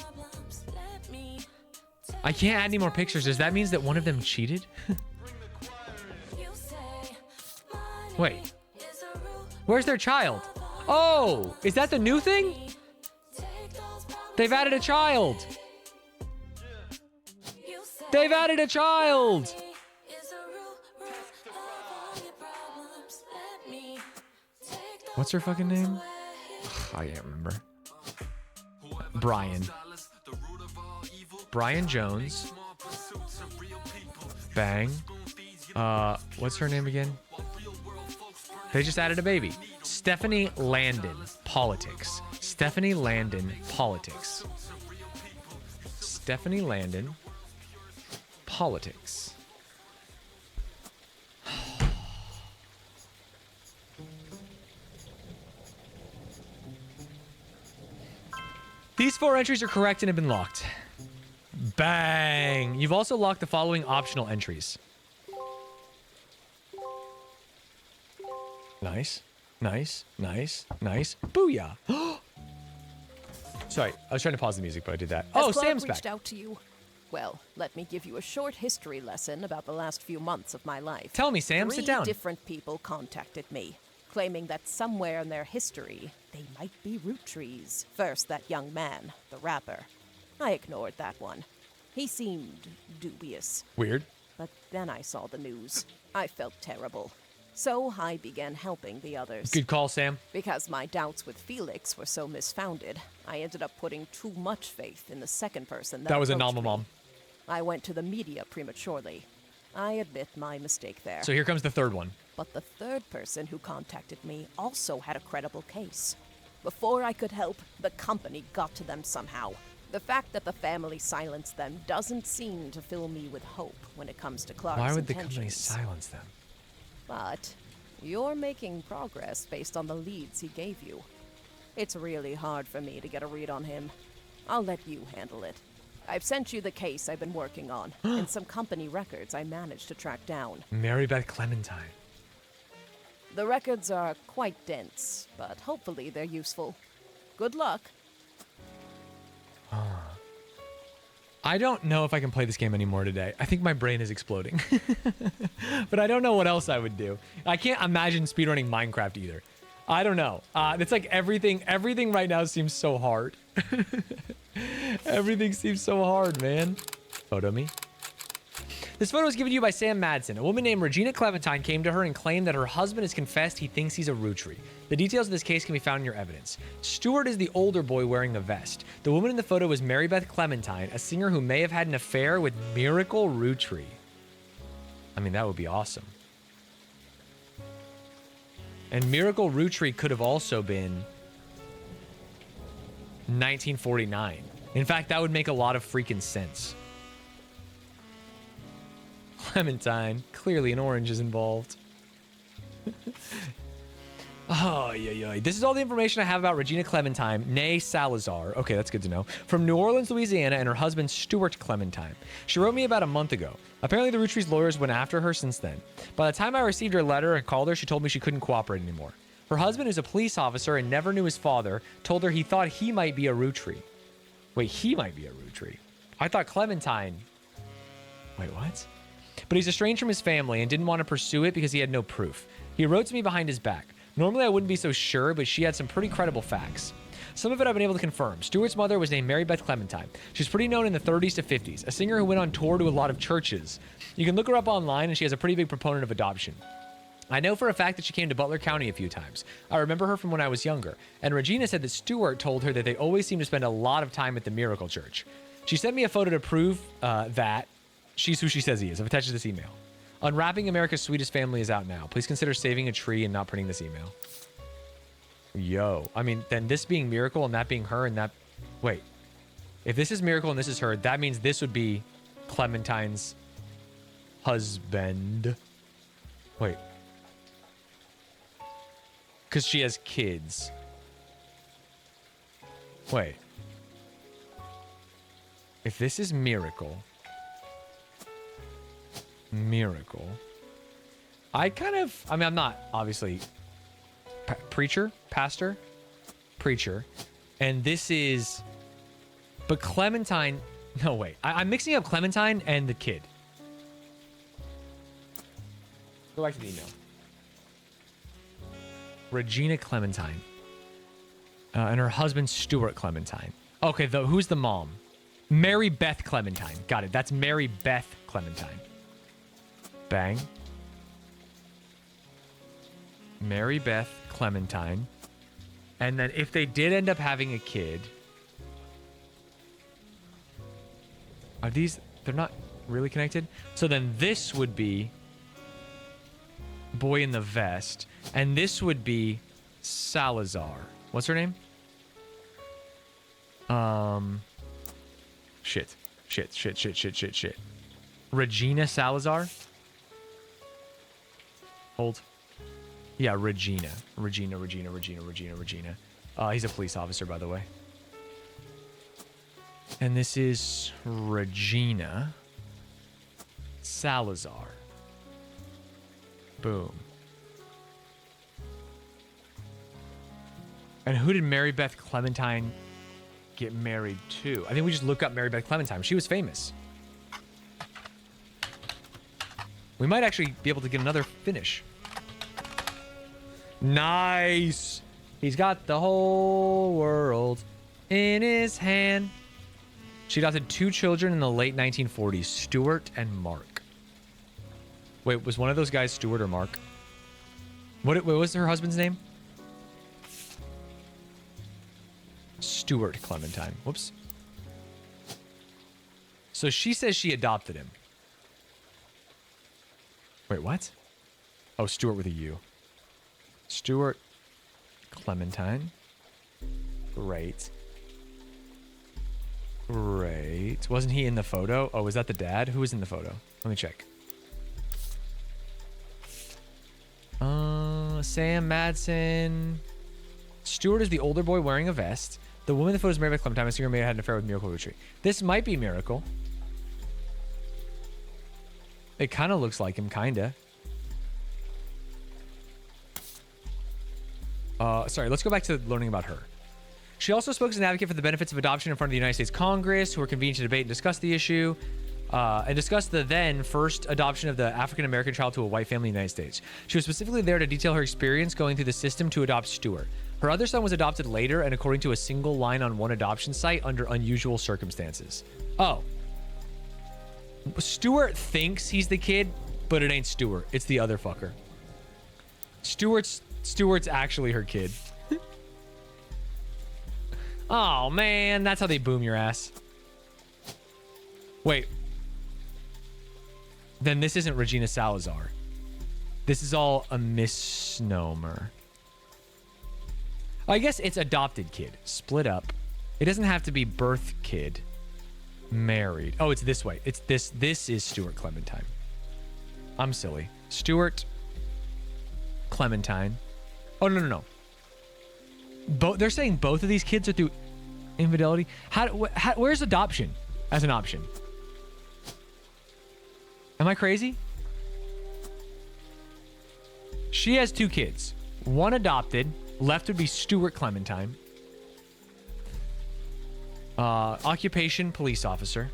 I can't add any more pictures. Does that mean that one of them cheated? Wait. Where's their child? Oh, is that the new thing? They've added a child. They've added a child. What's her fucking name? I can't remember. Brian. Brian Jones. Bang. What's her name again? They just added a baby. Stephanie Landon, politics. Stephanie Landon, politics. Stephanie Landon, politics. These 4 entries are correct and have been locked. Bang! You've also locked the following optional entries. Nice. Nice. Nice. Nice. Booyah! Sorry, I was trying to pause the music, but I did that. Has Oh, Clark Sam's reached back. out to you? Well, let me give you a short history lesson about the last few months of my life. Tell me, Sam. Sit down. 3 different people contacted me, claiming that somewhere in their history, they might be root trees. First, that young man, the rapper. I ignored that one. He seemed dubious. Weird. But then I saw the news. I felt terrible. So I began helping the others. Good call, Sam. Because my doubts with Felix were so misfounded, I ended up putting too much faith in the second person That was a approached normal me. mom. I went to the media prematurely. I admit my mistake there. So here comes the third one. But the third person who contacted me also had a credible case. Before I could help, the company got to them somehow. The fact that the family silenced them doesn't seem to fill me with hope when it comes to Clark's Why would the intentions. company silence them? But you're making progress based on the leads he gave you. It's really hard for me to get a read on him. I'll let you handle it. I've sent you the case I've been working on, and some company records I managed to track down. Mary Beth Clementine. The records are quite dense, but hopefully they're useful. Good luck. I don't know if I can play this game anymore today. I think my brain is exploding. But I don't know what else I would do. I can't imagine speedrunning Minecraft either. I don't know. It's like everything right now seems so hard. Everything seems so hard, man. Photo me. This photo was given to you by Sam Madsen. A woman named Regina Clementine came to her and claimed that her husband has confessed he thinks he's a Roottreemania. The details of this case can be found in your evidence. Stuart is the older boy wearing the vest. The woman in the photo was Mary Beth Clementine, a singer who may have had an affair with Miracle Roottreemania. I mean, that would be awesome. And Miracle Roottreemania could have also been 1949. In fact, that would make a lot of freaking sense. Clementine. Clearly an orange is involved. Oh, yeah. This is all the information I have about Regina Clementine, née Salazar. Okay, that's good to know. From New Orleans, Louisiana, and her husband, Stuart Clementine. She wrote me about a month ago. Apparently, the Roottree's lawyers went after her since then. By the time I received her letter and called her, she told me she couldn't cooperate anymore. Her husband, who's a police officer and never knew his father, told her he thought he might be a Roottreemania. Wait, he might be a Roottreemania. I thought Clementine... Wait, what? But he's estranged from his family and didn't want to pursue it because he had no proof. He wrote to me behind his back. Normally I wouldn't be so sure, but she had some pretty credible facts. Some of it I've been able to confirm. Stuart's mother was named Mary Beth Clementine. She's pretty known in the 30s to 50s, a singer who went on tour to a lot of churches. You can look her up online, and she has a pretty big proponent of adoption. I know for a fact that she came to Butler County a few times. I remember her from when I was younger. And Regina said that Stuart told her that they always seem to spend a lot of time at the Miracle Church. She sent me a photo to prove that she's who she says he is. I've attached this email. Unwrapping America's Sweetest Family is out now. Please consider saving a tree and not printing this email. Yo. I mean, then this being Miracle and that being her and that... Wait. If this is Miracle and this is her, that means this would be Clementine's husband. Wait. Because she has kids. Wait. If this is Miracle. I mean, I'm not, obviously, pastor? Preacher. And this is... But Clementine... No, wait. I'm mixing up Clementine and the kid. Go back to the email. Regina Clementine. And her husband, Stuart Clementine. Okay, who's the mom? Mary Beth Clementine. Got it. That's Mary Beth Clementine. Bang. Mary Beth Clementine. And then if they did end up having a kid... Are these... They're not really connected? So then this would be... Boy in the Vest. And this would be Salazar. What's her name? Shit. Regina Salazar? Hold. Yeah, Regina. Regina. He's a police officer, by the way. And this is Regina Salazar. Boom. And who did Mary Beth Clementine get married to? I think we just look up Mary Beth Clementine. She was famous. We might actually be able to get another finish. Nice. He's got the whole world in his hand. She adopted 2 children in the late 1940s, Stuart and Mark. Wait, was one of those guys Stuart or Mark? What was her husband's name? Stuart Clementine. Whoops. So she says she adopted him. Wait, what? Oh, Stuart with a U. Stuart Clementine. Great. Wasn't he in the photo? Oh, was that the dad? Who was in the photo? Let me check. Sam Madsen. Stuart is the older boy wearing a vest. The woman in the photo is Mary Beth Clementine. A singer may have had an affair with Miracle Roottreemania. This might be Miracle. It kind of looks like him, kinda. Sorry, let's go back to learning about her. She also spoke as an advocate for the benefits of adoption in front of the United States Congress, who were convened to debate and discuss the issue, and discuss the then first adoption of the African-American child to a white family in the United States. She was specifically there to detail her experience going through the system to adopt Stuart. Her other son was adopted later, and according to a single line on one adoption site, under unusual circumstances. Oh. Stuart thinks he's the kid, but it ain't Stuart. It's the other fucker. Stuart's actually her kid. Oh, man. That's how they boom your ass. Wait. Then this isn't Regina Salazar. This is all a misnomer. I guess it's adopted kid. Split up. It doesn't have to be birth kid. Married. Oh, it's this way. It's this. This is Stuart Clementine. I'm silly. Stuart Clementine. Oh, no. They're saying both of these kids are through infidelity. Where's adoption as an option? Am I crazy? She has 2 kids. One adopted. Left would be Stuart Clementine. Occupation, police officer.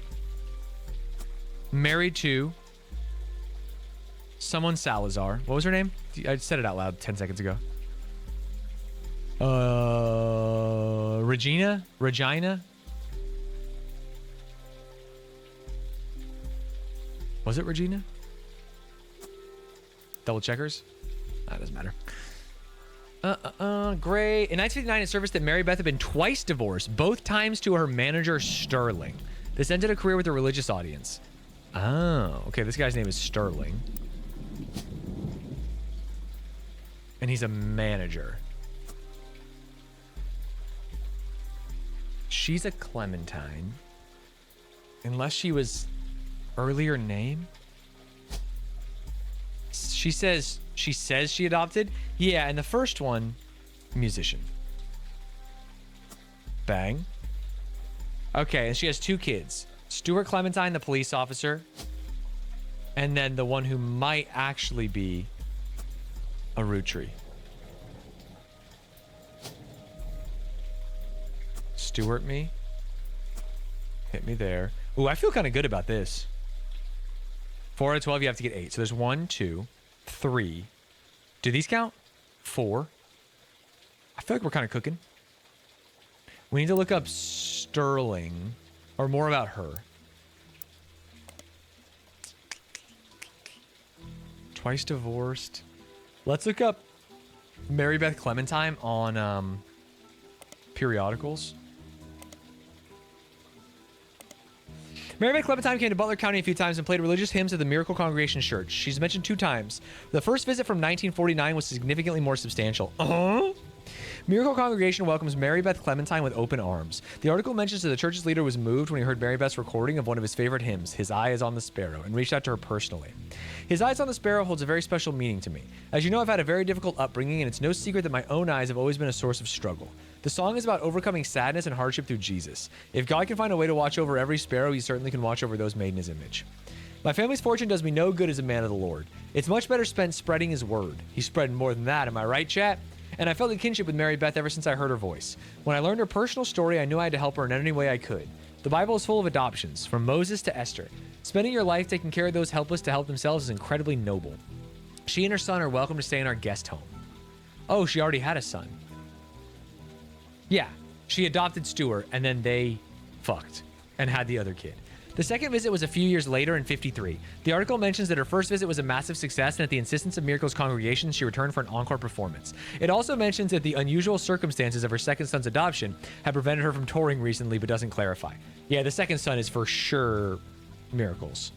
Married to someone Salazar. What was her name? I said it out loud 10 seconds ago. Regina? Regina? Was it Regina? Double checkers? That doesn't matter. Great. In 1959, it surfaced that Mary Beth had been twice divorced, both times to her manager, Sterling. This ended a career with a religious audience. Oh, okay. This guy's name is Sterling. And he's a manager. She's a Clementine. Unless she was earlier name. She says she adopted. Yeah, and the first one, musician. Bang. Okay, and she has 2 kids. Stuart Clementine, the police officer. And then the one who might actually be a Roottreemania. Stuart me. Hit me there. Ooh, I feel kind of good about this. 4 out of 12, you have to get 8. So there's 1, 2, 3. Do these count? 4. I feel like we're kind of cooking. We need to look up Sterling or more about her. Twice divorced. Let's look up Mary Beth Clementine on periodicals. Mary Beth Clementine came to Butler County a few times and played religious hymns at the Miracle Congregation Church. She's mentioned 2 times. The first visit from 1949 was significantly more substantial. Miracle Congregation welcomes Mary Beth Clementine with open arms. The article mentions that the church's leader was moved when he heard Mary Beth's recording of one of his favorite hymns, His Eye is on the Sparrow, and reached out to her personally. His Eyes on the Sparrow holds a very special meaning to me. As you know, I've had a very difficult upbringing, and it's no secret that my own eyes have always been a source of struggle. The song is about overcoming sadness and hardship through Jesus. If God can find a way to watch over every sparrow, he certainly can watch over those made in his image. My family's fortune does me no good as a man of the Lord. It's much better spent spreading his word. He spread more than that, am I right, chat? And I felt a kinship with Mary Beth ever since I heard her voice. When I learned her personal story, I knew I had to help her in any way I could. The Bible is full of adoptions, from Moses to Esther. Spending your life taking care of those helpless to help themselves is incredibly noble. She and her son are welcome to stay in our guest home. Oh, she already had a son. Yeah, she adopted Stuart, and then they fucked and had the other kid. The second visit was a few years later in 53. The article mentions that her first visit was a massive success, and at the insistence of Miracle's congregation, she returned for an encore performance. It also mentions that the unusual circumstances of her second son's adoption had prevented her from touring recently, but doesn't clarify. Yeah, the second son is for sure Miracle's.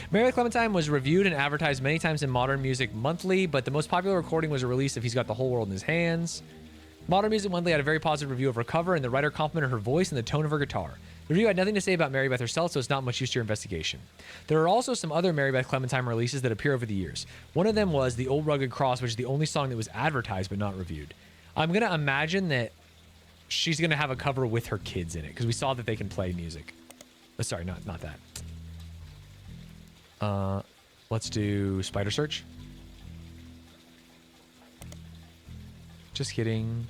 Mary Clementine was reviewed and advertised many times in Modern Music Monthly, but the most popular recording was a release of He's Got the Whole World in His Hands. Modern Music Monthly had a very positive review of her cover, and the writer complimented her voice and the tone of her guitar. The review had nothing to say about Mary Beth herself, so it's not much use to your investigation. There are also some other Mary Beth Clementine releases that appear over the years. One of them was The Old Rugged Cross, which is the only song that was advertised but not reviewed. I'm going to imagine that she's going to have a cover with her kids in it, because we saw that they can play music. Oh, sorry, not that. Let's do Spider Search. Just kidding.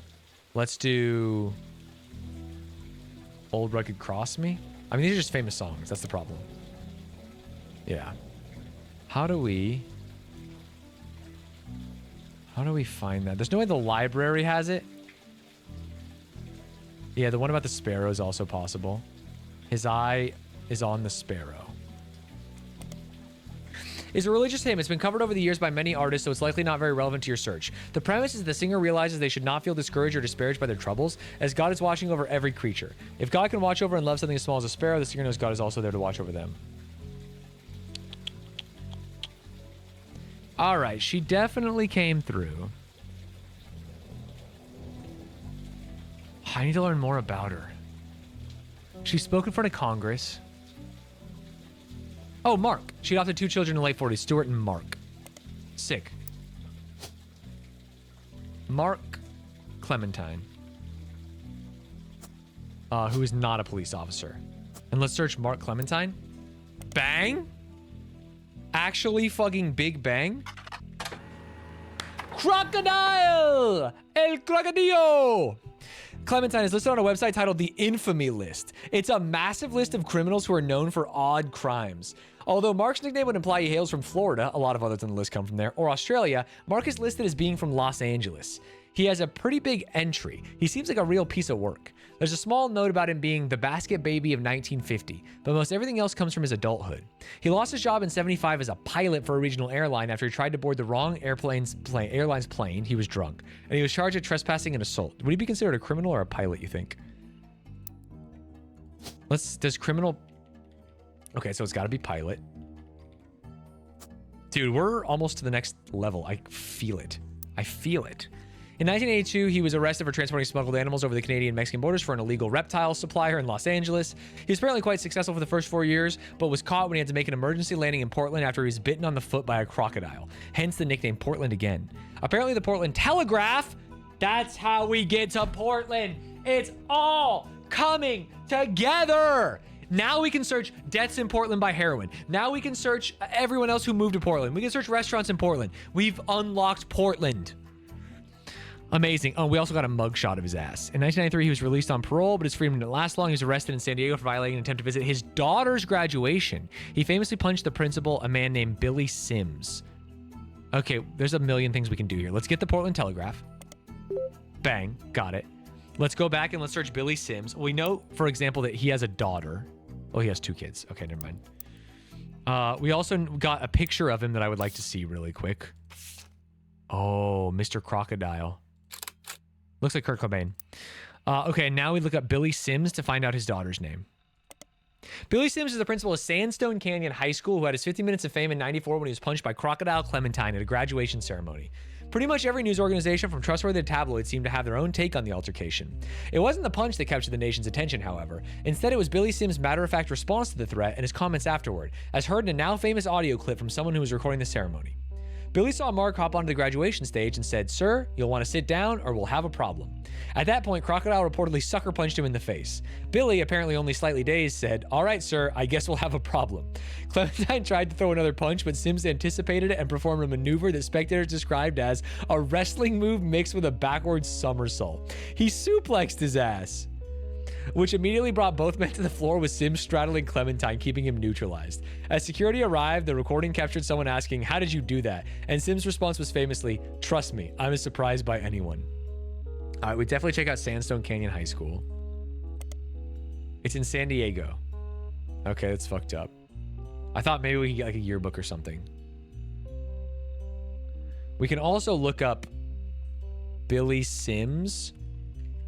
Let's do Old Rugged Cross Me. I mean, these are just famous songs. That's the problem. Yeah. How do we find that? There's no way the library has it. Yeah, the one about the sparrow is also possible. His Eye is on the Sparrow. Is a religious hymn. It's been covered over the years by many artists, so it's likely not very relevant to your search. The premise is the singer realizes they should not feel discouraged or disparaged by their troubles, as God is watching over every creature. If God can watch over and love something as small as a sparrow, the singer knows God is also there to watch over them. All right, she definitely came through. I need to learn more about her. She spoke in front of Congress. Oh, Mark. She adopted 2 children in the late 40s, Stuart and Mark. Sick. Mark Clementine. Who is not a police officer. And let's search Mark Clementine. Bang? Actually fucking Big Bang? Crocodile! El Crocodillo! Clementine is listed on a website titled The Infamy List. It's a massive list of criminals who are known for odd crimes. Although Mark's nickname would imply he hails from Florida, a lot of others on the list come from there, or Australia, Mark is listed as being from Los Angeles. He has a pretty big entry. He seems like a real piece of work. There's a small note about him being the basket baby of 1950, but most everything else comes from his adulthood. He lost his job in 75 as a pilot for a regional airline after he tried to board the wrong airline's plane. He was drunk, and he was charged with trespassing and assault. Would he be considered a criminal or a pilot, you think? Does criminal... Okay, so it's got to be pilot. Dude, we're almost to the next level. I feel it. I feel it. In 1982, he was arrested for transporting smuggled animals over the Canadian-Mexican borders for an illegal reptile supplier in Los Angeles. He was apparently quite successful for the first 4 years, but was caught when he had to make an emergency landing in Portland after he was bitten on the foot by a crocodile. Hence the nickname Portland again. Apparently the Portland Telegraph, that's how we get to Portland. It's all coming together. Now we can search deaths in Portland by heroin. Now we can search everyone else who moved to Portland. We can search restaurants in Portland. We've unlocked Portland. Amazing. Oh, we also got a mugshot of his ass. In 1993, he was released on parole, but his freedom didn't last long. He was arrested in San Diego for violating an attempt to visit his daughter's graduation. He famously punched the principal, a man named Billy Sims. Okay, there's a million things we can do here. Let's get the Portland Telegraph. Bang, got it. Let's go back and let's search Billy Sims. We know, for example, that he has a daughter. Oh, he has 2 kids. Okay, never mind. We also got a picture of him that I would like to see really quick. Oh, Mr. Crocodile. Looks like Kurt Cobain. Okay, now we look up Billy Sims to find out his daughter's name. Billy Sims is the principal of Sandstone Canyon High School, who had his 50 minutes of fame in 94 when he was punched by Crocodile Clementine at a graduation ceremony. Pretty much every news organization from trustworthy tabloids seemed to have their own take on the altercation. It wasn't the punch that captured the nation's attention, however. Instead, it was Billy Sims' matter-of-fact response to the threat and his comments afterward, as heard in a now-famous audio clip from someone who was recording the ceremony. Billy saw Mark hop onto the graduation stage and said, "Sir, you'll want to sit down or we'll have a problem." At that point, Crocodile reportedly sucker punched him in the face. Billy, apparently only slightly dazed, said, "All right, sir, I guess we'll have a problem." Clementine tried to throw another punch, but Sims anticipated it and performed a maneuver that spectators described as a wrestling move mixed with a backwards somersault. He suplexed his ass, which immediately brought both men to the floor, with Sims straddling Clementine, keeping him neutralized. As security arrived, the recording captured someone asking, "How did you do that?" And Sims' response was famously, "Trust me, I'm as surprised by anyone." All right, we definitely check out Sandstone Canyon High School. It's in San Diego. Okay, that's fucked up. I thought maybe we could get like a yearbook or something. We can also look up Billy Sims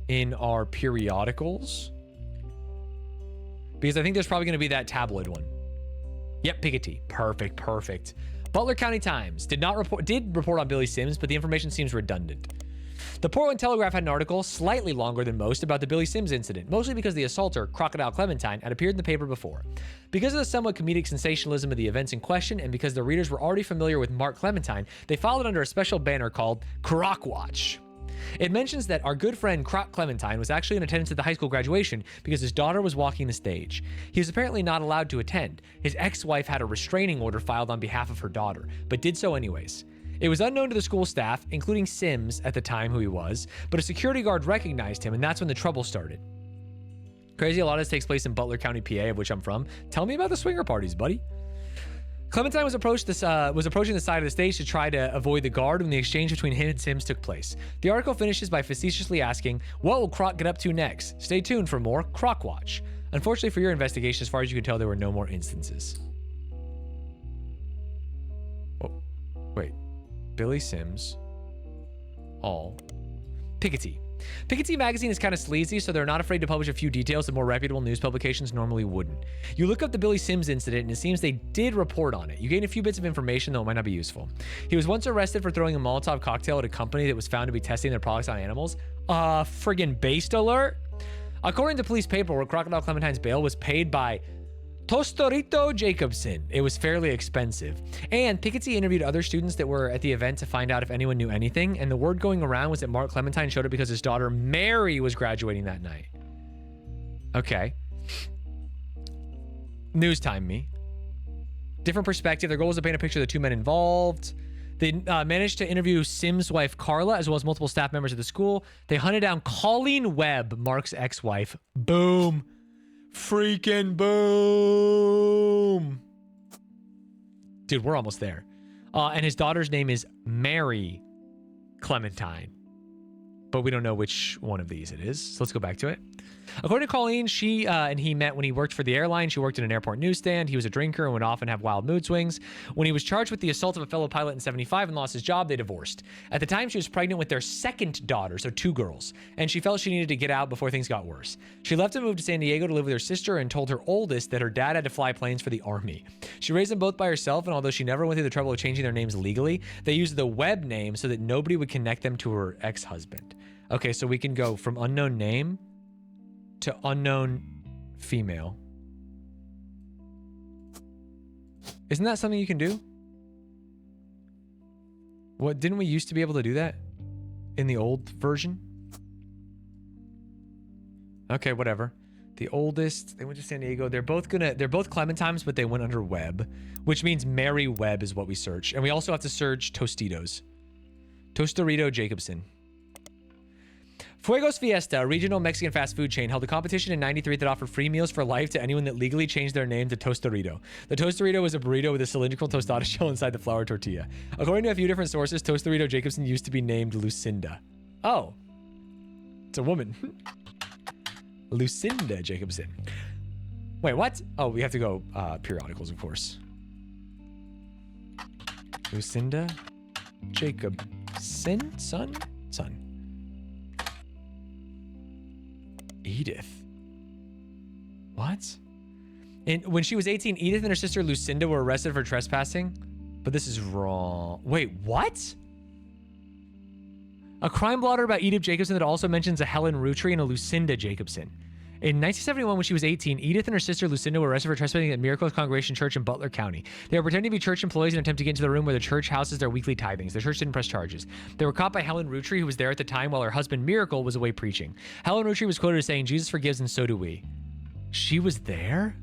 in our periodicals, because I think there's probably going to be that tabloid one. Yep, Piketty. Perfect. Butler County Times did report on Billy Sims, but the information seems redundant. The Portland Telegraph had an article slightly longer than most about the Billy Sims incident, mostly because the assaulter, Crocodile Clementine, had appeared in the paper before. Because of the somewhat comedic sensationalism of the events in question, and because the readers were already familiar with Mark Clementine, they filed it under a special banner called Croc Watch. It mentions that our good friend Croc Clementine was actually in attendance at the high school graduation because his daughter was walking the stage. He was apparently not allowed to attend. His ex-wife had a restraining order filed on behalf of her daughter, but did so anyways. It was unknown to the school staff, including Sims at the time who he was, but a security guard recognized him, and that's when the trouble started. Crazy, a lot of this takes place in Butler County, PA, of which I'm from. Tell me about the swinger parties, buddy. Clementine was approaching the side of the stage to try to avoid the guard when the exchange between him and Sims took place. The article finishes by facetiously asking, "What will Croc get up to next? Stay tuned for more Croc Watch." Unfortunately for your investigation, as far as you can tell, there were no more instances. Oh, wait. Billy Sims. All. Piketty. Piketty magazine is kind of sleazy, so they're not afraid to publish a few details that more reputable news publications normally wouldn't. You look up the Billy Sims incident, and it seems they did report on it. You gain a few bits of information, though it might not be useful. He was once arrested for throwing a Molotov cocktail at a company that was found to be testing their products on animals. Friggin' based alert? According to police paperwork, Crocodile Clementine's bail was paid by Tostorito Jacobson. It was fairly expensive. And Piketty interviewed other students that were at the event to find out if anyone knew anything, and the word going around was that Mark Clementine showed up because his daughter Mary was graduating that night. Okay. News time me. Different perspective. Their goal was to paint a picture of the two men involved. They managed to interview Sims' wife Carla, as well as multiple staff members of the school. They hunted down Colleen Webb, Mark's ex-wife. Boom. Freaking boom. Dude, we're almost there. And his daughter's name is Mary Clementine. But we don't know which one of these it is. So let's go back to it. According to Colleen, she and he met when he worked for the airline. She worked in an airport newsstand. He was a drinker and would often have wild mood swings. When he was charged with the assault of a fellow pilot in 75 and lost his job, they divorced. At the time, she was pregnant with their second daughter, so 2 girls, and she felt she needed to get out before things got worse. She left and moved to San Diego to live with her sister and told her oldest that her dad had to fly planes for the Army. She raised them both by herself, and although she never went through the trouble of changing their names legally, they used the web name so that nobody would connect them to her ex-husband. Okay, so we can go from unknown name to unknown female. Isn't that something you can do? What, didn't we used to be able to do that in the old version? Okay, whatever. The oldest, they went to San Diego. They're both Clementines, but they went under Webb, which means Mary Webb is what we search. And we also have to search Tostitos. Tostarito Jacobson. Fuegos Fiesta, a regional Mexican fast food chain, held a competition in '93 that offered free meals for life to anyone that legally changed their name to Tostarito. The Tostarito was a burrito with a cylindrical tostada shell inside the flour tortilla. According to a few different sources, Tostarito Jacobson used to be named Lucinda. Oh. It's a woman. Lucinda Jacobson. Wait, what? Oh, we have to go periodicals, of course. Lucinda Jacobson? Son? Edith. What? And when she was 18, Edith and her sister Lucinda were arrested for trespassing. But this is wrong. Wait, what? A crime blotter about Edith Jacobson that also mentions a Helen Roottreemania and a Lucinda Jacobson. In 1971, when she was 18, Edith and her sister Lucinda were arrested for trespassing at Miracles Congregation Church in Butler County. They were pretending to be church employees in an attempt to get into the room where the church houses their weekly tithings. The church didn't press charges. They were caught by Helen Roottreemania, who was there at the time while her husband Miracle was away preaching. Helen Roottreemania was quoted as saying, "Jesus forgives and so do we." She was there?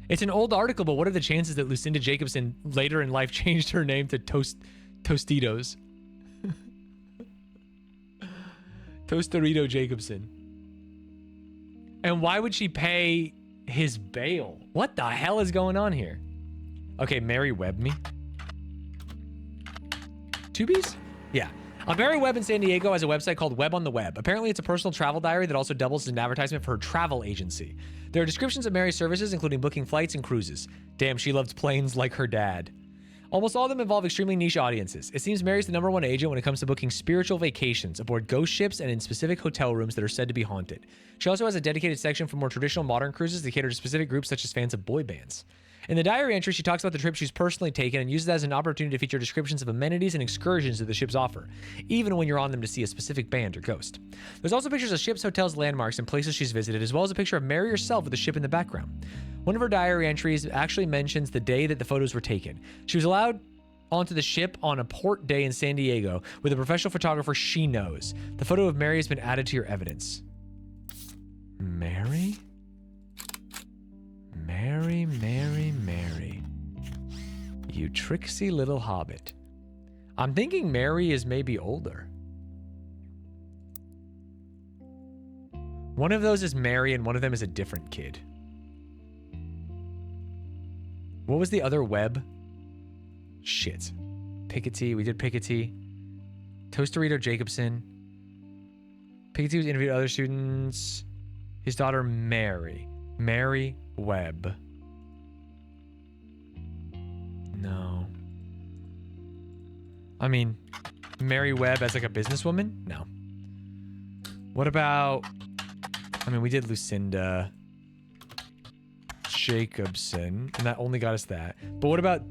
It's an old article, but what are the chances that Lucinda Jacobson later in life changed her name to Tostitos? Tostarito Jacobson. And why would she pay his bail? What the hell is going on here? Okay, Mary Webb me. Tubies? Yeah. Mary Webb in San Diego has a website called Web on the Web. Apparently, it's a personal travel diary that also doubles as an advertisement for her travel agency. There are descriptions of Mary's services, including booking flights and cruises. Damn, she loved planes like her dad. Almost all of them involve extremely niche audiences. It seems Mary's the #1 agent when it comes to booking spiritual vacations aboard ghost ships and in specific hotel rooms that are said to be haunted. She also has a dedicated section for more traditional modern cruises that cater to specific groups such as fans of boy bands. In the diary entry, she talks about the trip she's personally taken and uses that as an opportunity to feature descriptions of amenities and excursions that the ships offer, even when you're on them to see a specific band or ghost. There's also pictures of ships, hotels, landmarks, and places she's visited, as well as a picture of Mary herself with the ship in the background. One of her diary entries actually mentions the day that the photos were taken. She was allowed onto the ship on a port day in San Diego with a professional photographer she knows. The photo of Mary has been added to your evidence. Mary? Mary, Mary, Mary. You tricksy little hobbit. I'm thinking Mary is maybe older. One of those is Mary and one of them is a different kid. What was the other Webb? Shit. Piketty. We did Piketty. Tostarito Jacobson. Piketty was interviewed other students. His daughter, Mary. Mary Webb. No. I mean, Mary Webb as like a businesswoman? No. What about... I mean, we did Lucinda Jacobson, and that only got us that. But what about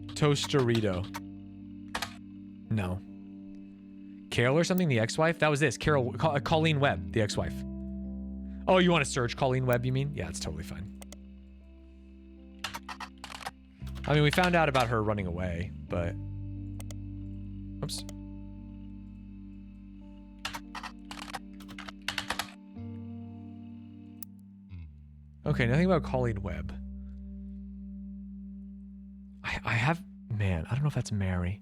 Tostarito? No. Carol or something, the ex-wife? That was this. Colleen Webb, the ex-wife. Oh, you want to search Colleen Webb, you mean? Yeah, it's totally fine. I mean, we found out about her running away, but... Oops. Okay, nothing about Colleen Webb. I have... Man, I don't know if that's Mary.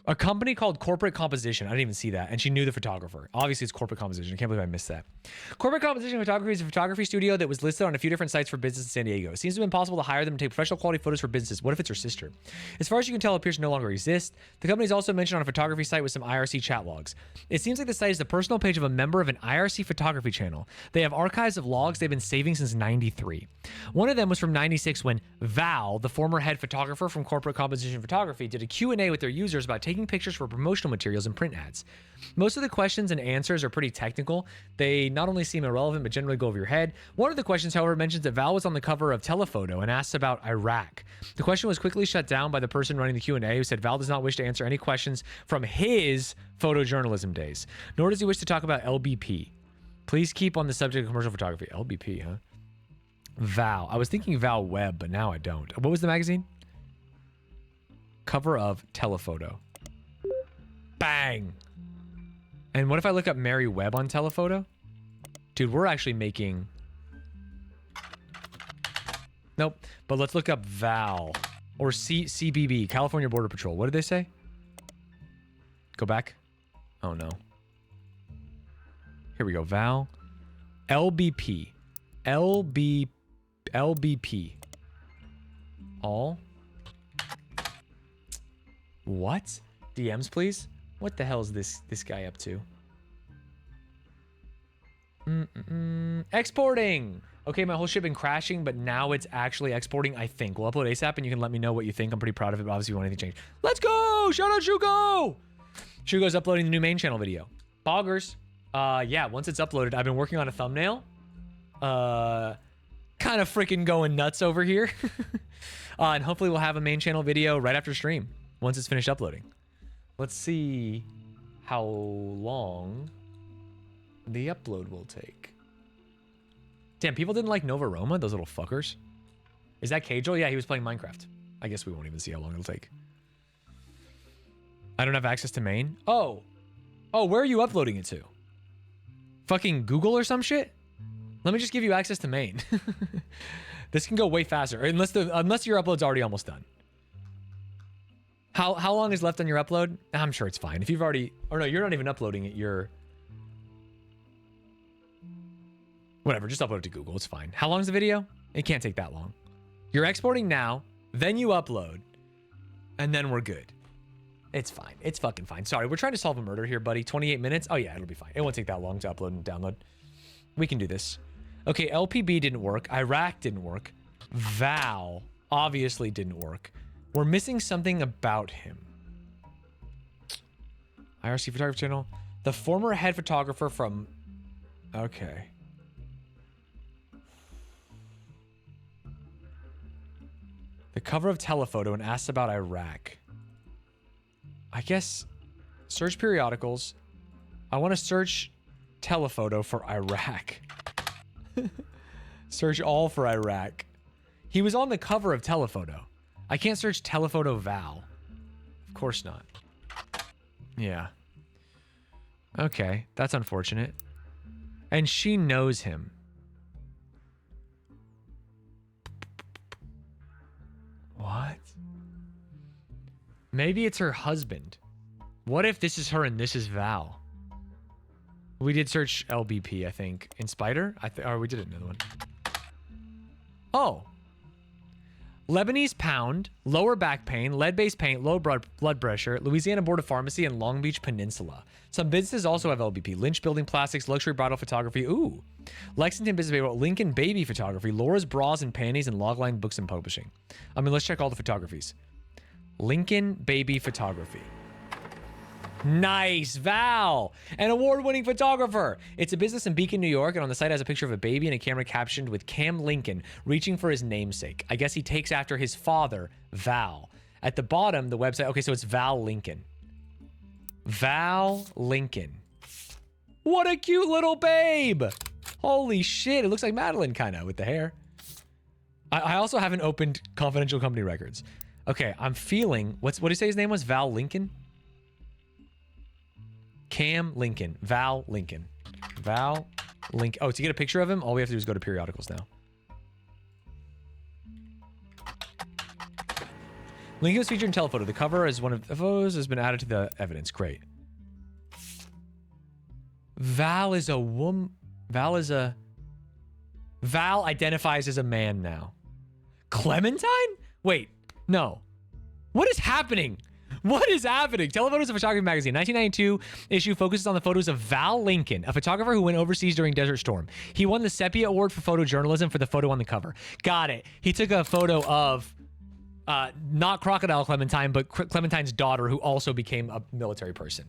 A company called Corporate Composition. I didn't even see that. And she knew the photographer. Obviously, it's Corporate Composition. I can't believe I missed that. Corporate Composition Photography is a photography studio that was listed on a few different sites for business in San Diego. It seems to have been possible to hire them to take professional quality photos for businesses. What if it's her sister? As far as you can tell, it appears to no longer exist. The company is also mentioned on a photography site with some IRC chat logs. It seems like the site is the personal page of a member of an IRC photography channel. They have archives of logs they've been saving since 93. One of them was from 96 when Val, the former head photographer from Corporate Composition Photography, did a Q&A with their users about taking pictures for promotional materials and print ads. Most of the questions and answers are pretty technical. They not only seem irrelevant, but generally go over your head. One of the questions, however, mentions that Val was on the cover of Telephoto and asks about Iraq. The question was quickly shut down by the person running the Q&A, who said Val does not wish to answer any questions from his photojournalism days, nor does he wish to talk about LBP. Please keep on the subject of commercial photography. LBP, huh? Val. I was thinking Val Webb, but now I don't. What was the magazine? Cover of Telephoto. Bang. And what if I look up Mary Webb on Telephoto? Dude, we're actually making... Nope. But let's look up Val. Or CBB, California Border Patrol. What did they say? Go back. Oh, no. Here we go. Val. LBP. LBP. All. What? DMs, please. What the hell is this guy up to? Exporting. Okay, my whole ship been crashing, but now it's actually exporting, I think. We'll upload ASAP, and you can let me know what you think. I'm pretty proud of it, but obviously, if you want anything changed. Let's go! Shout out Shugo! Shugo's uploading the new main channel video. Boggers. Yeah, once it's uploaded, I've been working on a thumbnail. Kind of freaking going nuts over here. And hopefully we'll have a main channel video right after stream, once it's finished uploading. Let's see how long the upload will take. Damn, people didn't like Nova Roma, those little fuckers. Is that Kajol? Yeah, he was playing Minecraft. I guess we won't even see how long it'll take. I don't have access to main. Oh, where are you uploading it to? Fucking Google or some shit? Let me just give you access to main. This can go way faster, unless your upload's already almost done. How long is left on your upload? I'm sure it's fine. If you've already... Or no, you're not even uploading it. You're... Whatever, just upload it to Google. It's fine. How long is the video? It can't take that long. You're exporting now, then you upload, and then we're good. It's fine. It's fucking fine. Sorry, we're trying to solve a murder here, buddy. 28 minutes? Oh, yeah, it'll be fine. It won't take that long to upload and download. We can do this. Okay, LPB didn't work. Iraq didn't work. Val obviously didn't work. We're missing something about him. IRC photography channel. The former head photographer from... Okay. The cover of Telephoto and asks about Iraq. I guess... Search periodicals. I want to search Telephoto for Iraq. Search all for Iraq. He was on the cover of Telephoto. I can't search Telephoto Val. Of course not. Yeah. Okay, that's unfortunate. And she knows him. What? Maybe it's her husband. What if this is her and this is Val? We did search LBP, I think. In Spider? Or we did another one. Oh. Lebanese pound, lower back pain, lead-based paint, low blood pressure, Louisiana Board of Pharmacy, and Long Beach Peninsula. Some businesses also have LBP. Lynch Building Plastics, Luxury Bridal Photography. Ooh. Lexington Business Payroll, Lincoln Baby Photography, Laura's Bras and Panties, and Logline Books and Publishing. I mean, let's check all the photographies. Lincoln Baby Photography. Nice, Val, an award-winning photographer. It's a business in Beacon, New York, and on the site has a picture of a baby and a camera captioned with Cam Lincoln reaching for his namesake. I guess he takes after his father, Val. At the bottom, the website... Okay, so it's Val Lincoln. Val Lincoln. What a cute little babe. Holy shit, it looks like Madeline, kind of, with the hair. I also haven't opened confidential company records. Okay, I'm feeling... What did he say his name was? Val Lincoln? Cam Lincoln. Val Lincoln. Val Lincoln. Oh, to get a picture of him, all we have to do is go to periodicals now. Lincoln was featured in telephoto. The cover as one of the photos has been added to the evidence. Great. Val is a woman. Val identifies as a man now. Clementine? Wait, no. What is happening? What is happening? Telephotos of Photography Magazine, 1992 issue focuses on the photos of Val Lincoln, a photographer who went overseas during Desert Storm. He won the Sepia Award for photojournalism for the photo on the cover. Got it. He took a photo of not Crocodile Clementine, but Clementine's daughter, who also became a military person.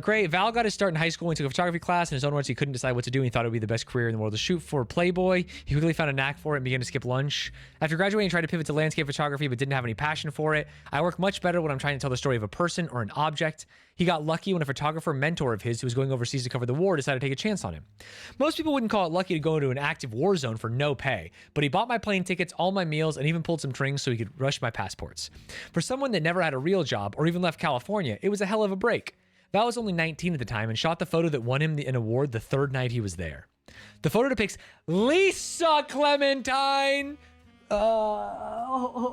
Great. Val got his start in high school and took a photography class. In his own words, he couldn't decide what to do. And he thought it would be the best career in the world to shoot for Playboy. He quickly found a knack for it and began to skip lunch. After graduating, he tried to pivot to landscape photography, but didn't have any passion for it. I work much better when I'm trying to tell the story of a person or an object. He got lucky when a photographer mentor of his who was going overseas to cover the war decided to take a chance on him. Most people wouldn't call it lucky to go into an active war zone for no pay, but he bought my plane tickets, all my meals, and even pulled some strings so he could rush my passports. For someone that never had a real job or even left California, it was a hell of a break. Val was only 19 at the time and shot the photo that won him an award the third night he was there. The photo depicts Lisa Clementine. Hold.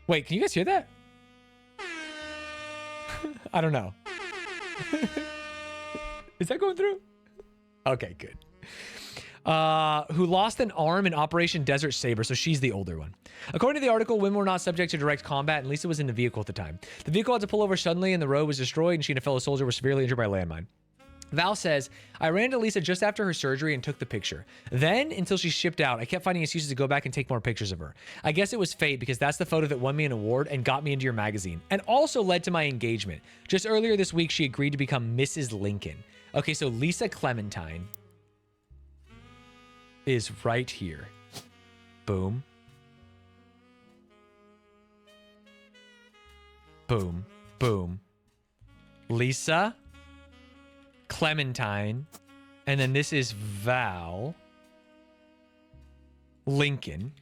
Wait, can you guys hear that? I don't know. Is that going through? Okay, good. Who lost an arm in Operation Desert Saber, so she's the older one. According to the article, women were not subject to direct combat, and Lisa was in the vehicle at the time. The vehicle had to pull over suddenly, and the road was destroyed, and she and a fellow soldier were severely injured by a landmine. Val says, I ran to Lisa just after her surgery and took the picture. Then, until she shipped out, I kept finding excuses to go back and take more pictures of her. I guess it was fate because that's the photo that won me an award and got me into your magazine, and also led to my engagement. Just earlier this week, she agreed to become Mrs. Lincoln. Okay, so Lisa Clementine is right here. Boom. Boom. Boom. Lisa Clementine. And then this is Val Lincoln.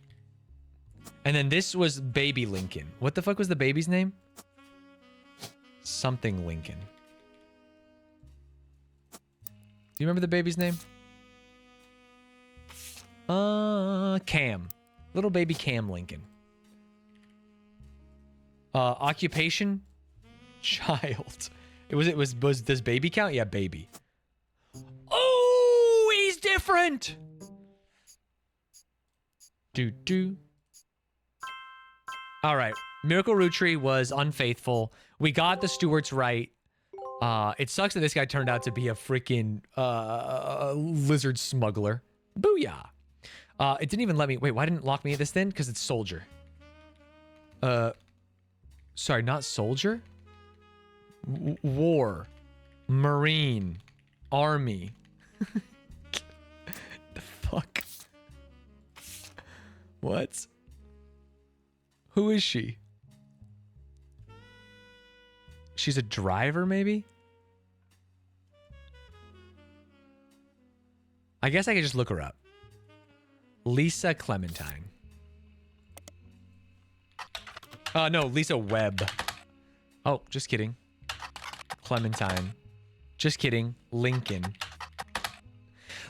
And then this was baby Lincoln. What the fuck was the baby's name? Something Lincoln. Do you remember the baby's name? Cam. Little baby Cam Lincoln. Occupation? Child. Does baby count? Yeah, baby. Oh, he's different. All right. Miracle Roottreemania was unfaithful. We got the Stewarts right. It sucks that this guy turned out to be a freaking lizard smuggler. Booyah. It didn't even let me... Wait, why didn't it lock me at this then? Because it's soldier. Sorry, not soldier? War. Marine. Army. The fuck? What? Who is she? She's a driver, maybe? I guess I could just look her up. Lisa Clementine. No, Lisa Webb. Oh, just kidding. Clementine. Just kidding. Lincoln.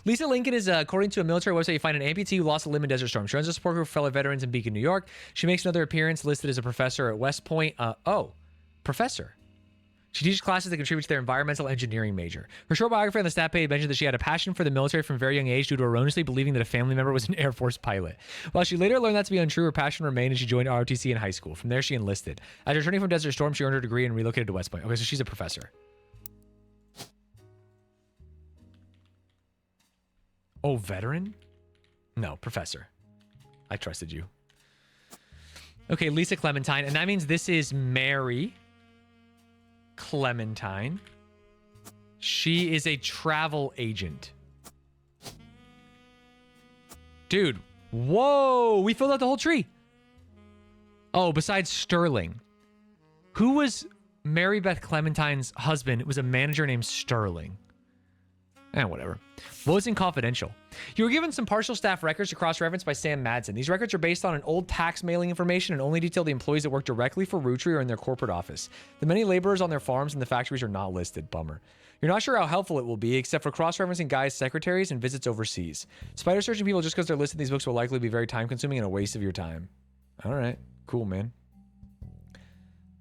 Lisa Lincoln is, according to a military website, you find an amputee who lost a limb in Desert Storm. She runs a support group for fellow veterans in Beacon, New York. She makes another appearance listed as a professor at West Point. Professor. She teaches classes that contribute to their environmental engineering major. Her short biography on the stat page mentioned that she had a passion for the military from a very young age due to erroneously believing that a family member was an Air Force pilot. While she later learned that to be untrue, her passion remained and she joined ROTC in high school. From there, she enlisted. After returning from Desert Storm, she earned her degree and relocated to West Point. Okay, so she's a professor. Oh, veteran? No, professor. I trusted you. Okay, Lisa Clementine. And that means this is Mary Clementine. She is a travel agent. Dude, whoa, we filled out the whole tree. Oh, besides Sterling. Who was Mary Beth Clementine's husband? It was a manager named Sterling. Whatever. What was in confidential? You were given some partial staff records to cross-reference by Sam Madsen. These records are based on an old tax mailing information and only detail the employees that work directly for Roottreemania or in their corporate office. The many laborers on their farms and the factories are not listed. Bummer. You're not sure how helpful it will be, except for cross-referencing guys' secretaries and visits overseas. Spider searching people just because they're listed in these books will likely be very time-consuming and a waste of your time. All right. Cool, man.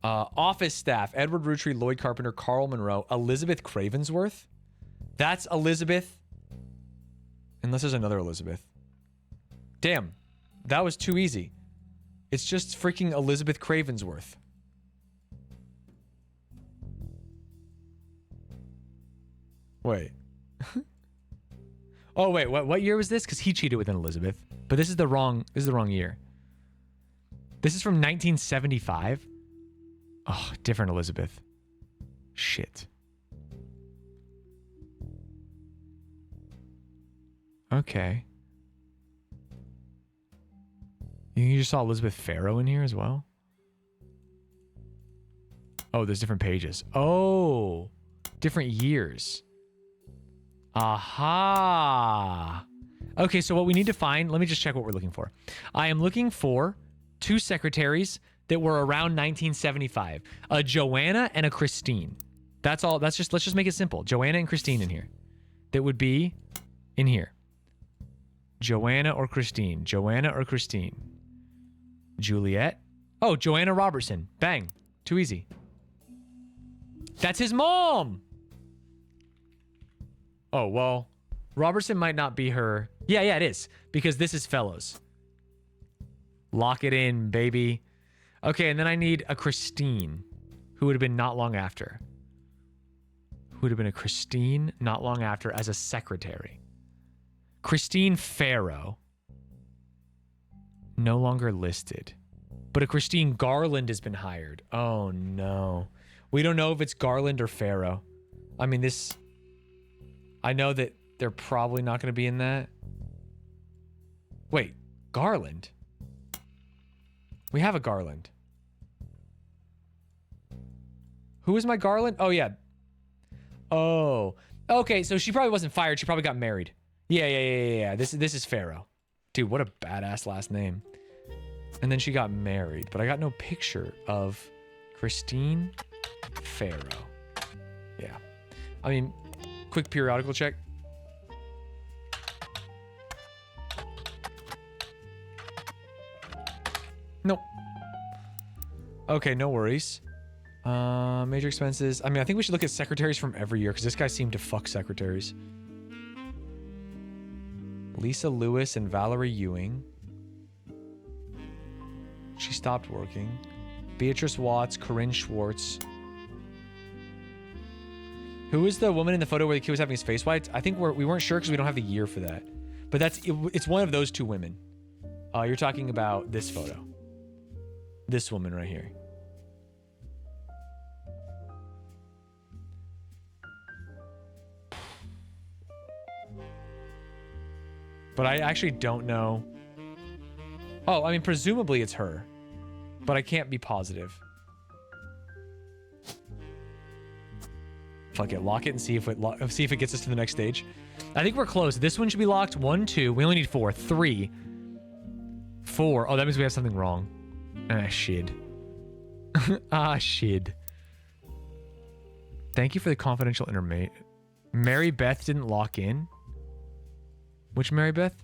Office staff. Edward Roottreemania, Lloyd Carpenter, Carl Monroe, Elizabeth Cravensworth. That's Elizabeth. Unless there's another Elizabeth. Damn. That was too easy. It's just freaking Elizabeth Cravensworth. Wait. Oh wait, what year was this? Because he cheated with an Elizabeth. But this is the wrong year. This is from 1975. Oh, different Elizabeth. Shit. Okay. You just saw Elizabeth Farrow in here as well? Oh, there's different pages. Oh, different years. Aha. Okay, so what we need to find, let me just check what we're looking for. I am looking for 2 secretaries that were around 1975. A Joanna and a Christine. That's all. Let's just make it simple. Joanna and Christine in here. That would be in here. Joanna or Christine. Joanna or Christine. Juliet. Oh, Joanna Robertson. Bang. Too easy. That's his mom. Oh, well, Robertson might not be her. Yeah, it is. Because this is Fellows. Lock it in, baby. Okay, and then I need a Christine, who would have been not long after. Who would have been a Christine not long after as a secretary. Christine Farrow. No longer listed. But a Christine Garland has been hired. Oh, no. We don't know if it's Garland or Farrow. I mean, this... I know that they're probably not going to be in that. Wait, Garland? We have a Garland. Who is my Garland? Oh, yeah. Oh. Okay, so she probably wasn't fired. She probably got married. Yeah. This is Farrow. Dude, what a badass last name. And then she got married. But I got no picture of Christine Farrow. Yeah. I mean... Quick periodical check. Nope. Okay, no worries. Major expenses. I mean, I think we should look at secretaries from every year because this guy seemed to fuck secretaries. Lisa Lewis and Valerie Ewing. She stopped working. Beatrice Watts, Corinne Schwartz. Who is the woman in the photo where the kid was having his face wiped? I think we weren't sure because we don't have the year for that. But it's one of those 2 women. You're talking about this photo. This woman right here. But I actually don't know. Oh, I mean, presumably it's her. But I can't be positive. Fuck it, lock it and see if it gets us to the next stage. I think we're close. This one should be locked. 1, 2. We only need 4. 3, 4. Oh, that means we have something wrong. Ah, shit. Ah, shit. Thank you for the confidential intermate. Mary Beth didn't lock in. Which Mary Beth?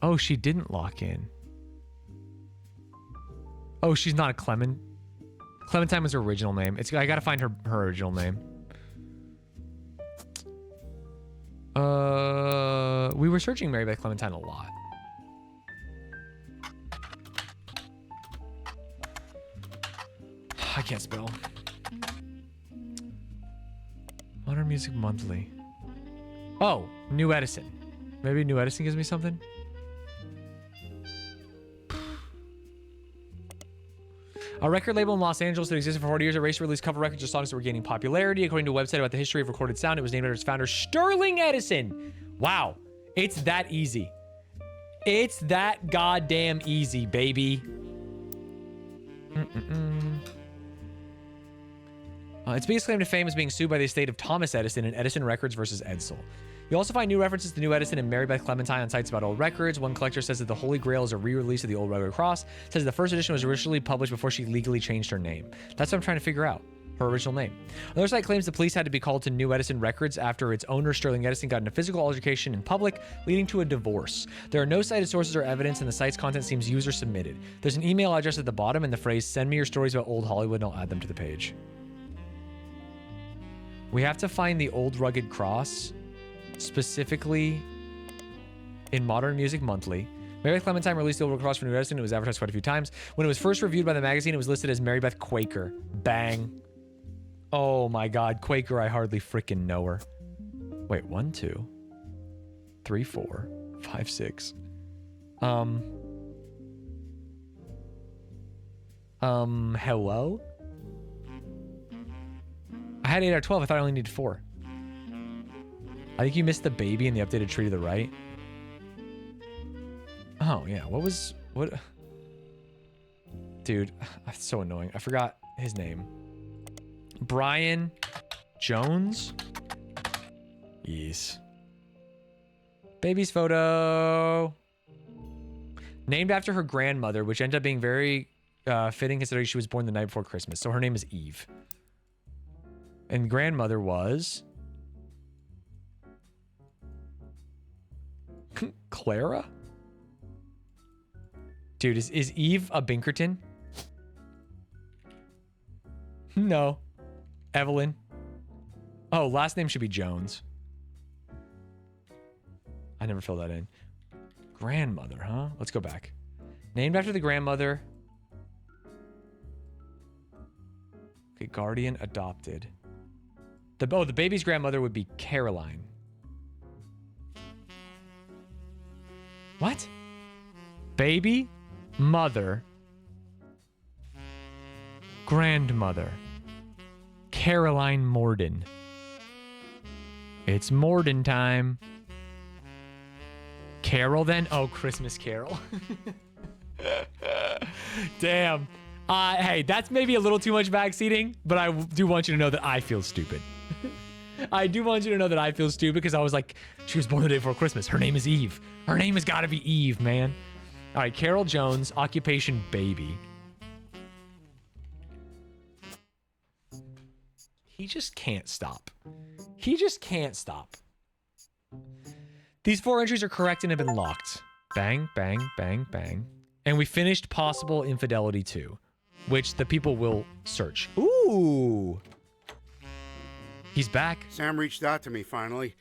Oh, she didn't lock in. Oh, she's not a Clement. Clementine was her original name. I gotta find her original name. We were searching Mary Beth Clementine a lot. I can't spell. Modern Music Monthly. Oh, New Edison. Maybe New Edison gives me something? A record label in Los Angeles that existed for 40 years erased released cover records of songs that were gaining popularity. According to a website about the history of recorded sound, it was named after its founder, Sterling Edison. Wow. It's that easy. It's that goddamn easy, baby. Its biggest claim to fame is being sued by the estate of Thomas Edison in Edison Records versus Edsel. You also find new references to New Edison and Mary Beth Clementine on sites about old records. One collector says that the Holy Grail is a re-release of the old Rugged Cross. Says the first edition was originally published before she legally changed her name. That's what I'm trying to figure out. her original name. Another site claims the police had to be called to New Edison Records after its owner, Sterling Edison, got in a physical altercation in public, leading to a divorce. There are no cited sources or evidence, and the site's content seems user-submitted. There's an email address at the bottom and the phrase, "Send me your stories about old Hollywood," and I'll add them to the page. We have to find the old rugged cross, specifically in Modern Music Monthly. Mary Beth Clementine released the old rugged cross for New Edison. It was advertised quite a few times. When it was first reviewed by the magazine, it was listed as Mary Beth Quaker. Bang. Oh my God, Quaker, I hardly frickin' know her. Wait, 1, 2, 3, 4, 5, 6. Hello? I had 8 out of 12. I thought I only needed 4. I think you missed the baby in the updated tree to the right. Oh, yeah. What? Dude, that's so annoying. I forgot his name. Brian Jones? Yes. Baby's photo. Named after her grandmother, which ended up being very fitting considering she was born the night before Christmas. So her name is Eve. And grandmother was... Clara? Dude, is Eve a Binkerton? No. Evelyn. Oh, last name should be Jones. I never filled that in. Grandmother, huh? Let's go back. Named after the grandmother. Okay, guardian adopted. The baby's grandmother would be Caroline. What? Baby, mother, grandmother, Caroline Morden. It's Morden time. Carol then? Oh, Christmas Carol. Damn. Hey, that's maybe a little too much backseating, but I do want you to know that I feel stupid. I do want you to know that I feel stupid because I was like, she was born the day before Christmas. Her name is Eve. Her name has got to be Eve, man. All right, Carol Jones, occupation baby. He just can't stop. He just can't stop. These 4 entries are correct and have been locked. Bang, bang, bang, bang. And we finished possible infidelity 2, which the people will search. Ooh. He's back. Sam reached out to me finally.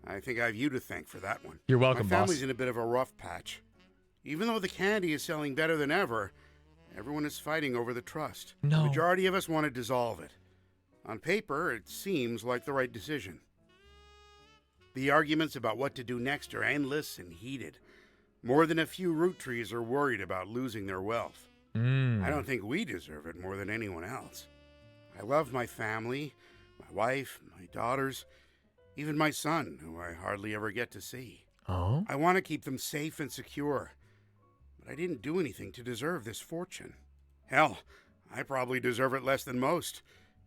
I think I have you to thank for that one. You're welcome, My family's boss. in a bit of a rough patch. Even though the candy is selling better than ever, everyone is fighting over the trust. No. The majority of us want to dissolve it. On paper, it seems like the right decision. The arguments about what to do next are endless and heated. More than a few root trees are worried about losing their wealth. I don't think we deserve it more than anyone else. I love my family, my wife, my daughters, even my son, who I hardly ever get to see. Oh? I want to keep them safe and secure, but I didn't do anything to deserve this fortune. Hell, I probably deserve it less than most.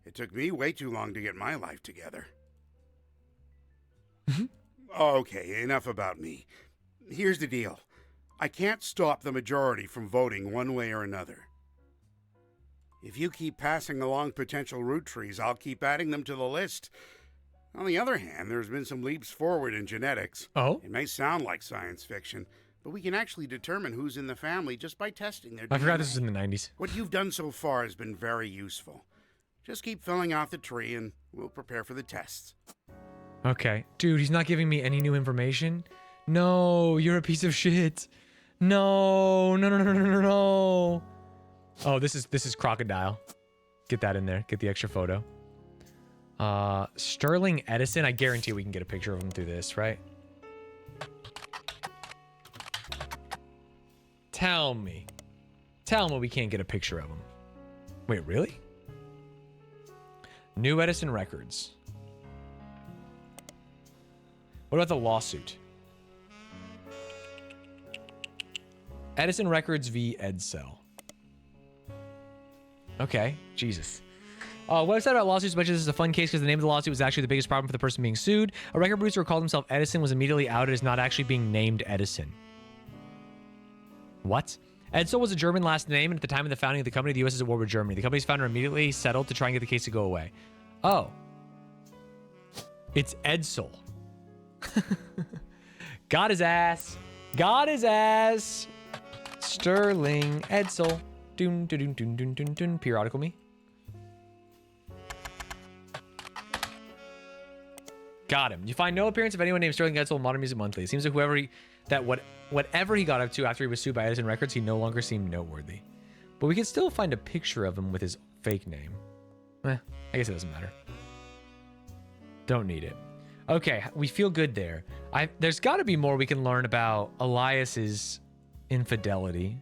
It took me way too long to get my life together. Okay, enough about me. Here's the deal. I can't stop the majority from voting one way or another. If you keep passing along potential root trees, I'll keep adding them to the list. On the other hand, there's been some leaps forward in genetics. Oh? It may sound like science fiction, but we can actually determine who's in the family just by testing their DNA. I forgot this was in the 90s. What you've done so far has been very useful. Just keep filling out the tree and we'll prepare for the tests. Okay. Dude, he's not giving me any new information? No, you're a piece of shit. No. Oh, this is Crocodile. Get that in there. Get the extra photo. Sterling Edison. I guarantee we can get a picture of him through this, right? Tell me we can't get a picture of him. Wait, really? New Edison Records. What about the lawsuit? Edison Records v. Edsel. Okay, Jesus. Website about lawsuits mentions this is a fun case because the name of the lawsuit was actually the biggest problem for the person being sued. A record producer who called himself Edison was immediately outed as not actually being named Edison. What? Edsel was a German last name, and at the time of the founding of the company, the U.S. is at war with Germany. The company's founder immediately settled to try and get the case to go away. Oh. It's Edsel. Got his ass. Got his ass. Sterling Edsel. Dun, dun, dun, dun, dun, dun, dun. Periodical me. Got him. You find no appearance of anyone named Sterling Edsel in Modern Music Monthly. It seems that whatever he got up to after he was sued by Edison Records, he no longer seemed noteworthy. But we can still find a picture of him with his fake name. I guess it doesn't matter. Don't need it. Okay, we feel good there. There's got to be more we can learn about Elias's infidelity.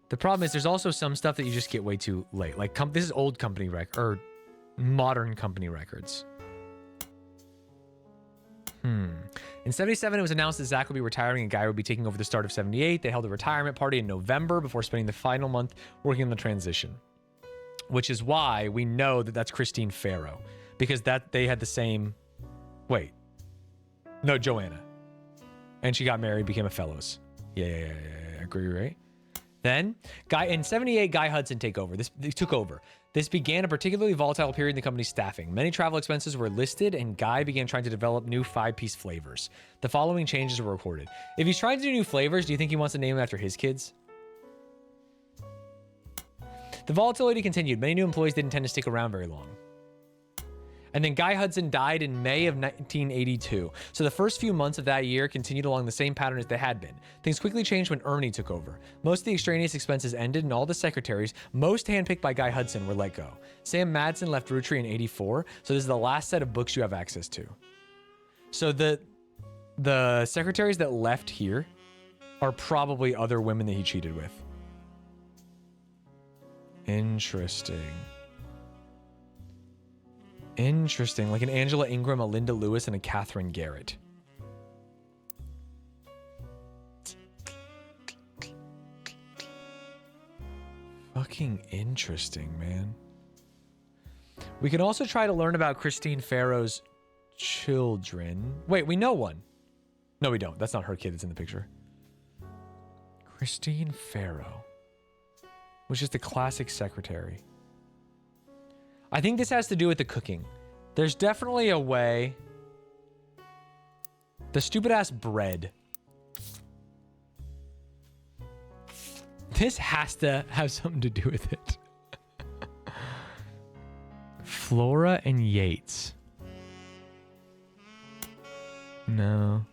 The problem is there's also some stuff that you just get way too late. Like this is old company or modern company records. In 77, it was announced that Zach would be retiring and Guy would be taking over the start of 78. They held a retirement party in November before spending the final month working on the transition, which is why we know that that's Christine Farrow, because they had the same. Wait, no, Joanna, and she got married, became a fellows. Yeah. Agree, right? Then, in 78, Guy Hudson took over. This began a particularly volatile period in the company's staffing. Many travel expenses were listed, and Guy began trying to develop new 5-piece flavors. The following changes were recorded. If he's trying to do new flavors, do you think he wants to name them after his kids? The volatility continued. Many new employees didn't tend to stick around very long. And then Guy Hudson died in May of 1982. So the first few months of that year continued along the same pattern as they had been. Things quickly changed when Ernie took over. Most of the extraneous expenses ended, and all the secretaries, most handpicked by Guy Hudson, were let go. Sam Madsen left Roottreemania in 84, so this is the last set of books you have access to. So the secretaries that left here are probably other women that he cheated with. Interesting, like an Angela Ingram, a Linda Lewis, and a Catherine Garrett. Fucking interesting, man. We can also try to learn about Christine Farrow's children. Wait, we know one. No, we don't. That's not her kid that's in the picture. Christine Farrow was just a classic secretary. I think this has to do with the cooking. There's definitely a way. The stupid ass bread. This has to have something to do with it. Flora and Yates. No.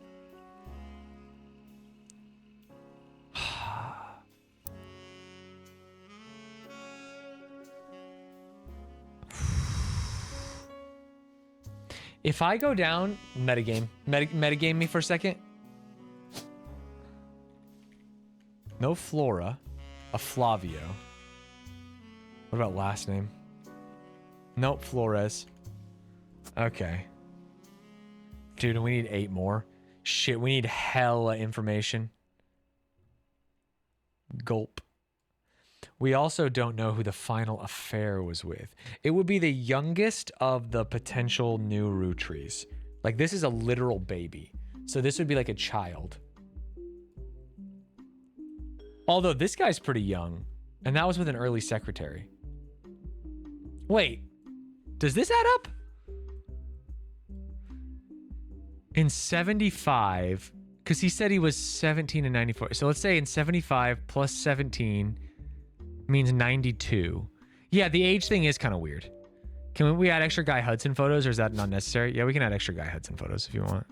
If I go down, metagame me for a second. No Flora, a Flavio. What about last name? Nope, Flores. Okay. Dude, we need 8 more. Shit, we need hella information. Gulp. We also don't know who the final affair was with. It would be the youngest of the potential new Rootrees. Like, this is a literal baby. So this would be like a child. Although this guy's pretty young. And that was with an early secretary. Wait. Does this add up? In 75, because he said he was 17 in 94. So let's say in 75 plus 17 means 92. Yeah, the age thing is kind of weird. Can we add extra Guy Hudson photos, or is that not necessary? Yeah, we can add extra Guy Hudson photos if you want.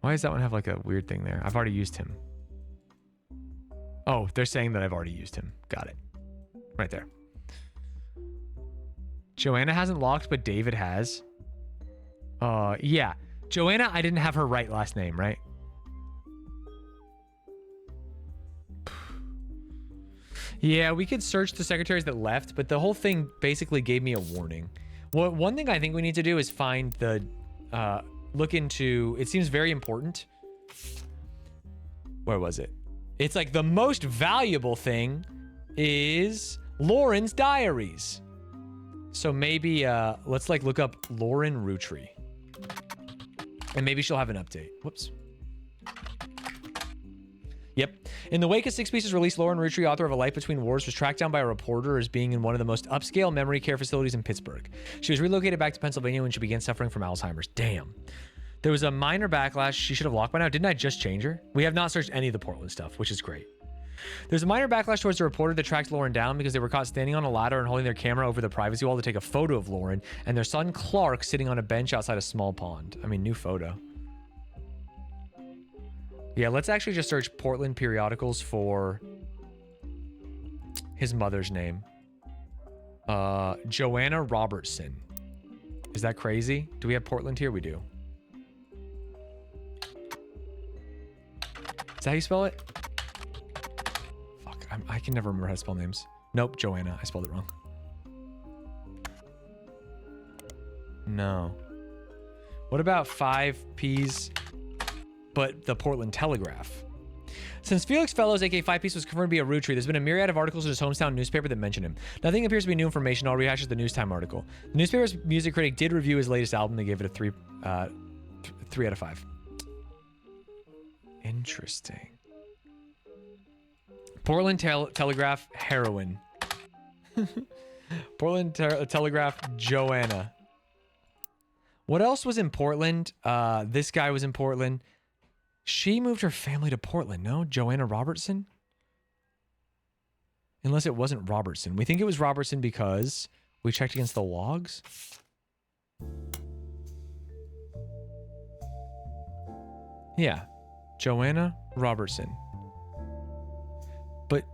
Why does that one have like a weird thing there? I've already used him. Oh, they're saying that I've already used him. Got it. Right there. Joanna hasn't locked, but David has. Yeah. Joanna, I didn't have her right last name, right? Yeah, we could search the secretaries that left, but the whole thing basically gave me a warning. Well, one thing I think we need to do is find the, look into, it seems very important. Where was it? It's like the most valuable thing is Lauren's diaries. So maybe, let's like look up Lauren Roottree. And maybe she'll have an update. Whoops. Yep. In the wake of Six Pieces release, Lauren Roottreemania, author of A Life Between Wars, was tracked down by a reporter as being in one of the most upscale memory care facilities in Pittsburgh. She was relocated back to Pennsylvania when she began suffering from Alzheimer's. Damn. There was a minor backlash. She should have locked by now. Didn't I just change her? We have not searched any of the Portland stuff, which is great. There's a minor backlash towards the reporter that tracked Lauren down because they were caught standing on a ladder and holding their camera over the privacy wall to take a photo of Lauren and their son Clark sitting on a bench outside a small pond. I mean, new photo. Yeah, let's actually just search Portland periodicals for his mother's name. Joanna Robertson. Is that crazy? Do we have Portland here? We do. Is that how you spell it? Fuck, I can never remember how to spell names. Nope, Joanna. I spelled it wrong. No. What about 5Ps, but the Portland Telegraph? Since Felix Fellows, aka 5Piece, was confirmed to be a Roottreemania, there's been a myriad of articles in his hometown newspaper that mention him. Nothing appears to be new information. I'll rehash the News Time article. The newspaper's music critic did review his latest album. They gave it a 3 out of 5. Interesting. Portland Telegraph heroine. Portland Telegraph Joanna. What else was in Portland? This guy was in Portland. She moved her family to Portland, no? Joanna Robertson? Unless it wasn't Robertson. We think it was Robertson because we checked against the logs. Yeah. Joanna Robertson. But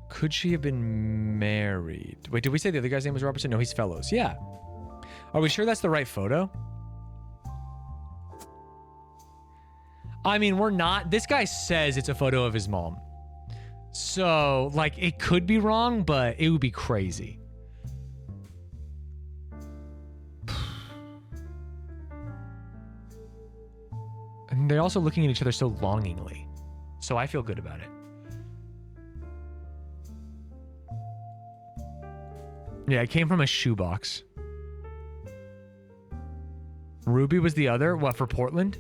could she have been married? Wait, did we say the other guy's name was Robertson? No, he's Fellows. Yeah. Are we sure that's the right photo? I mean, we're not. This guy says it's a photo of his mom. So, like, it could be wrong, but it would be crazy. And they're also looking at each other so longingly. So I feel good about it. Yeah, it came from a shoebox. Ruby was the other? What, for Portland?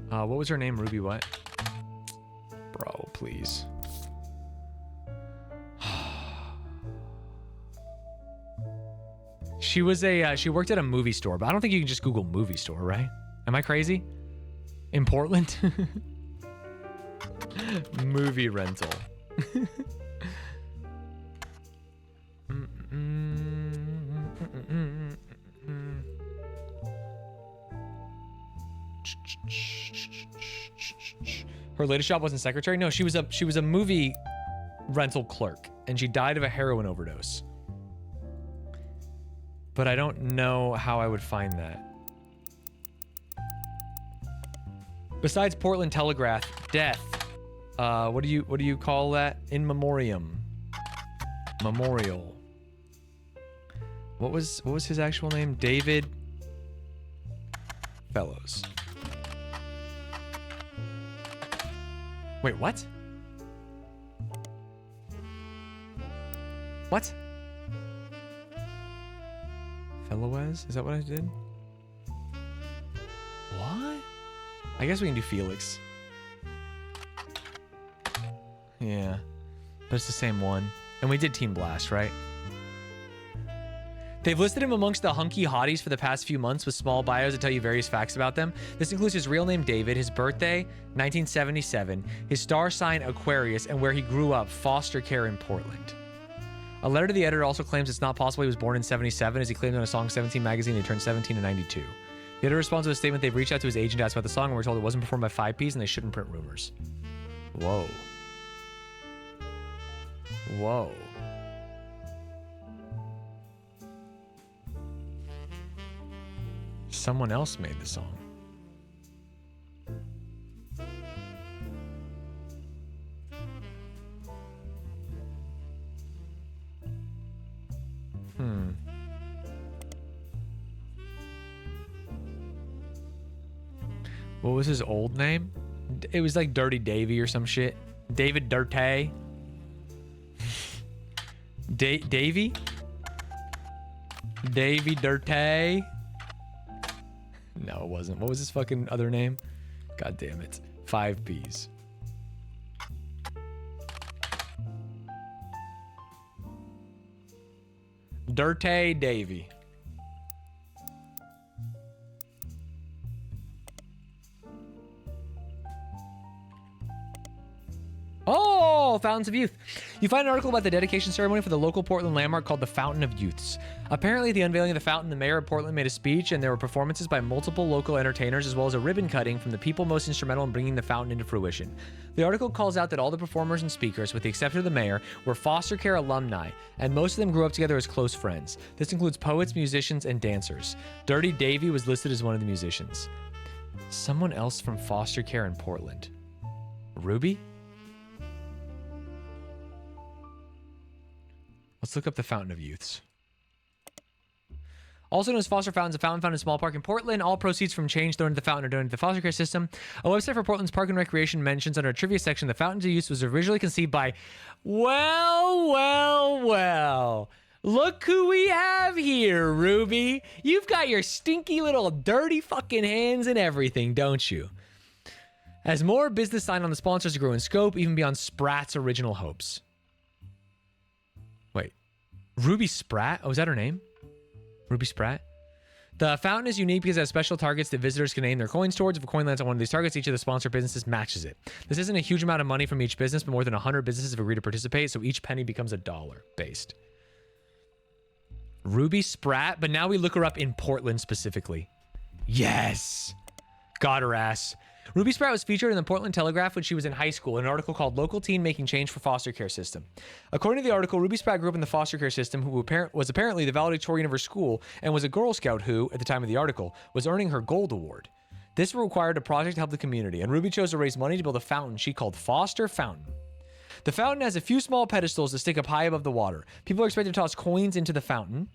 What was her name? Ruby what? Bro, please. She was she worked at a movie store, but I don't think you can just Google movie store, right? Am I crazy? In Portland? Movie rental. Her latest job wasn't secretary. No, she was a movie rental clerk, and she died of a heroin overdose. But I don't know how I would find that. Besides Portland Telegraph, death. What do you call that? In memoriam. Memorial. What was his actual name? David Fellows. Wait, what? What? Fellows? Is that what I did? What? I guess we can do Felix. Yeah. But it's the same one. And we did Team Blast, right? They've listed him amongst the hunky hotties for the past few months with small bios that tell you various facts about them. This includes his real name, David, his birthday, 1977, his star sign, Aquarius, and where he grew up, foster care in Portland. A letter to the editor also claims it's not possible he was born in 77, as he claimed on a Song 17 magazine he turned 17 in 92. The editor responds with a statement they've reached out to his agent to ask about the song, and we're told it wasn't performed by 5Ps and they shouldn't print rumors. Whoa. Whoa. Someone else made the song. What was his old name? It was like Dirty Davy or some shit. David Dirtay. Davy? Davy Dirtay? No, it wasn't. What was his fucking other name? God damn it. 5 Bs. Dirty Davy. Oh, Fountains of Youth. You find an article about the dedication ceremony for the local Portland landmark called the Fountain of Youths. Apparently, at the unveiling of the fountain, the mayor of Portland made a speech, and there were performances by multiple local entertainers, as well as a ribbon cutting from the people most instrumental in bringing the fountain into fruition. The article calls out that all the performers and speakers, with the exception of the mayor, were foster care alumni, and most of them grew up together as close friends. This includes poets, musicians, and dancers. Dirty Davy was listed as one of the musicians. Someone else from foster care in Portland. Ruby? Let's look up the Fountain of Youths. Also known as Foster Fountains, a fountain found in a small park in Portland. All proceeds from change thrown into the fountain are donated to the foster care system. A website for Portland's Park and Recreation mentions under a trivia section the Fountain of Youth was originally conceived by... Well. Look who we have here, Ruby. You've got your stinky little dirty fucking hands and everything, don't you? As more business signed on the sponsors grew in scope, even beyond Spratt's original hopes. Wait, Ruby Spratt? Oh, is that her name? Ruby Spratt? The fountain is unique because it has special targets that visitors can aim their coins towards. If a coin lands on one of these targets, each of the sponsor businesses matches it. This isn't a huge amount of money from each business, but more than 100 businesses have agreed to participate, so each penny becomes $1 based. Ruby Spratt, but now we look her up in Portland specifically. Yes! Got her ass. Ruby Spratt was featured in the Portland Telegraph when she was in high school in an article called Local Teen Making Change for Foster Care System. According to the article, Ruby Spratt grew up in the foster care system, who was apparently the valedictorian of her school and was a Girl Scout who, at the time of the article, was earning her Gold Award. This required a project to help the community, and Ruby chose to raise money to build a fountain she called Foster Fountain. The fountain has a few small pedestals that stick up high above the water. People are expected to toss coins into the fountain.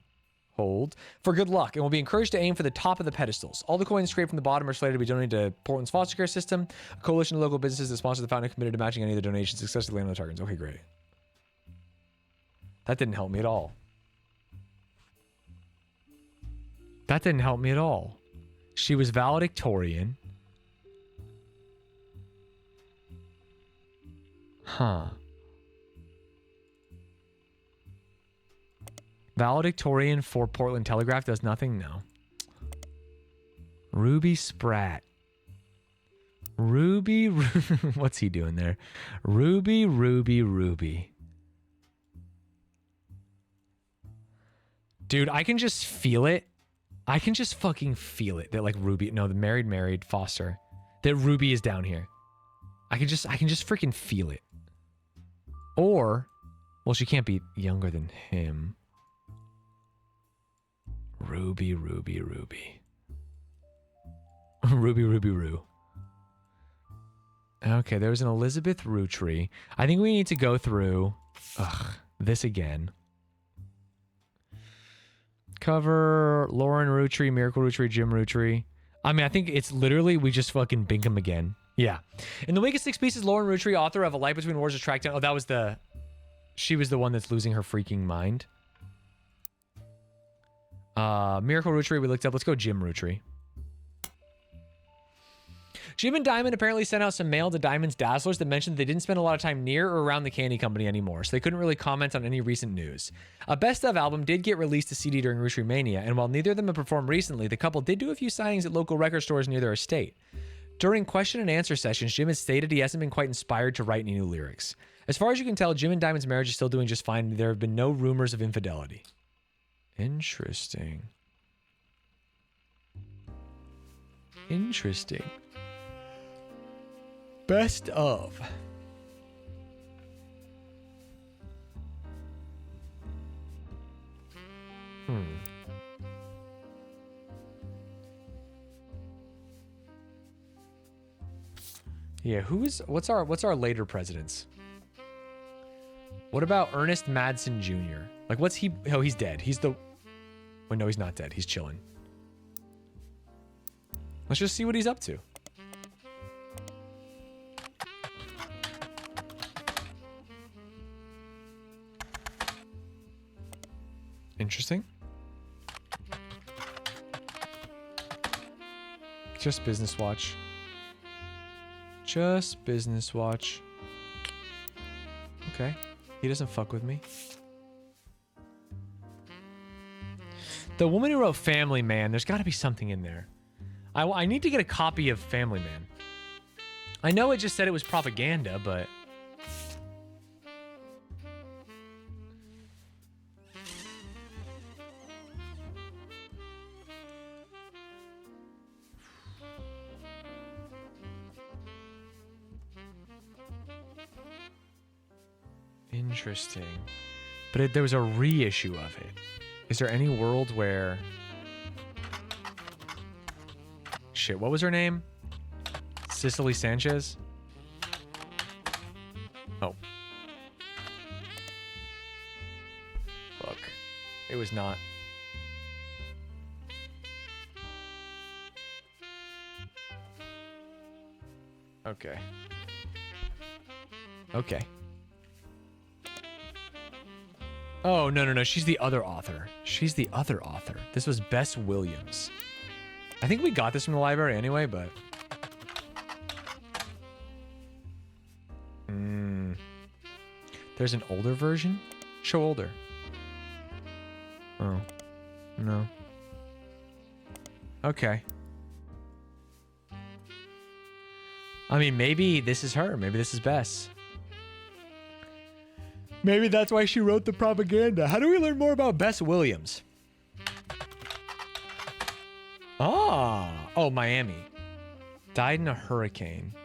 Hold for good luck and will be encouraged to aim for the top of the pedestals. All the coins scraped from the bottom are slated to be donated to Portland's foster care system. A coalition of local businesses that sponsor the fountain are committed to matching any of the donations successfully on the targets. Okay, great. That didn't help me at all. That didn't help me at all. She was valedictorian. Huh. Valedictorian for Portland Telegraph does nothing? No. Ruby Spratt. Ruby. What's he doing there? Ruby. Dude, I can just feel it. I can just fucking feel it that like Ruby, no, the married foster, that Ruby is down here. I can just freaking feel it. Or, well, she can't be younger than him. Ruby. Ruby. Okay, there was an Elizabeth Roottreemania. I think we need to go through this again. Cover Lauren Roottreemania, Miracle Roottreemania, Jim Roottreemania. I mean, I think it's literally we just fucking bink them again. Yeah. In the wake of 6 pieces, Lauren Roottreemania, author of A Light Between Wars, was tracked down. Oh, that was the... She was the one that's losing her freaking mind. Miracle Roottreemania we looked up. Let's go Jim Roottreemania. Jim and Diamond apparently sent out some mail to Diamond's Dazzlers that mentioned they didn't spend a lot of time near or around the candy company anymore, so they couldn't really comment on any recent news. A Best Of album did get released to CD during Roottreemania, and while neither of them have performed recently, the couple did do a few signings at local record stores near their estate. During question and answer sessions, Jim has stated he hasn't been quite inspired to write any new lyrics. As far as you can tell, Jim and Diamond's marriage is still doing just fine, and there have been no rumors of infidelity. Interesting. Best of. Yeah, what's our later presidents? What about Ernest Madsen Jr.? Like, what's he? Oh, he's dead. He's the... Wait, no, he's not dead. He's chilling. Let's just see what he's up to. Interesting. Just Business Watch. Just Business Watch. Okay. He doesn't fuck with me. The woman who wrote Family Man, there's got to be something in there. I need to get a copy of Family Man. I know it just said it was propaganda, but... Interesting. But there was a reissue of it. Is there any world where... Shit, what was her name? Cicely Sanchez? Oh. Look. It was not. Okay. Okay. Oh, no. She's the other author. She's the other author. This was Bess Williams. I think we got this from the library anyway, but... There's an older version? Show older. Oh. No. Okay. I mean, maybe this is her. Maybe this is Bess. Maybe that's why she wrote the propaganda. How do we learn more about Bess Williams? Oh, Miami. Died in a hurricane.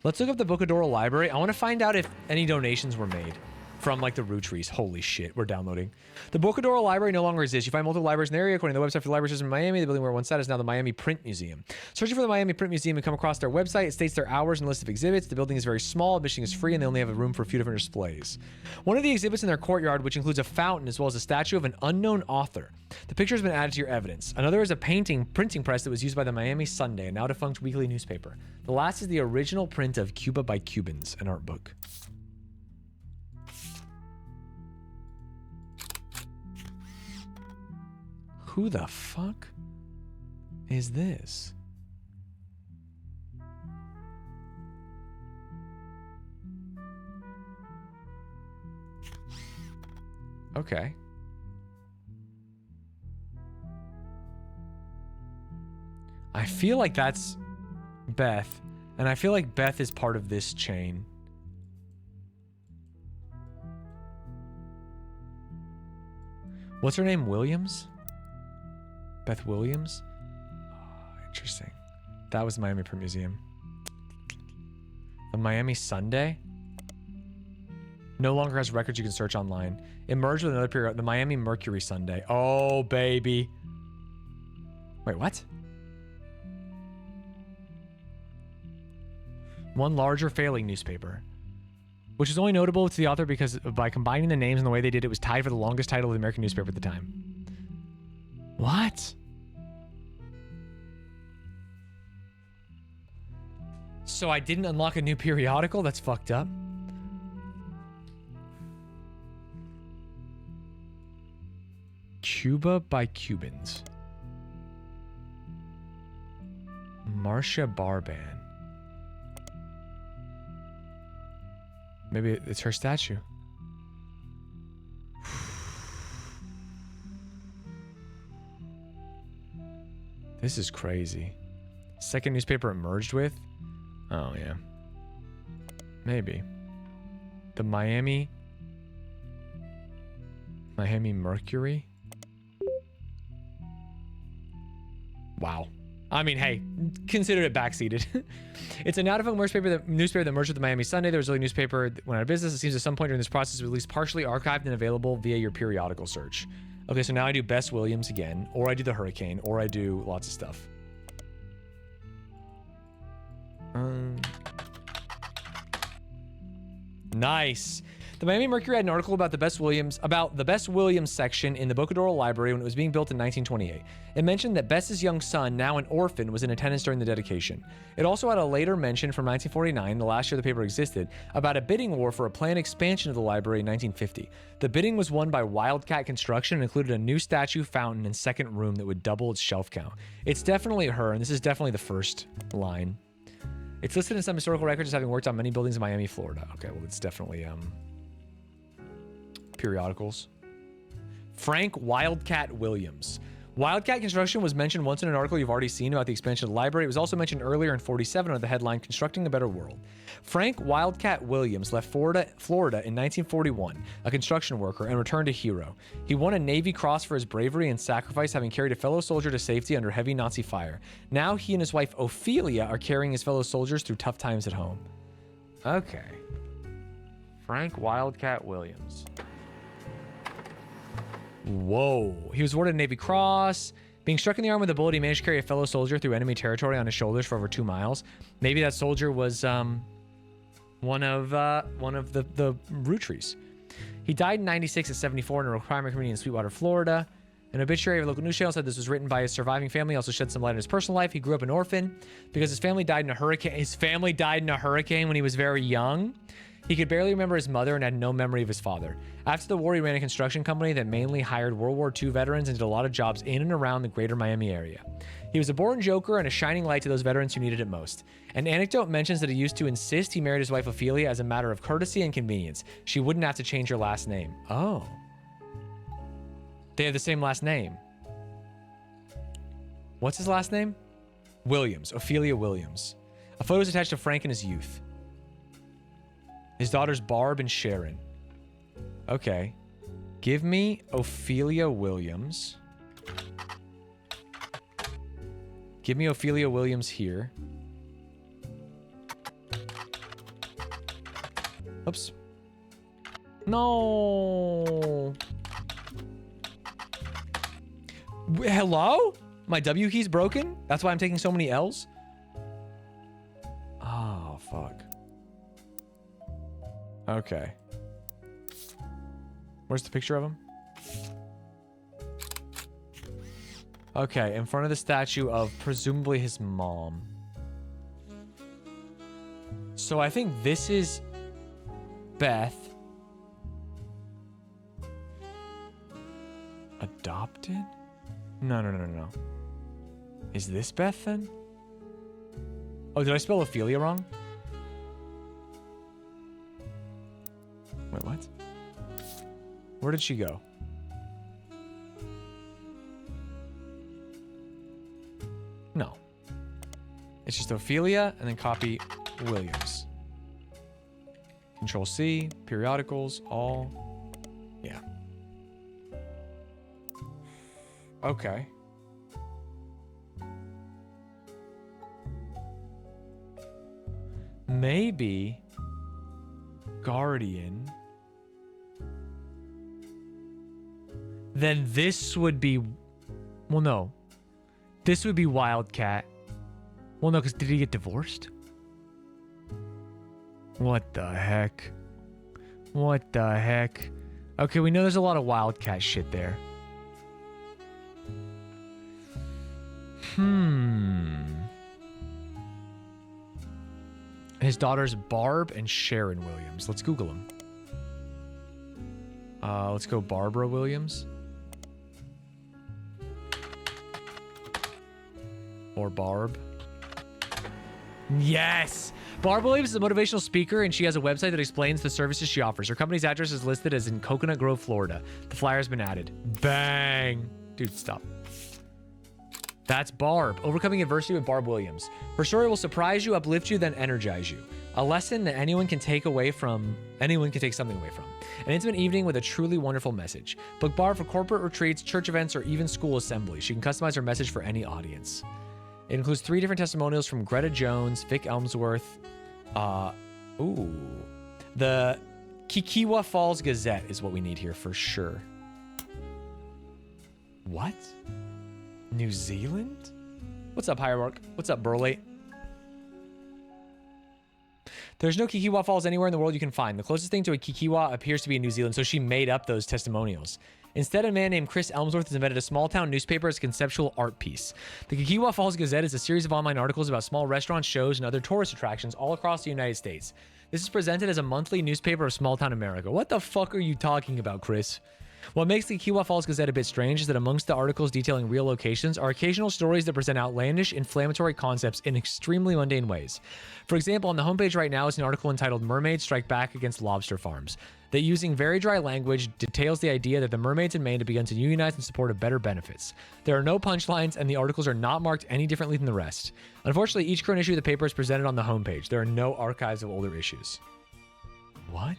Let's look up the Bookadora library. I want to find out if any donations were made from like the Roottrees. Holy shit, we're downloading. The Bookadora library no longer exists. You find multiple libraries in the area. According to the website for the library system in Miami, the building where it once sat is now the Miami Print Museum. Searching for the Miami Print Museum and come across their website. It states their hours and list of exhibits. The building is very small. Admission is free, and they only have a room for a few different displays. One of the exhibits in their courtyard, which includes a fountain as well as a statue of an unknown author. The picture has been added to your evidence. Another is a printing press that was used by the Miami Sunday, a now defunct weekly newspaper. The last is the original print of Cuba by Cubans, an art book. Who the fuck is this? Okay. I feel like that's Beth, and I feel like Beth is part of this chain. What's her name? Williams? Beth Williams? Oh, interesting. That was the Miami Print Museum. The Miami Sunday? No longer has records you can search online. It merged with another period. The Miami Mercury Sunday. Oh, baby. Wait, what? One larger failing newspaper, which is only notable to the author because by combining the names and the way they did it was tied for the longest title of the American newspaper at the time. What? So I didn't unlock a new periodical? That's fucked up. Cuba by Cubans. Marcia Barban. Maybe it's her statue. This is crazy. Second newspaper it merged with? Oh, yeah. Maybe. The Miami Mercury? Wow. I mean, hey, consider it backseated. It's a now defunct newspaper that merged with the Miami Sunday. There was a early newspaper that went out of business. It seems at some point during this process it was at least partially archived and available via your periodical search. Okay, so now I do Bess Williams again, or I do the Hurricane, or I do lots of stuff. Nice. The Miami Mercury had an article about the best Williams section in the Bocadoro Library when it was being built in 1928. It mentioned that Bess's young son, now an orphan, was in attendance during the dedication. It also had a later mention from 1949, the last year the paper existed, about a bidding war for a planned expansion of the library in 1950. The bidding was won by Wildcat Construction and included a new statue, fountain, and second room that would double its shelf count. It's definitely her, and this is definitely the first line. It's listed in some historical records as having worked on many buildings in Miami, Florida. Okay, well, it's definitely periodicals. Frank Wildcat Williams. Wildcat Construction was mentioned once in an article you've already seen about the expansion of the library. It was also mentioned earlier in 47 under the headline, Constructing a Better World. Frank Wildcat Williams left Florida in 1941, a construction worker, and returned a hero. He won a Navy Cross for his bravery and sacrifice, having carried a fellow soldier to safety under heavy Nazi fire. Now he and his wife Ophelia are carrying his fellow soldiers through tough times at home. Okay. Frank Wildcat Williams. Whoa. He was awarded a Navy Cross. Being struck in the arm with a bullet, he managed to carry a fellow soldier through enemy territory on his shoulders for over 2 miles. Maybe that soldier was one of the Roottrees. He died in 96 at 74 in a retirement community in Sweetwater, Florida. An obituary of a local news channel said this was written by his surviving family. Also shed some light on his personal life. He grew up an orphan because his family died in a hurricane. His family died in a hurricane when he was very young. He could barely remember his mother and had no memory of his father. After the war, he ran a construction company that mainly hired World War II veterans and did a lot of jobs in and around the greater Miami area. He was a born joker and a shining light to those veterans who needed it most. An anecdote mentions that he used to insist he married his wife Ophelia as a matter of courtesy and convenience. She wouldn't have to change her last name. Oh. They have the same last name. What's his last name? Williams. Ophelia Williams. A photo is attached to Frank in his youth. His daughters Barb and Sharon. Okay. Give me Ophelia Williams. Give me Ophelia Williams here. Oops. No. Hello? My W key's broken? That's why I'm taking so many L's? Oh, fuck. Okay. Where's the picture of him? Okay, in front of the statue of presumably his mom. So I think this is Beth. Adopted? No. Is this Beth then? Oh, did I spell Ophelia wrong? Wait, what? Where did she go? No. It's just Ophelia and then copy Williams. Control C, periodicals, all. Yeah. Okay. Maybe Guardian. Then this would be... Well, no. This would be Wildcat. Well, no, because did he get divorced? What the heck? What the heck? Okay, we know there's a lot of Wildcat shit there. His daughters Barb and Sharon Williams. Let's Google them. Let's go Barbara Williams. Or Barb. Yes! Barb Williams is a motivational speaker, and she has a website that explains the services she offers. Her company's address is listed as in Coconut Grove, Florida. The flyer has been added. Bang! Dude, stop. That's Barb. Overcoming adversity with Barb Williams. Her story will surprise you, uplift you, then energize you. A lesson that anyone can take something away from. An intimate evening with a truly wonderful message. Book Barb for corporate retreats, church events, or even school assemblies. She can customize her message for any audience. It includes 3 different testimonials from Greta Jones, Vic Elmsworth, the Kikiwa Falls Gazette is what we need here for sure. What? New Zealand? What's up, Hierarch? What's up, Burley? There's no Kikiwa Falls anywhere in the world you can find. The closest thing to a Kikiwa appears to be in New Zealand, so she made up those testimonials. Instead, a man named Chris Elmsworth has invented a small-town newspaper as a conceptual art piece. The Kikiwa Falls Gazette is a series of online articles about small restaurants, shows, and other tourist attractions all across the United States. This is presented as a monthly newspaper of small-town America. What the fuck are you talking about, Chris? What makes the Kikiwa Falls Gazette a bit strange is that amongst the articles detailing real locations are occasional stories that present outlandish, inflammatory concepts in extremely mundane ways. For example, on the homepage right now is an article entitled Mermaids Strike Back Against Lobster Farms that, using very dry language, details the idea that the mermaids in Maine have begun to unionize in support of better benefits. There are no punchlines, and the articles are not marked any differently than the rest. Unfortunately, each current issue of the paper is presented on the homepage. There are no archives of older issues. What?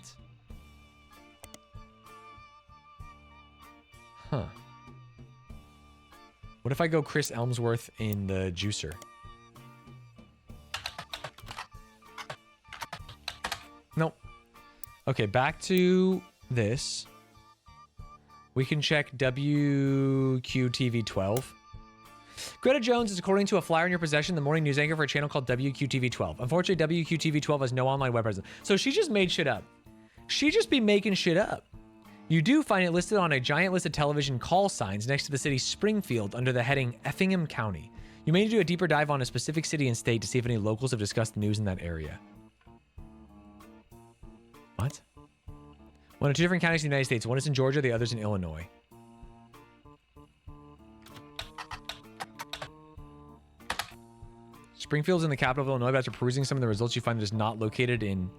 Huh. What if I go Chris Elmsworth in the juicer? Nope. Okay, back to this. We can check WQTV12. Greta Jones is, according to a flyer in your possession, the morning news anchor for a channel called WQTV12. Unfortunately, WQTV12 has no online web presence. So she just made shit up. She just be making shit up. You do find it listed on a giant list of television call signs next to the city Springfield under the heading Effingham County. You may need to do a deeper dive on a specific city and state to see if any locals have discussed the news in that area. What? One of two different counties in the United States. One is in Georgia, the other's in Illinois. Springfield's in the capital of Illinois, but after perusing some of the results, you find that it's not located in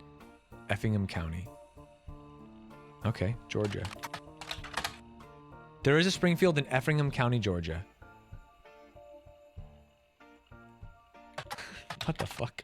Effingham County. Okay, Georgia. There is a Springfield in Effingham County, Georgia. What the fuck?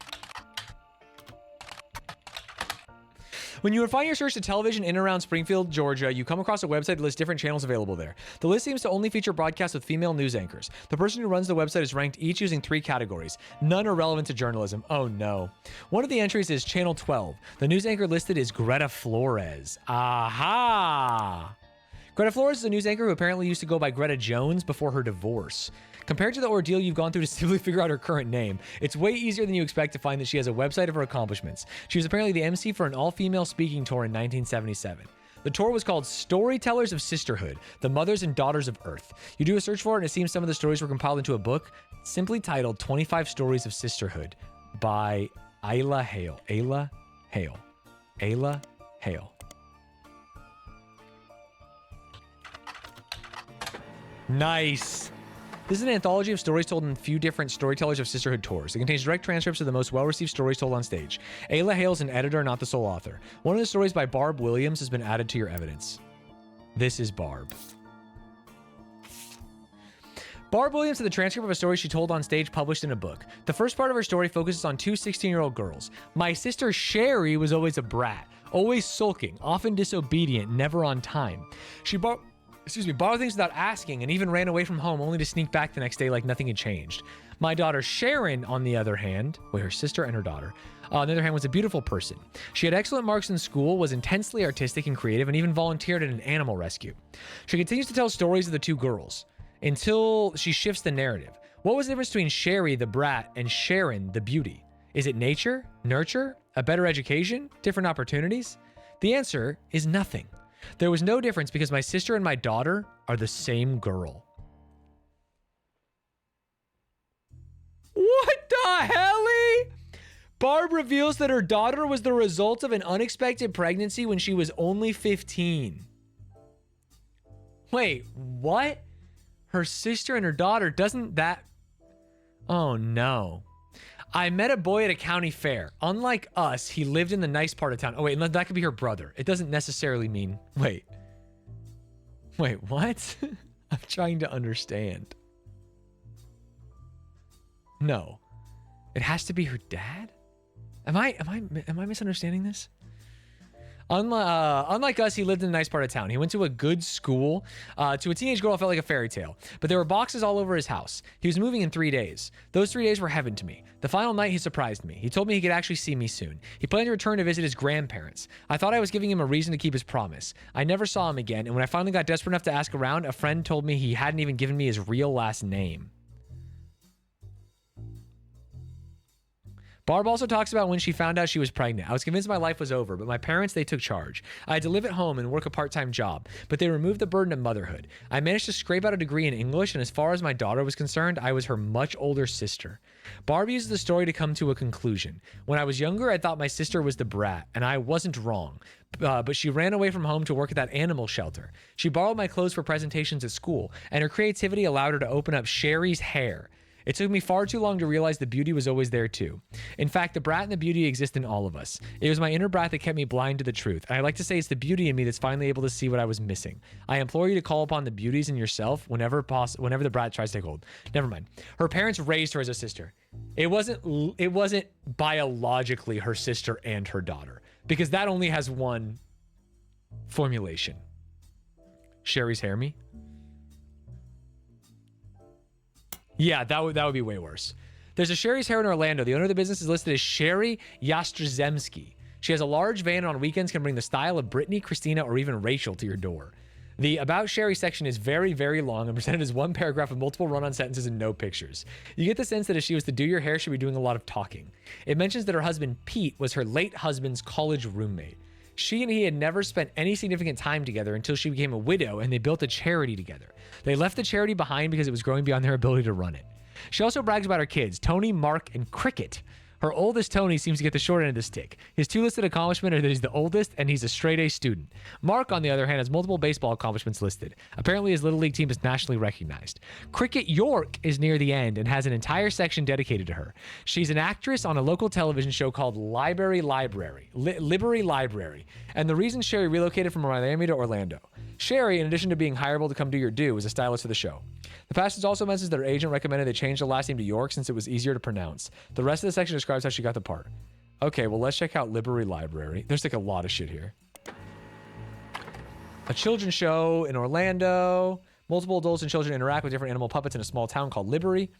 When you refine your search to television in and around Springfield, Georgia, you come across a website that lists different channels available there. The list seems to only feature broadcasts with female news anchors. The person who runs the website is ranked each using 3 categories. None are relevant to journalism. Oh no. One of the entries is Channel 12. The news anchor listed is Greta Flores. Aha! Greta Flores is a news anchor who apparently used to go by Greta Jones before her divorce. Compared to the ordeal you've gone through to simply figure out her current name, it's way easier than you expect to find that she has a website of her accomplishments. She was apparently the MC for an all-female speaking tour in 1977. The tour was called Storytellers of Sisterhood, The Mothers and Daughters of Earth. You do a search for it, and it seems some of the stories were compiled into a book simply titled 25 Stories of Sisterhood by Ayla Hale. Ayla Hale. Ayla Hale. Nice. This is an anthology of stories told in a few different Storytellers of Sisterhood tours. It contains direct transcripts of the most well-received stories told on stage. Ayla Hale is an editor, not the sole author. One of the stories by Barb Williams has been added to your evidence. This is Barb. Barb Williams had the transcript of a story she told on stage published in a book. The first part of her story focuses on 2 16-year-old girls. My sister Sherry was always a brat, always sulking, often disobedient, never on time. She borrowed things without asking and even ran away from home only to sneak back the next day like nothing had changed. My daughter Sharon, on the other hand, her sister and her daughter, on the other hand, was a beautiful person. She had excellent marks in school, was intensely artistic and creative, and even volunteered at an animal rescue. She continues to tell stories of the 2 girls until she shifts the narrative. What was the difference between Sherry, the brat, and Sharon, the beauty? Is it nature, nurture, a better education, different opportunities? The answer is nothing. There was no difference because my sister and my daughter are the same girl. What the helly? Barb reveals that her daughter was the result of an unexpected pregnancy when she was only 15. Wait, what? Her sister and her daughter, doesn't that... Oh no. I met a boy at a county fair. Unlike us, he lived in the nice part of town. Oh, wait, that could be her brother. It doesn't necessarily mean... Wait, what? I'm trying to understand. No. It has to be her dad? Am I misunderstanding this? Unlike us, he lived in a nice part of town. He went to a good school. To a teenage girl, it felt like a fairy tale. But there were boxes all over his house. He was moving in 3 days. Those 3 days were heaven to me. The final night, he surprised me. He told me he could actually see me soon. He planned to return to visit his grandparents. I thought I was giving him a reason to keep his promise. I never saw him again, and when I finally got desperate enough to ask around, a friend told me he hadn't even given me his real last name. Barb also talks about when she found out she was pregnant. I was convinced my life was over, but my parents, they took charge. I had to live at home and work a part-time job, but they removed the burden of motherhood. I managed to scrape out a degree in English, and as far as my daughter was concerned, I was her much older sister. Barb uses the story to come to a conclusion. When I was younger, I thought my sister was the brat, and I wasn't wrong. But she ran away from home to work at that animal shelter. She borrowed my clothes for presentations at school, and her creativity allowed her to open up Sherry's hair. It took me far too long to realize the beauty was always there too. In fact, the brat and the beauty exist in all of us. It was my inner brat that kept me blind to the truth. And I like to say it's the beauty in me that's finally able to see what I was missing. I implore you to call upon the beauties in yourself whenever the brat tries to take hold. Never mind. Her parents raised her as a sister. It wasn't biologically her sister and her daughter, because that only has one formulation. Sherry's hair me? Yeah, that would be way worse. There's a Sherry's Hair in Orlando. The owner of the business is listed as Sherry Jastrzemski. She has a large van and on weekends can bring the style of Brittany, Christina, or even Rachel to your door. The About Sherry section is very, very long and presented as one paragraph with multiple run-on sentences and no pictures. You get the sense that if she was to do your hair, she'd be doing a lot of talking. It mentions that her husband, Pete, was her late husband's college roommate. She and he had never spent any significant time together until she became a widow and they built a charity together. They left the charity behind because it was growing beyond their ability to run it. She also brags about her kids, Tony, Mark, and Cricket. Her oldest, Tony, seems to get the short end of the stick. His two listed accomplishments are that he's the oldest and he's a straight-A student. Mark, on the other hand, has multiple baseball accomplishments listed. Apparently, his Little League team is nationally recognized. Cricket York is near the end and has an entire section dedicated to her. She's an actress on a local television show called Liberty Library, and the reason Sherry relocated from Miami to Orlando. Sherry, in addition to being hireable to come do your due, was a stylist for the show. The passage also mentions that her agent recommended they change the last name to York since it was easier to pronounce. The rest of the section describes how she got the part. Okay, well, let's check out Liberty Library. There's like a lot of shit here. A children's show in Orlando. Multiple adults and children interact with different animal puppets in a small town called Liberty.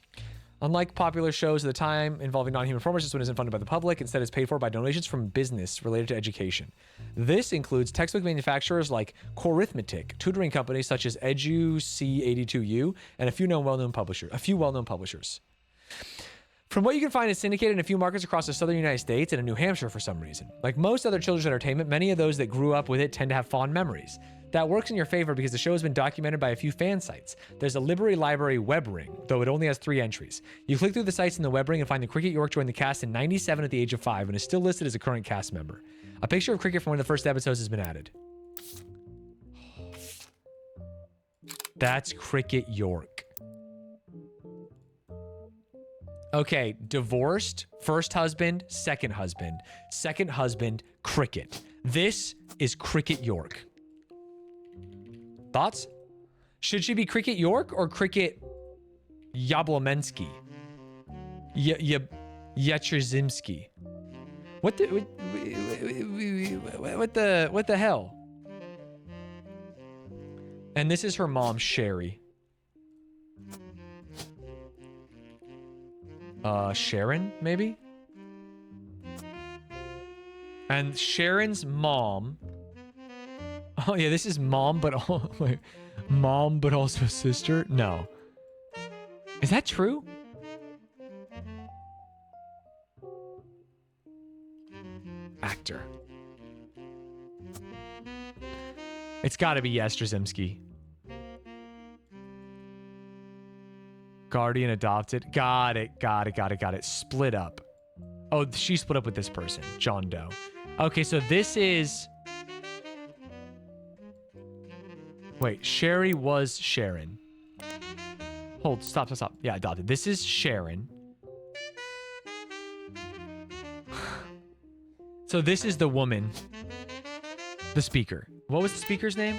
Unlike popular shows of the time involving non-human performers, this one isn't funded by the public. Instead, it's paid for by donations from business related to education. This includes textbook manufacturers like Corithmetic, tutoring companies such as EduC82U, and a few well-known publishers. From what you can find, it's syndicated in a few markets across the southern United States and in New Hampshire for some reason. Like most other children's entertainment, many of those that grew up with it tend to have fond memories. That works in your favor because the show has been documented by a few fan sites. There's a Liberty Library web ring, though it only has 3 entries. You click through the sites in the web ring and find that Cricket York joined the cast in '97 at the age of 5 and is still listed as a current cast member. A picture of Cricket from one of the first episodes has been added. That's Cricket York. Okay, divorced, first husband, second husband, Cricket. This is Cricket York. Thoughts? Should she be Cricket York or Cricket Yablomensky? Yetrzymski? What the hell? And this is her mom, Sherry. Sharon, maybe? And Sharon's mom. Oh yeah, this is mom, but mom, but also sister. No, is that true? Actor. It's got to be Jastrzemski. Guardian adopted. Got it. Split up. Oh, she split up with this person, John Doe. Okay, so this is. Wait, Sherry was Sharon. Hold, stop. Yeah, adopted. This is Sharon. So this is the woman. The speaker. What was the speaker's name?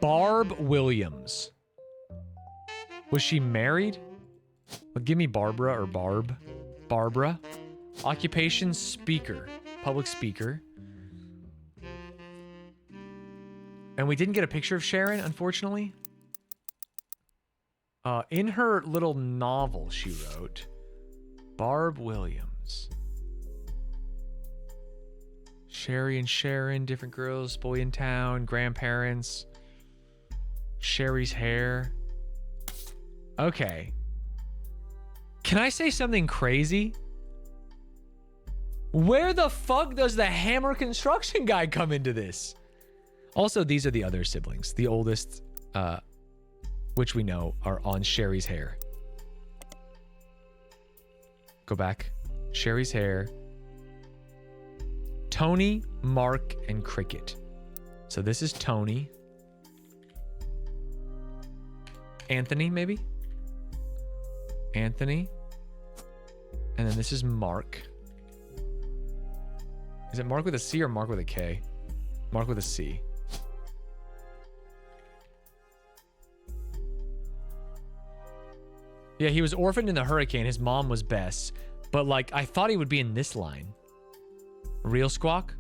Barb Williams. Was she married? Well, give me Barbara or Barb. Barbara. Occupation speaker. Public speaker. And we didn't get a picture of Sharon, unfortunately. In her little novel she wrote, Barb Williams. Sherry and Sharon, different girls, boy in town, grandparents. Sherry's hair. Okay. Can I say something crazy? Where the fuck does the hammer construction guy come into this? Also, these are the other siblings. The oldest, which we know are on Sherry's hair. Go back. Sherry's hair. Tony, Mark, and Cricket. So this is Tony. Anthony, maybe? Anthony. And then this is Mark. Is it Mark with a C or Mark with a K? Mark with a C. Yeah, he was orphaned in the hurricane. His mom was Bess. But, like, I thought he would be in this line. Real Squawk?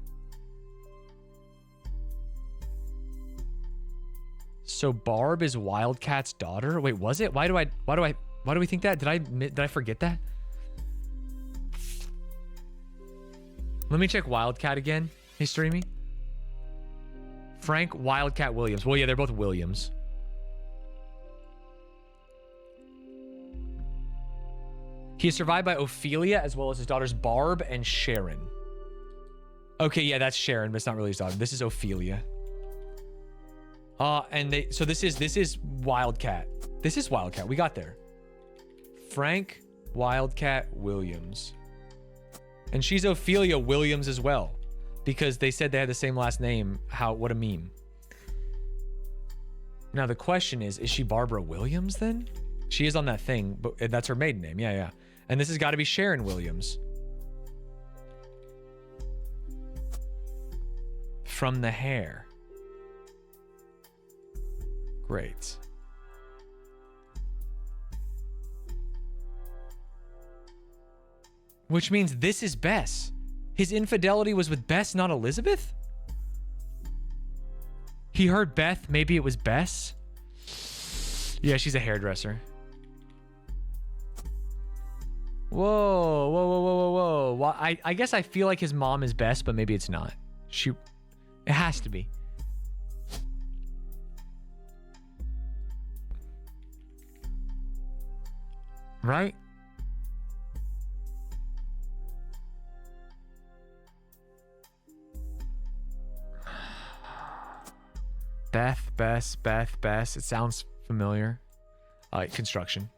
So Barb is Wildcat's daughter? Wait, was it? Why do we think that? Did I forget that? Let me check Wildcat again. Hey, Streamy. Frank Wildcat Williams. Well, yeah, they're both Williams. He is survived by Ophelia as well as his daughters Barb and Sharon. Okay, yeah, that's Sharon, but it's not really his daughter. This is Ophelia. So this is Wildcat. This is Wildcat. We got there. Frank Wildcat Williams. And she's Ophelia Williams as well. Because they said they had the same last name. What a meme. Now the question is she Barbara Williams then? She is on that thing, but that's her maiden name. Yeah. And this has got to be Sharon Williams. From the hair. Great. Which means this is Bess. His infidelity was with Bess, not Elizabeth? He heard Beth. Maybe it was Bess? Yeah, she's a hairdresser. Whoa. Well, I guess I feel like his mom is Bess, but maybe it's not. It has to be. Right? Beth. It sounds familiar. Construction.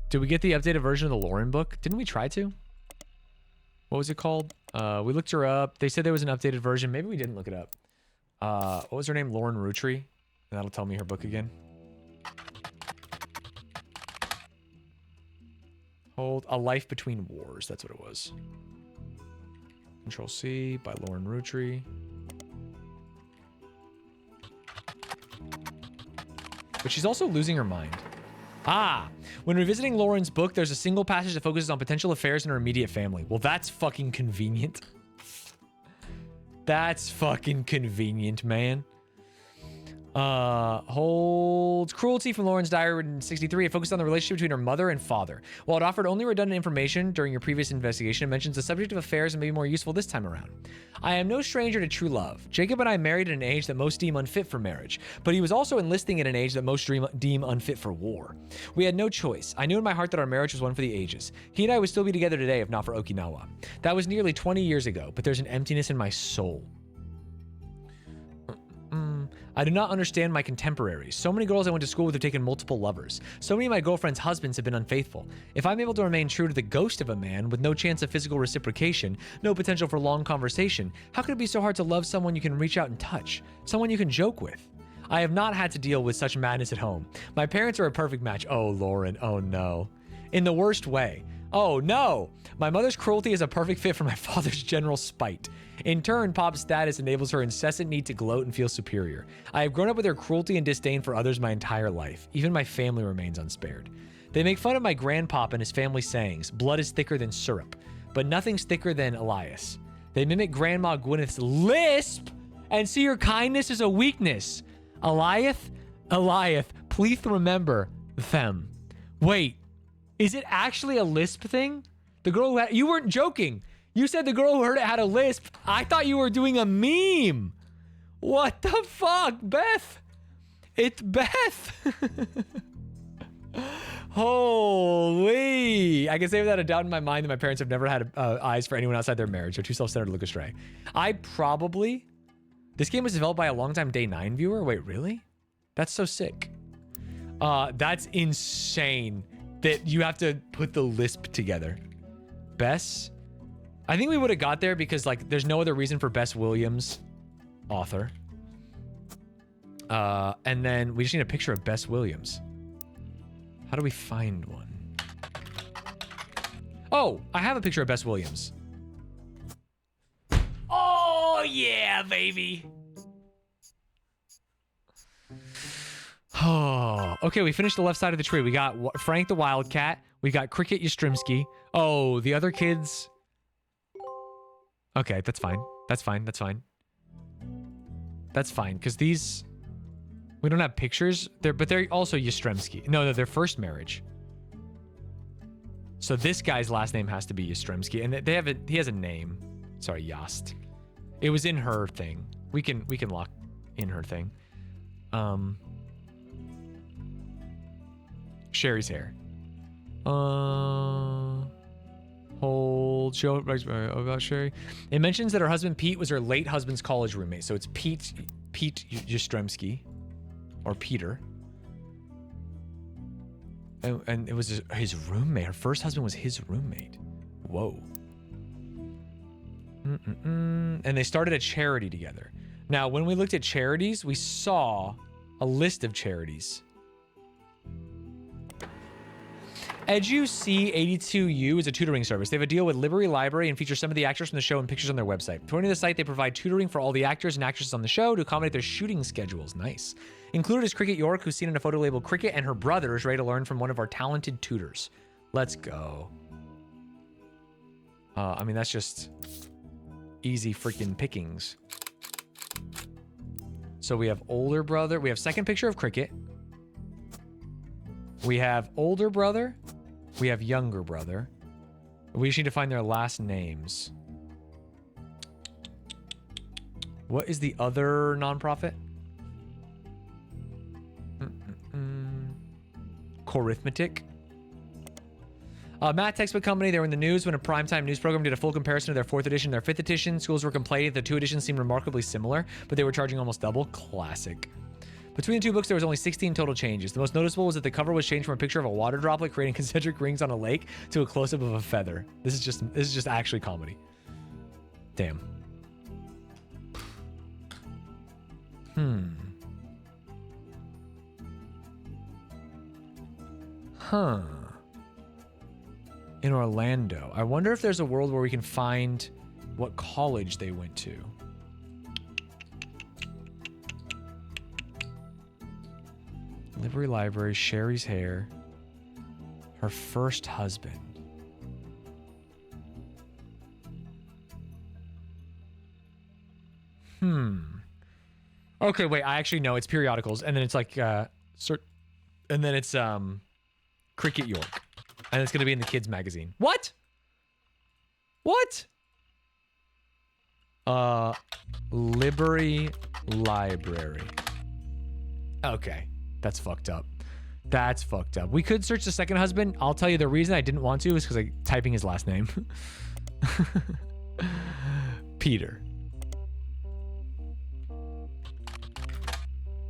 Did we get the updated version of the Lauren book? Didn't we try to? What was it called? We looked her up. They said there was an updated version. Maybe we didn't look it up. What was her name? Lauren Roottreemania. That'll tell me her book again. Hold A Life Between Wars. That's what it was. Control C by Lauren Roottreemania. But she's also losing her mind. When revisiting Lauren's book, there's a single passage that focuses on potential affairs in her immediate family. Well, that's fucking convenient. That's fucking convenient, man. Holds cruelty from Lauren's diary written in 63. It focused on the relationship between her mother and father. While it offered only redundant information during your previous investigation, it mentions the subject of affairs and may be more useful this time around. I am no stranger to true love. Jacob and I married at an age that most deem unfit for marriage, but he was also enlisting at an age that most deem unfit for war. We had no choice. I knew in my heart that our marriage was one for the ages. He and I would still be together today if not for Okinawa. That was nearly 20 years ago, but there's an emptiness in my soul. I do not understand my contemporaries. So many girls I went to school with have taken multiple lovers. So many of my girlfriends' husbands have been unfaithful. If I'm able to remain true to the ghost of a man with no chance of physical reciprocation, no potential for long conversation, how could it be so hard to love someone you can reach out and touch? Someone you can joke with? I have not had to deal with such madness at home. My parents are a perfect match. Oh, Lauren. Oh, no. In the worst way. Oh, no. My mother's cruelty is a perfect fit for my father's general spite. In turn, Pop's status enables her incessant need to gloat and feel superior. I have grown up with her cruelty and disdain for others my entire life. Even my family remains unspared. They make fun of my grandpop and his family sayings, blood is thicker than syrup, but nothing's thicker than Elias. They mimic Grandma Gwyneth's lisp and see her kindness as a weakness. Eliath, please remember them. Wait, is it actually a lisp thing? The girl who had, you weren't joking. You said the girl who heard it had a lisp. I thought you were doing a meme. What the fuck, Beth? It's Beth. Holy. I can say without a doubt in my mind that my parents have never had eyes for anyone outside their marriage. They're too self-centered to look astray. This game was developed by a longtime Day 9 viewer. Wait, really? That's so sick. That's insane that you have to put the lisp together. Bess. I think we would have got there because like there's no other reason for Bess Williams, author. And then we just need a picture of Bess Williams. How do we find one? Oh, I have a picture of Bess Williams. Oh, yeah, baby. Oh, okay, we finished the left side of the tree. We got Frank the Wildcat. We got Cricket Yastrzemski. Oh, the other kids. Okay, that's fine. That's fine. That's fine. That's fine, because these... We don't have pictures, but they're also Yastrzemski. No, their first marriage. So this guy's last name has to be Yastrzemski, and he has a name. Sorry, Yast. It was in her thing. We can lock in her thing. Sherry's hair. Hold show about Sherry. It mentions that her husband Pete was her late husband's college roommate, so it's Pete Yastrzemski. Or Peter. And it was his roommate. Her first husband was his roommate. Whoa. And they started a charity together. Now, when we looked at charities, we saw a list of charities. EduC82U is a tutoring service. They have a deal with Liberty Library and feature some of the actors from the show and pictures on their website. According to the site, they provide tutoring for all the actors and actresses on the show to accommodate their shooting schedules. Nice. Included is Cricket York, who's seen in a photo labeled Cricket, and her brother is ready to learn from one of our talented tutors. Let's go. I mean, that's just easy freaking pickings. So we have older brother. We have second picture of Cricket. We have older brother. We have younger brother. We just need to find their last names. What is the other nonprofit? Corithmetic. Math Textbook Company, they were in the news when a primetime news program did a full comparison of their 4th edition and their 5th edition. Schools were complaining that the two editions seemed remarkably similar, but they were charging almost double. Classic. Between the two books, there was only 16 total changes. The most noticeable was that the cover was changed from a picture of a water droplet creating concentric rings on a lake to a close-up of a feather. This is just actually comedy. Damn. Huh. In Orlando. I wonder if there's a world where we can find what college they went to. Liberty Library, Sherry's hair, her first husband. Okay, wait, I actually know it's periodicals, and then it's like and then it's Cricket York. And it's gonna be in the kids magazine. What? What? Liberty Library. Okay. That's fucked up. That's fucked up. We could search the second husband. I'll tell you the reason I didn't want to is because I'm typing his last name. Peter.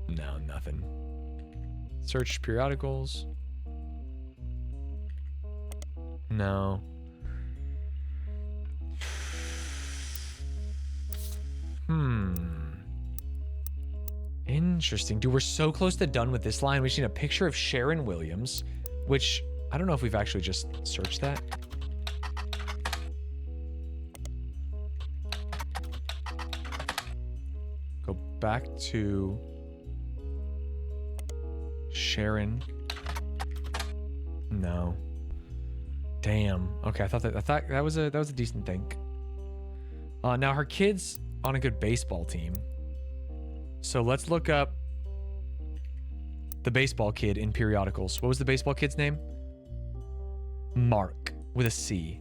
No, nothing. Search periodicals. No. Interesting. Dude, we're so close to done with this line. We just need a picture of Sharon Williams, which I don't know if we've actually just searched that. Go back to Sharon. No. Damn. Okay, I thought that was a decent thing. Now her kid's on a good baseball team. So let's look up the baseball kid in periodicals. What was the baseball kid's name? Mark with a C.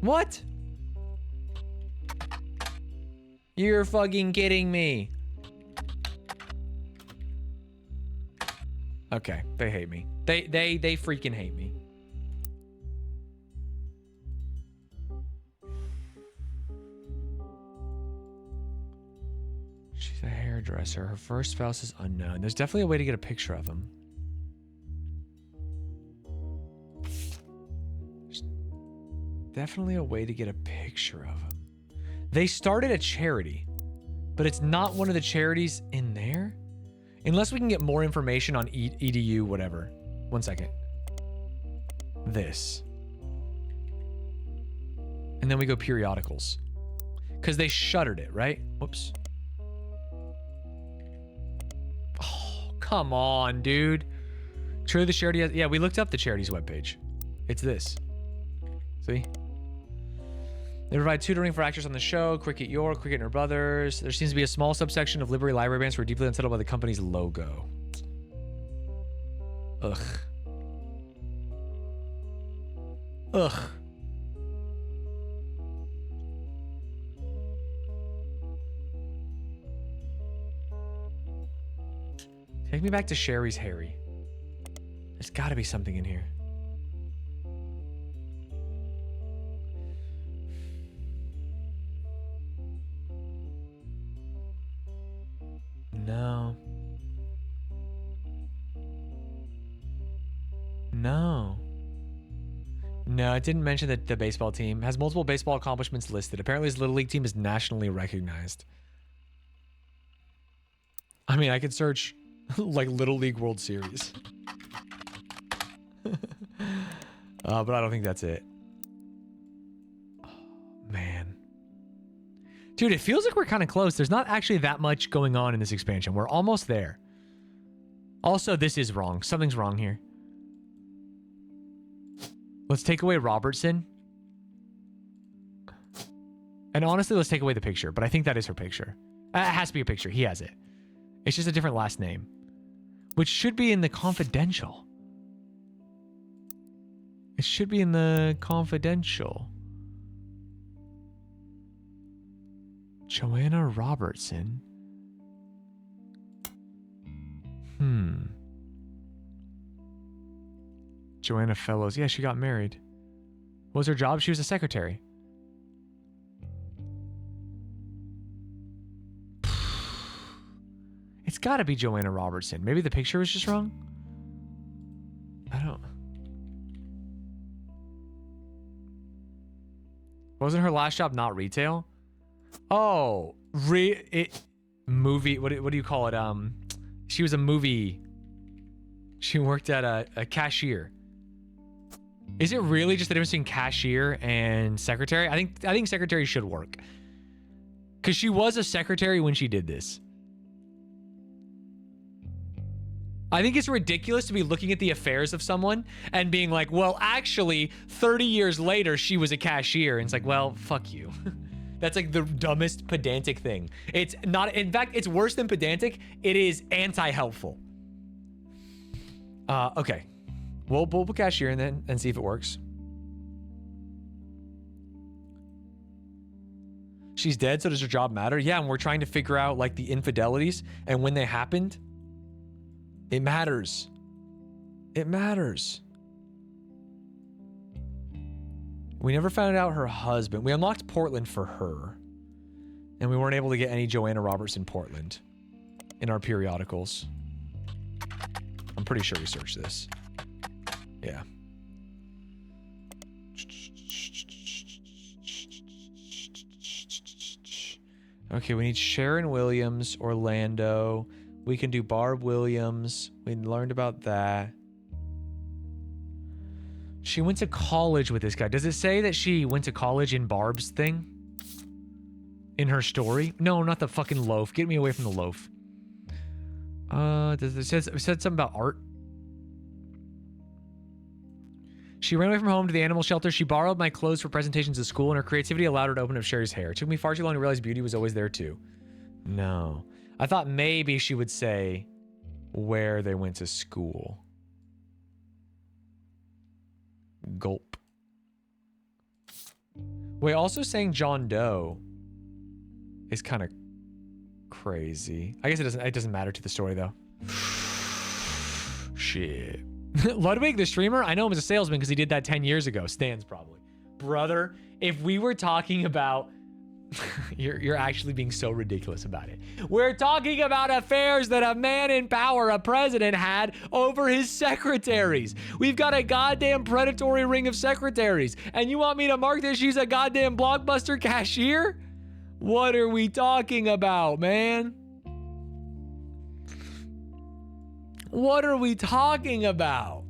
What? You're fucking kidding me. Okay, they hate me. They freaking hate me. She's a hairdresser. Her first spouse is unknown. There's definitely a way to get a picture of him. There's definitely a way to get a picture of him. They started a charity, but it's not one of the charities in there. Unless we can get more information on EDU, whatever. One second. This. And then we go periodicals. Because they shuttered it, right? Whoops. Oh, come on, dude. True, the charity has... Yeah, we looked up the charity's webpage. It's this. See? They provide tutoring for actors on the show, Cricket York, Cricket and Her Brothers. There seems to be a small subsection of Liberty Library Bands who are deeply unsettled by the company's logo. Ugh. Ugh. Take me back to Sherry's Harry. There's got to be something in here. No. No. No, it didn't mention that the baseball team has multiple baseball accomplishments listed. Apparently his Little League team is nationally recognized. I mean, I could search like Little League World Series. But I don't think that's it. Oh, man. Dude, it feels like we're kind of close. There's not actually that much going on in this expansion. We're almost there. Also, this is wrong. Something's wrong here. Let's take away Robertson. And honestly, let's take away the picture. But I think that is her picture. It has to be a picture. He has it. It's just a different last name. Which should be in the confidential. It should be in the confidential. Joanna Robertson. Joanna Fellows. Yeah, she got married. What was her job? She was a secretary. It's got to be Joanna Robertson. Maybe the picture was just wrong? I don't... Wasn't her last job not retail? Oh, movie. What do you call it? She was a movie. She worked at a cashier. Is it really just the difference between cashier and secretary? I think secretary should work. Because she was a secretary when she did this. I think it's ridiculous to be looking at the affairs of someone and being like, well, actually, 30 years later, she was a cashier. And it's like, well, fuck you. That's like the dumbest pedantic thing. It's not, in fact, it's worse than pedantic. It is anti-helpful. Okay. We'll put cashier in then and see if it works. She's dead, so does her job matter? Yeah, and we're trying to figure out like the infidelities and when they happened. It matters. It matters. We never found out her husband. We unlocked Portland for her. And we weren't able to get any Joanna Robertson Portland in our periodicals. I'm pretty sure we searched this. Yeah. Okay, we need Sharon Williams, Orlando. We can do Barb Williams. We learned about that. She went to college with this guy. Does it say that she went to college in Barb's thing? In her story? No, not the fucking loaf. Get me away from the loaf. It said something about art. She ran away from home to the animal shelter. She borrowed my clothes for presentations at school, and her creativity allowed her to open up Sherry's hair. It took me far too long to realize beauty was always there too. No. I thought maybe she would say where they went to school. Gulp. Wait, also saying John Doe. is kind of crazy. I guess it doesn't matter to the story though. Shit. Ludwig, the streamer, I know him as a salesman because he did that 10 years ago. Stanz probably. Brother, if we were talking about... you're actually being so ridiculous about it. We're talking about affairs that a man in power, a president, had over his secretaries. We've got a goddamn predatory ring of secretaries. And you want me to mark this she's a goddamn Blockbuster cashier? What are we talking about, man? What are we talking about?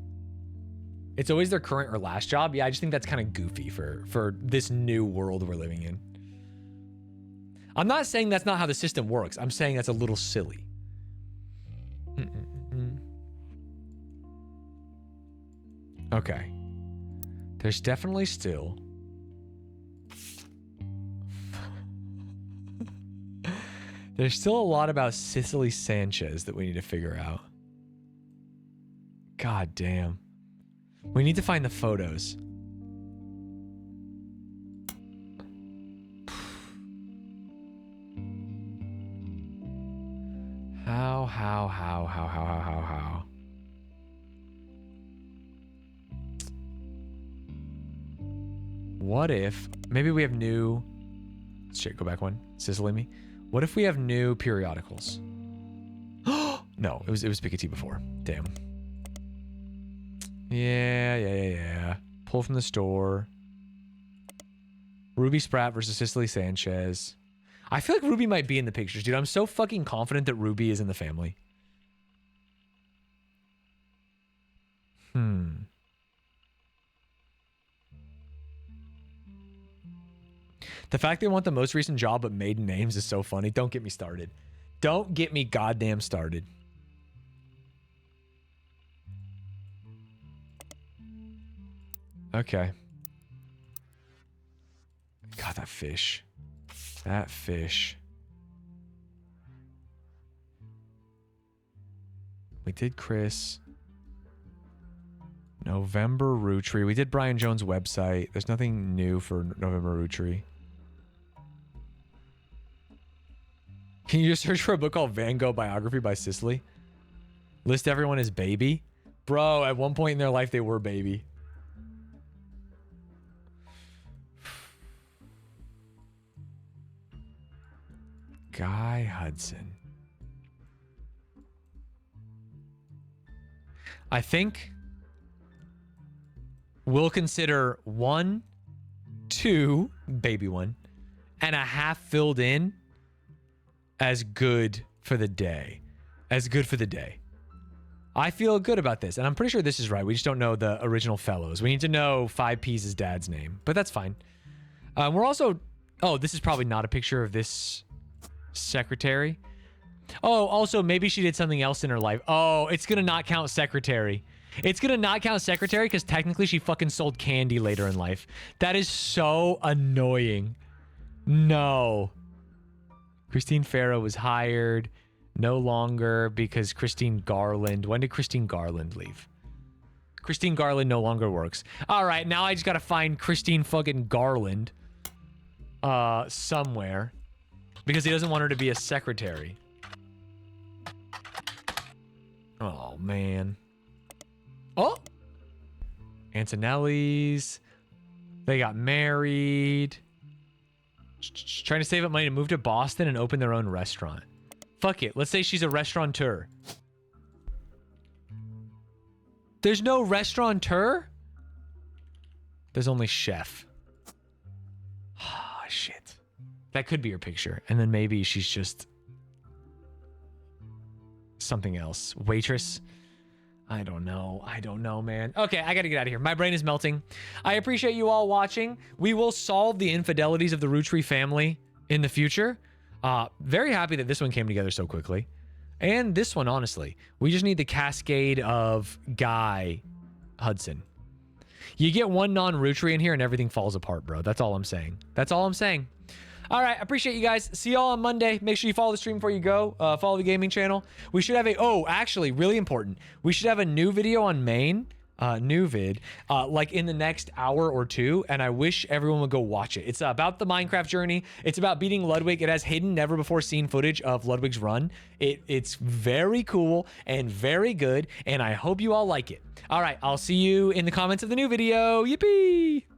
It's always their current or last job. Yeah, I just think that's kind of goofy for this new world we're living in. I'm not saying that's not how the system works. I'm saying that's a little silly. Okay. There's definitely still... There's still a lot about Cicely Sanchez that we need to figure out. God damn. We need to find the photos. How? What if maybe we have new... Shit, go back one. Cicely me. What if we have new periodicals? No, it was Piketty before. Damn. Yeah. Pull from the store. Ruby Spratt versus Cicely Sanchez. I feel like Ruby might be in the pictures, dude. I'm so fucking confident that Ruby is in the family. The fact they want the most recent job but maiden names is so funny. Don't get me started. Don't get me goddamn started. Okay. God, that fish. That fish. We did Chris. November Roottreemania. We did Brian Jones' website. There's nothing new for November Roottreemania. Can you just search for a book called Van Gogh Biography by Cicely? List everyone as baby? Bro, at one point in their life, they were baby. Guy Hudson. I think we'll consider 1, 2, baby 1, and a half filled in as good for the day. As good for the day. I feel good about this, and I'm pretty sure this is right. We just don't know the original fellows. We need to know 5P's dad's name, but that's fine. We're also... Oh, this is probably not a picture of this secretary. Oh, also, maybe she did something else in her life. Oh, it's gonna not count secretary. It's gonna not count secretary because technically she fucking sold candy later in life. That is so annoying. No. Christine Farrow was hired. No longer because Christine Garland. When did Christine Garland leave? Christine Garland no longer works. All right, now I just gotta find Christine fucking Garland somewhere because he doesn't want her to be a secretary. Oh, man. Oh! Antonelli's. They got married. Trying to save up money to move to Boston and open their own restaurant. Fuck it. Let's say she's a restaurateur. There's no restaurateur? There's only chef. Ah, shit. That could be her picture. And then maybe she's just something else. Waitress? I don't know. I don't know, man. Okay, I gotta get out of here. My brain is melting. I appreciate you all watching. We will solve the infidelities of the Roottreemania family in the future. Very happy that this one came together so quickly. And this one, honestly. We just need the cascade of Guy Hudson. You get one non-Roottreemania in here and everything falls apart, bro. That's all I'm saying. That's all I'm saying. All right, appreciate you guys. See y'all on Monday. Make sure you follow the stream before you go. Follow the gaming channel. We should have a... Oh, actually, really important. We should have a new video on Maine new vid like in the next hour or two, and I wish everyone would go watch it. It's about the Minecraft journey. It's about beating Ludwig. It has hidden, never before seen footage of Ludwig's run. It's very cool and very good, and I hope you all like it. All right, I'll see you in the comments of the new video. Yippee!